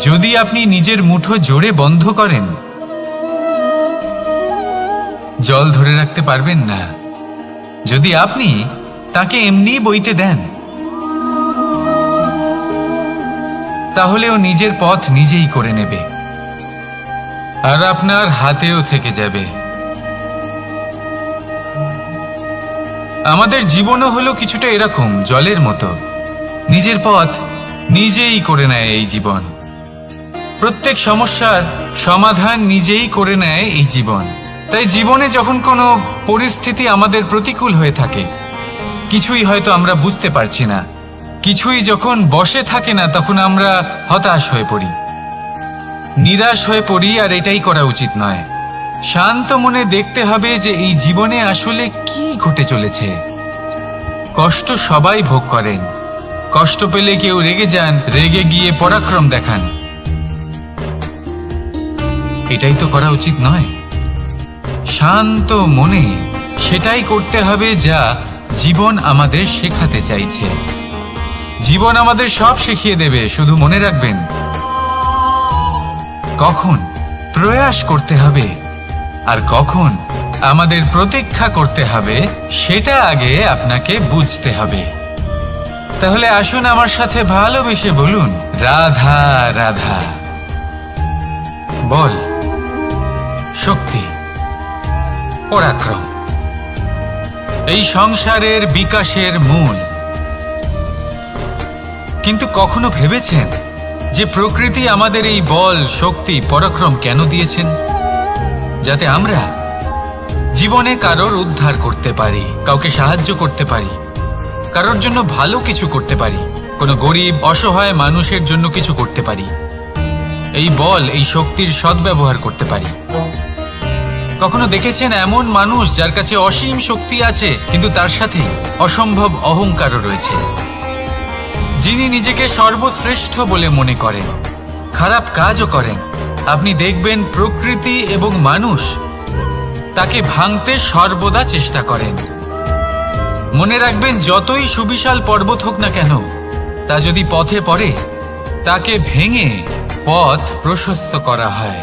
যদি আপনি নিজের মুঠো জোরে বন্ধ করেন, জল ধরে রাখতে পারবেন না। যদি আপনি তাকে এমনি বইতে দেন, তাহলে ও নিজের পথ নিজেই করে নেবে আর আপনার হাতেও থেকে যাবে। আমাদের জীবনও হলো কিছুটা এরকম, জলের মতো। নিজের পথ নিজেই করে নেয় এই জীবন। প্রত্যেক সমস্যার সমাধান নিজেই করে নেয় এই জীবন। তাই জীবনে যখন কোনো পরিস্থিতি আমাদের প্রতিকূল হয়ে থাকে, কিছুই হয়তো আমরা বুঝতে পারছি না, কিছুই যখন বসে থাকে না, তখন আমরা হতাশ হয়ে পড়ি, নিরাশ হয়ে পড়ি। আর এটাই করা উচিত নয়। শান্ত মনে দেখতে হবে যে এই জীবনে আসলে কি ঘটে চলেছে। কষ্ট সবাই ভোগ করেন। কষ্ট পেলে কেউ রেগে যান, রেগে গিয়ে পরাক্রম দেখান। এটাই তো করা উচিত নয়। শান্ত মনে সেটাই করতে হবে যা জীবন আমাদের শেখাতে চাইছে। জীবন আমাদের সব শিখিয়ে দেবে, শুধু মনে রাখবেন কখন প্রয়াস করতে হবে আর কখন আমাদের প্রতীক্ষা করতে হবে, সেটা আগে আপনাকে বুঝতে হবে। তাহলে আসুন আমার সাথে ভালোবেসে বলুন রাধা রাধা। বল, শক্তি, পরাক্রম এই সংসারের বিকাশের মূল। কিন্তু কখনো ভেবেছেন যে প্রকৃতি আমাদের এই বল, শক্তি, পরাক্রম কেন দিয়েছেন? যাতে আমরা জীবনে কারোর উদ্ধার করতে পারি, কাউকে সাহায্য করতে পারি, কারোর জন্য ভালো কিছু করতে পারি, কোনো গরিব অসহায় মানুষের জন্য কিছু করতে পারি। এই বল, এই শক্তির সদ্ব্যবহার করতে পারি। কখনো দেখেছেন এমন মানুষ যার কাছে অসীম শক্তি আছে, কিন্তু তার সাথে অসম্ভব অহংকারও রয়েছে? যিনি নিজেকে সর্বশ্রেষ্ঠ বলে মনে করেন, খারাপ কাজও করেন। আপনি দেখবেন প্রকৃতি এবং মানুষ তাকে ভাঙতে সর্বদা চেষ্টা করেন। মনে রাখবেন, যতই সুবিশাল পর্বত হোক না কেন, তা যদি পথে পড়ে, তাকে ভেঙে পথ প্রশস্ত করা হয়।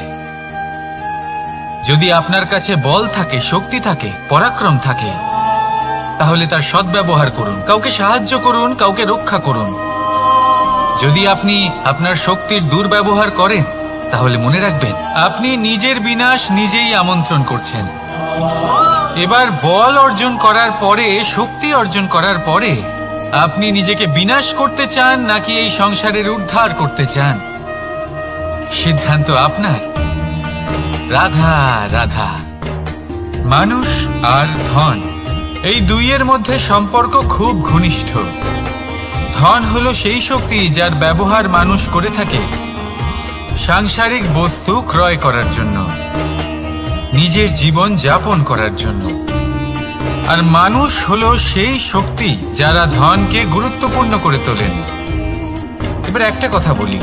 যদি আপনার কাছে বল থাকে, শক্তি থাকে, পরাক্রম থাকে, তাহলে তার সদ্ব্যবহার করুন, কাউকে সাহায্য করুন, কাউকে রক্ষা করুন। যদি আপনি আপনার শক্তির দুর্ব্যবহার করেন তাহলে মনে রাখবেন আপনি নিজের বিনাশ নিজেই আমন্ত্রণ করছেন। এবার বল অর্জন করার পরে, শক্তি অর্জন করার পরে আপনি নিজেকে বিনাশ করতে চান নাকি এই সংসারের উদ্ধার করতে চান, সিদ্ধান্ত আপনার। রাধা রাধা। মানুষ আর ধন, এই দুইয়ের মধ্যে সম্পর্ক খুব ঘনিষ্ঠ। ধন হলো সেই শক্তি যার ব্যবহার মানুষ করে থাকে সাংসারিক বস্তু ক্রয় করার জন্য, নিজের জীবন যাপন করার জন্য। আর মানুষ হলো সেই শক্তি যারা ধনকে গুরুত্বপূর্ণ করে তোলেন। এবার একটা কথা বলি,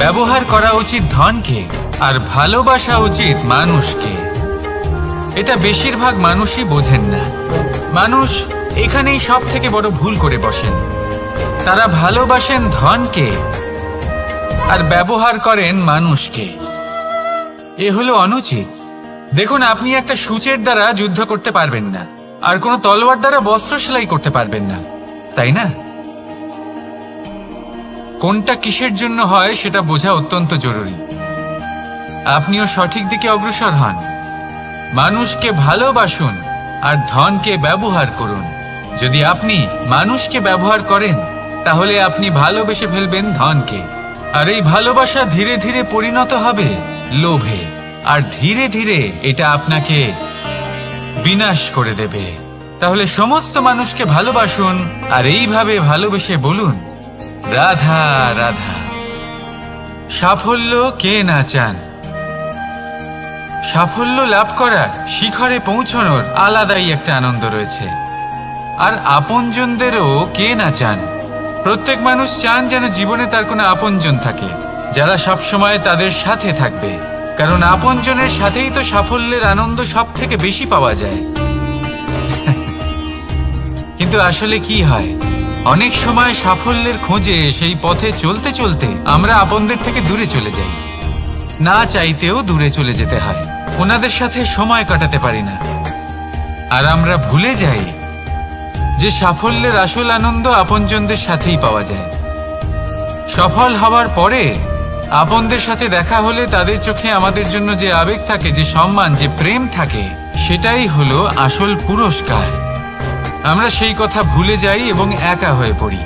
ব্যবহার করা উচিত ধনকে আর ভালোবাসা উচিত মানুষকে। এটা বেশিরভাগ মানুষই বোঝেন না। মানুষ এখানেই সব থেকে বড় ভুল করে বসেন। তারা ভালোবাসেন ধনকে আর ব্যবহার করেন মানুষকে। এ হলো অনুচিত। দেখুন, আপনি একটা সূচের দ্বারা যুদ্ধ করতে পারবেন না, আর কোনো তলোয়ার দ্বারা বস্ত্র সেলাই করতে পারবেন না, তাই না? কোনটা কিসের জন্য হয় সেটা বোঝা অত্যন্ত জরুরি। আপনিও সঠিক দিকে অগ্রসর হন। মানুষকে ভালোবাসুন আর ধনকে ব্যবহার করুন। যদি আপনি মানুষকে ব্যবহার করেন তাহলে আপনি ভালোবেসে ফেলবেন ধনকে, আর এই ভালোবাসা ধীরে ধীরে পরিণত হবে লোভে, আর ধীরে ধীরে এটা আপনাকে বিনাশ করে দেবে। তাহলে সমস্ত মানুষকে ভালোবাসুন আর এইভাবে ভালোবেসে বলুন, রাধা রাধা। সাফল্য কে না চান? সাফল্য লাভ করার, শিখরে পৌঁছানোর আলাদাই একটা আনন্দ রয়েছে। আর আপনজনদেরও কে না চান? প্রত্যেক মানুষ চান যেন জীবনে তার কোনো আপনজন থাকে যারা সবসময় তাদের সাথে থাকবে, কারণ আপনজনের সাথেই তো সাফল্যের আনন্দ সব থেকে বেশি পাওয়া যায়। কিন্তু আসলে কি হয়, অনেক সময় সাফল্যের খোঁজে সেই পথে চলতে চলতে আমরা আপনদের থেকে দূরে চলে যাই। না চাইতেও দূরে চলে যেতে হয়, ওনাদের সাথে সময় কাটাতে পারি না। আর আমরা ভুলে যাই যে সাফল্যের আসল আনন্দ আপনজনদের সাথেই পাওয়া যায়। সফল হওয়ার পরে আপনদের সাথে দেখা হলে তাদের চোখে আমাদের জন্য যে আবেগ থাকে, যে সম্মান, যে প্রেম থাকে, সেটাই হলো আসল পুরস্কার। আমরা সেই কথা ভুলে যাই এবং একা হয়ে পড়ি।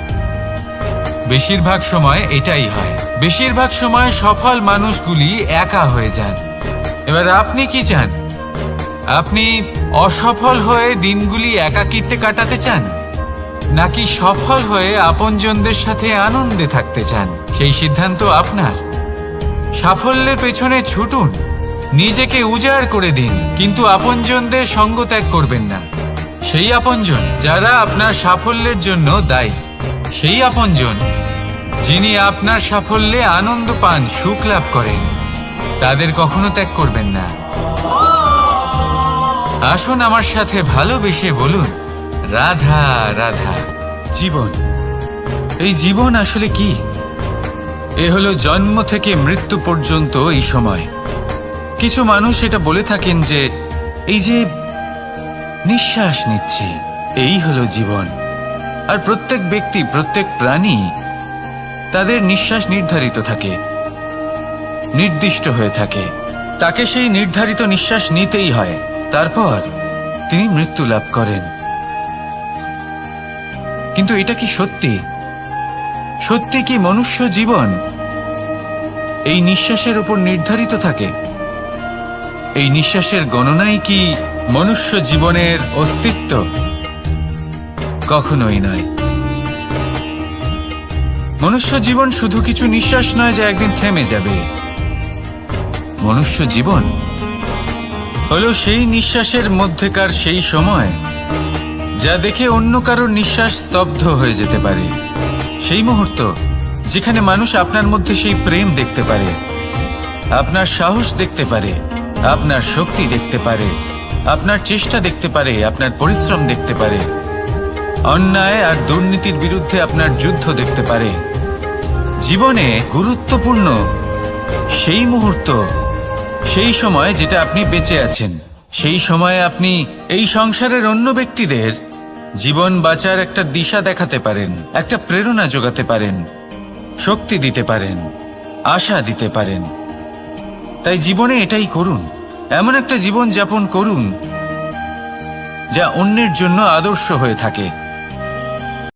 বেশিরভাগ সময় এটাই হয়। বেশিরভাগ সময় সফল মানুষগুলি একা হয়ে যান। এবার আপনি কি চান? আপনি অসফল হয়ে দিনগুলি একাকিত্বে কাটাতে চান, নাকি সফল হয়ে আপনজনদের সাথে আনন্দে থাকতে চান? সেই সিদ্ধান্ত আপনার। সাফল্যের পেছনে ছুটুন, নিজেকে উজাড় করে দিন, কিন্তু আপনজনদের সঙ্গ ত্যাগ করবেন না। সেই আপনজন যারা আপনার সাফল্যের জন্য দায়ী, সেই আপনজন যিনি আপনার সাফল্যে আনন্দ পান, সুখ লাভ করেন, তাদের কখনো ত্যাগ করবেন না। আসুন আমার সাথে ভালোবেসে বলুন, রাধা রাধা। জীবন, এই জীবন আসলে কি? এ হলো জন্ম থেকে মৃত্যু পর্যন্ত এই সময়। কিছু মানুষ এটা বলে থাকেন যে এই যে নিঃশ্বাস নিচ্ছি, এই হলো জীবন। আর প্রত্যেক ব্যক্তি, প্রত্যেক প্রাণী, তাদের নিঃশ্বাস নির্ধারিত থাকে, নির্দিষ্ট হয়ে থাকে। তাকে সেই নির্ধারিত নিঃশ্বাস নিতেই হয়, তারপর তিনি মৃত্যু লাভ করেন। কিন্তু এটা কি সত্যি? সত্যি কি মনুষ্য জীবন এই নিঃশ্বাসের উপর নির্ধারিত থাকে? এই নিঃশ্বাসের গণনাই কি মনুষ্য জীবনের অস্তিত্ব? কখনোই নয়। মনুষ্য জীবন শুধু কিছু নিঃশ্বাস নয় যা একদিন থেমে যাবে। মনুষ্য জীবন হলো সেই নিঃশ্বাসের মধ্যেকার সেই সময় যা দেখে অন্য কারোর নিঃশ্বাস স্তব্ধ হয়ে যেতে পারে। সেই মুহূর্ত যেখানে মানুষ আপনার মধ্যে সেই প্রেম দেখতে পারে, আপনার সাহস দেখতে পারে, আপনার শক্তি দেখতে পারে, আপনার চেষ্টা দেখতে পারে, আপনার পরিশ্রম দেখতে পারে, অন্যায় আর দুর্নীতির বিরুদ্ধে আপনার যুদ্ধ দেখতে পারে। জীবনে গুরুত্বপূর্ণ সেই মুহূর্ত, সেই সময় যেটা আপনি বেঁচে আছেন। সেই সময়ে আপনি এই সংসারের অন্য ব্যক্তিদের জীবন বাঁচার একটা দিশা দেখাতে পারেন, একটা প্রেরণা যোগাতে পারেন। শক্তি দিতে পারেন, আশা দিতে পারেন। তাই জীবনে এটাই করুন, এমন একটা জীবন যাপন করুন যা অন্যের জন্য আদর্শ হয়ে থাকে।